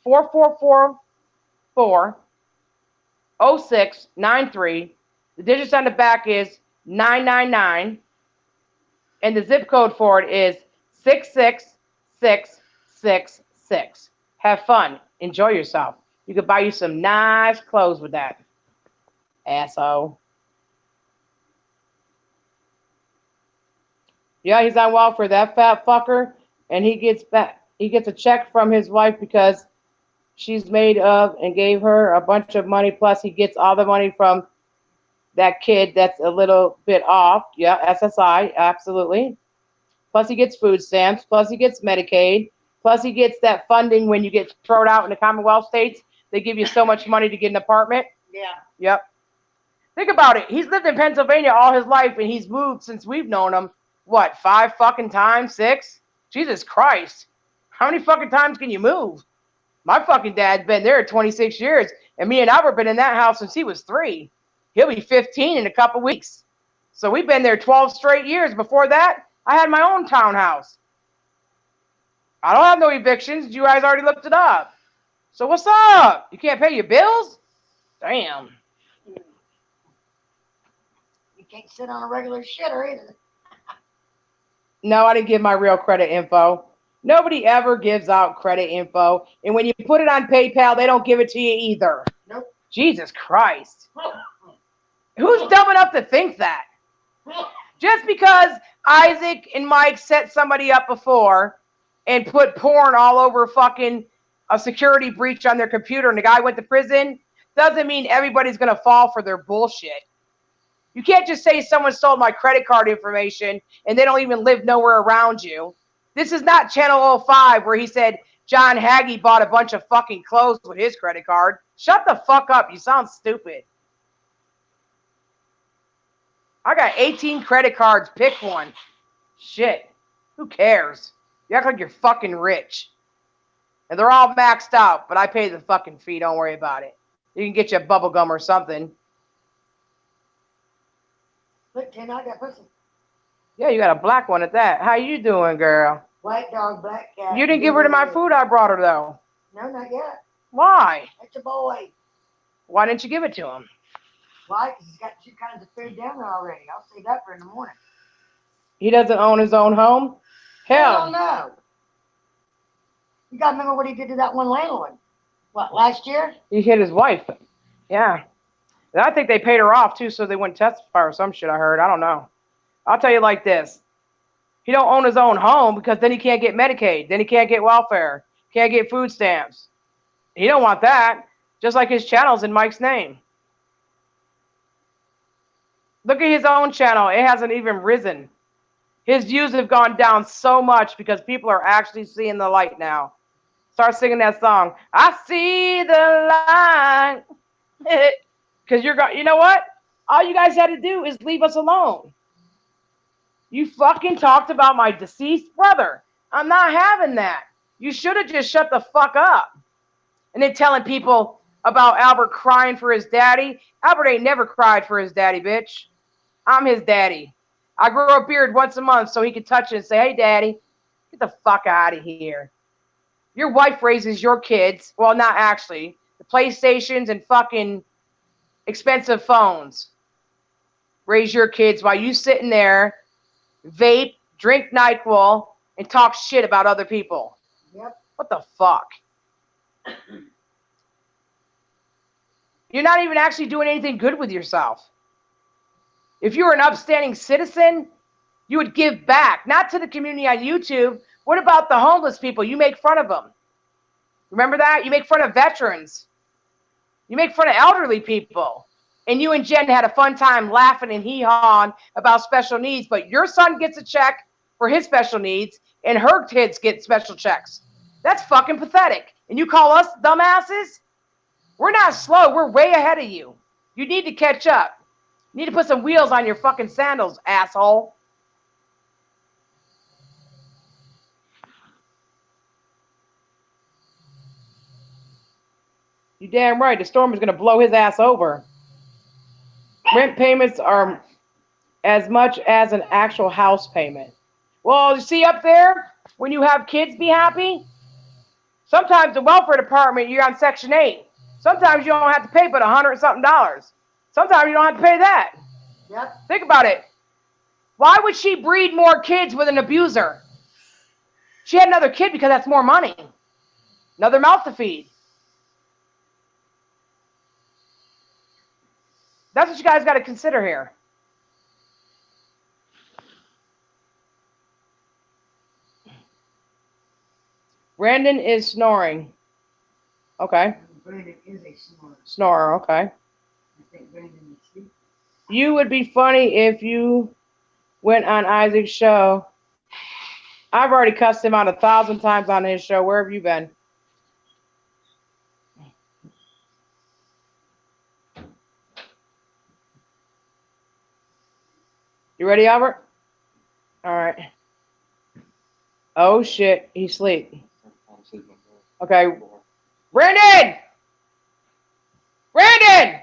4444-0693. The digits on the back is 999. And the zip code for it is 66666. Have fun. Enjoy yourself. You could buy you some nice clothes with that. Asshole. Yeah, he's on welfare, that fat fucker, and he gets a check from his wife because she's made of and gave her a bunch of money, plus he gets all the money from that kid that's a little bit off. Yeah, SSI, absolutely. Plus he gets food stamps, plus he gets Medicaid, plus he gets that funding when you get thrown out in the Commonwealth states. They give you so much money to get an apartment. Yeah. Yep. Think about it. He's lived in Pennsylvania all his life, and he's moved since we've known him. What, 5 fucking times? 6? Jesus Christ. How many fucking times can you move? My fucking dad's been there 26 years, and me and Albert been in that house since he was 3. He'll be 15 in a couple weeks. So we've been there 12 straight years. Before that, I had my own townhouse. I don't have no evictions. You guys already looked it up. So what's up? You can't pay your bills? Damn. You can't sit on a regular shitter either. No, I didn't give my real credit info. Nobody ever gives out credit info. And when you put it on PayPal, they don't give it to you either. Nope. Jesus Christ. Who's dumb enough to think that? Just because Isaac and Mike set somebody up before and put porn all over fucking a security breach on their computer and the guy went to prison, doesn't mean everybody's going to fall for their bullshit. You can't just say someone stole my credit card information and they don't even live nowhere around you. This is not Channel 05 where he said John Hagee bought a bunch of fucking clothes with his credit card. Shut the fuck up. You sound stupid. I got 18 credit cards. Pick one. Shit. Who cares? You act like you're fucking rich. And they're all maxed out, but I pay the fucking fee. Don't worry about it. You can get you a bubble gum or something. Look, Ken, I got pussy. Yeah, you got a black one at that. How you doing, girl? White dog, black cat. You didn't give her to my food I brought her, though. No, not yet. Why? That's a boy. Why didn't you give it to him? Why? Because he's got 2 kinds of food down there already. I'll save that for in the morning. He doesn't own his own home? Hell. No. You got to remember what he did to that one landlord. What, last year? He hit his wife. Yeah. And I think they paid her off, too, so they wouldn't testify or some shit I heard. I don't know. I'll tell you like this. He don't own his own home because then he can't get Medicaid. Then he can't get welfare. Can't get food stamps. He don't want that. Just like his channel's in Mike's name. Look at his own channel. It hasn't even risen. His views have gone down so much because people are actually seeing the light now. Start singing that song. I see the light. Because you know what? All you guys had to do is leave us alone. You fucking talked about my deceased brother. I'm not having that. You should have just shut the fuck up. And then telling people about Albert crying for his daddy. Albert ain't never cried for his daddy, bitch. I'm his daddy. I grow a beard once a month so he can touch it and say, hey, daddy, get the fuck out of here. Your wife raises your kids. Well, not actually. The PlayStations and fucking expensive phones. Raise your kids while you sitting there, vape, drink NyQuil, and talk shit about other people. Yep. What the fuck? You're not even actually doing anything good with yourself. If you were an upstanding citizen, you would give back, not to the community on YouTube. What about the homeless people? You make fun of them. Remember that? You make fun of veterans. You make fun of elderly people. And you and Jen had a fun time laughing and hee-hawing about special needs, but your son gets a check for his special needs, and her kids get special checks. That's fucking pathetic. And you call us dumbasses? We're not slow. We're way ahead of you. You need to catch up. You need to put some wheels on your fucking sandals, asshole. You damn right. The storm is going to blow his ass over. Rent payments are as much as an actual house payment. Well, you see up there, when you have kids be happy, sometimes the welfare department, you're on Section 8. Sometimes you don't have to pay but $100 and something. Sometimes you don't have to pay that. Yep. Think about it. Why would she breed more kids with an abuser? She had another kid because that's more money. Another mouth to feed. That's what you guys got to consider here. Brandon is snoring. Okay. Brandon is a snorer. Snorer, okay. I think Brandon is sleeping. You would be funny if you went on Isaac's show. I've already cussed him out 1,000 times on his show. Where have you been? You ready, Albert? All right. Oh, shit. He's asleep. Okay. Brandon! Brandon!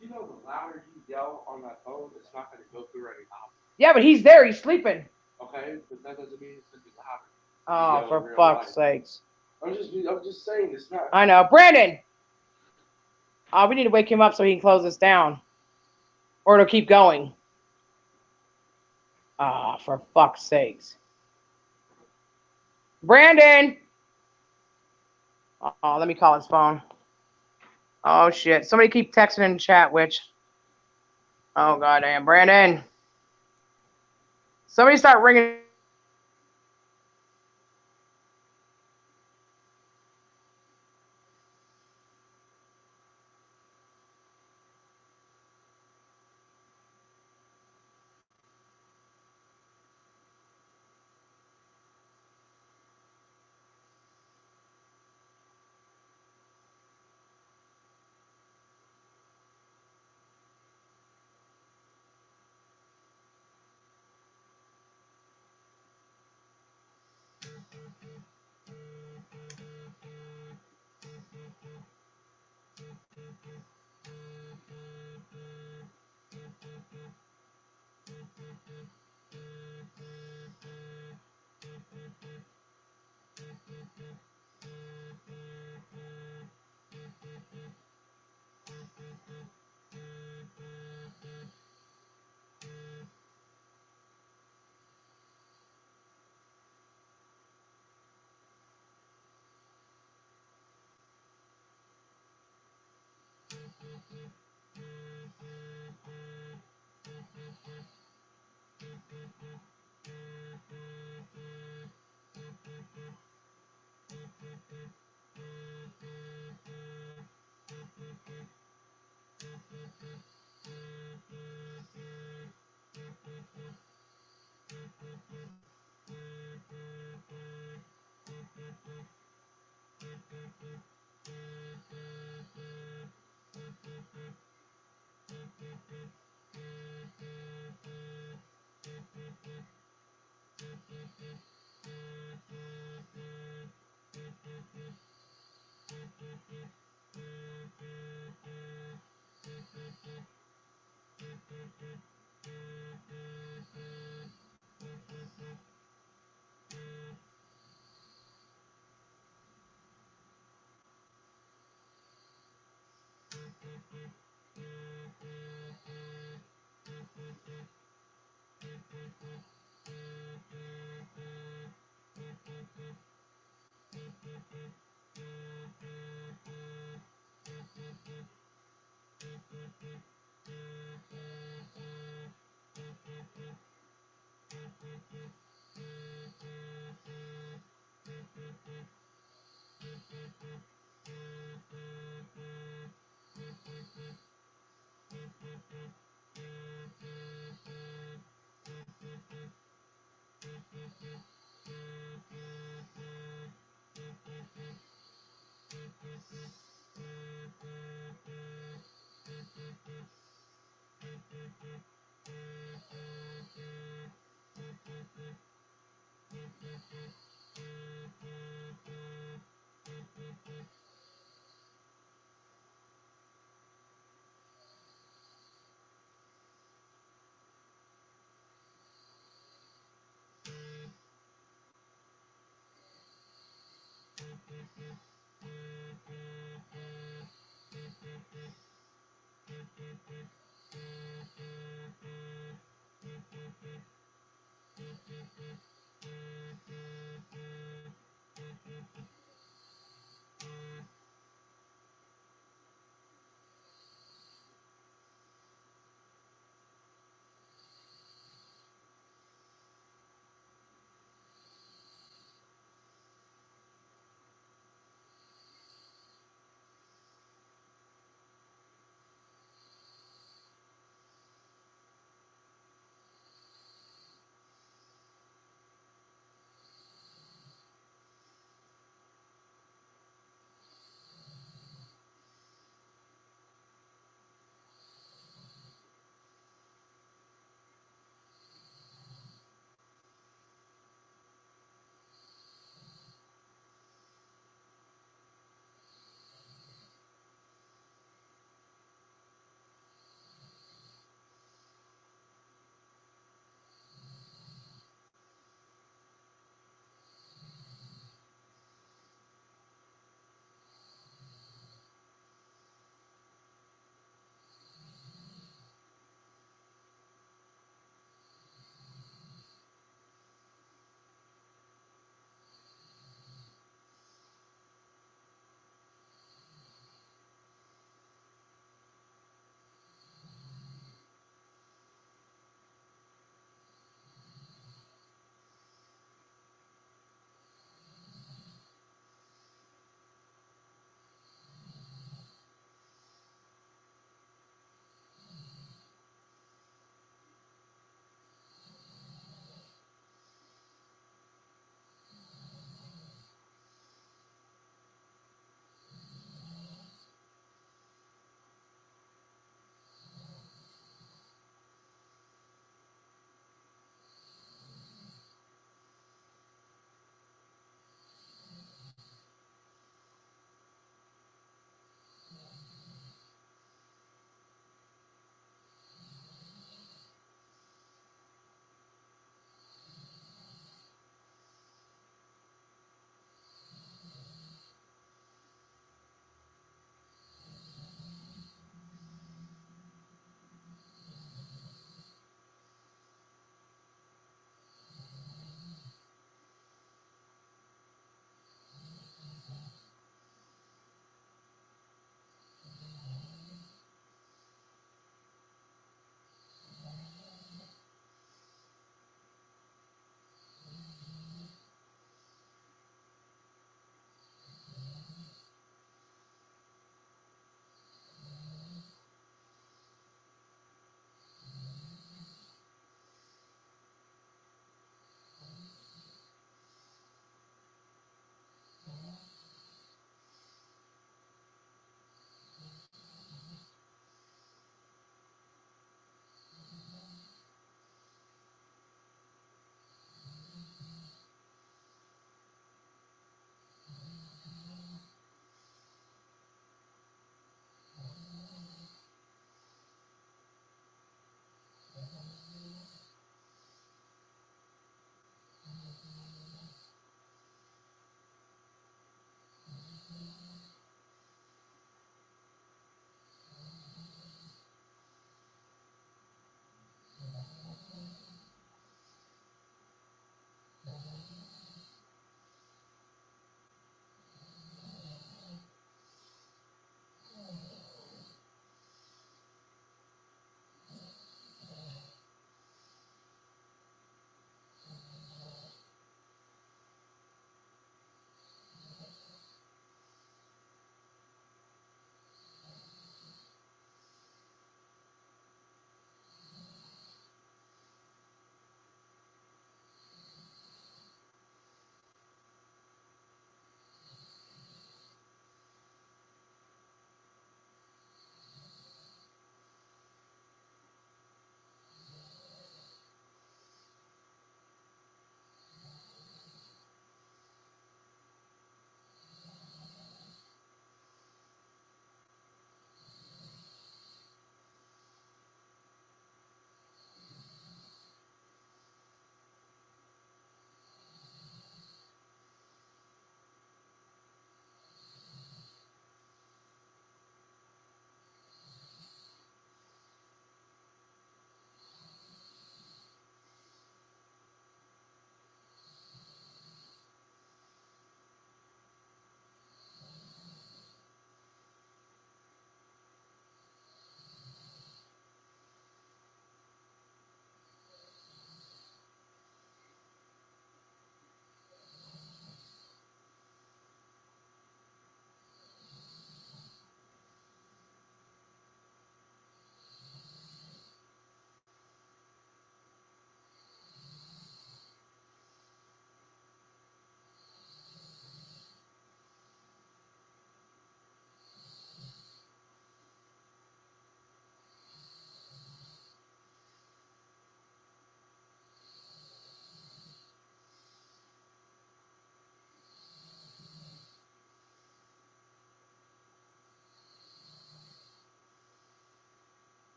You know, the louder you yell on that phone, it's not going to go through any louder. Yeah, but he's there. He's sleeping. Okay, but that doesn't mean it's going to be louder. Oh, for fuck's sakes. I'm just saying it's not. I know. Brandon! Oh, we need to wake him up so he can close this down. Or it'll keep going. Ah, for fuck's sakes. Brandon! Oh, let me call his phone. Oh, shit. Somebody keep texting in the chat, which. Oh, goddamn. Brandon. Somebody start ringing.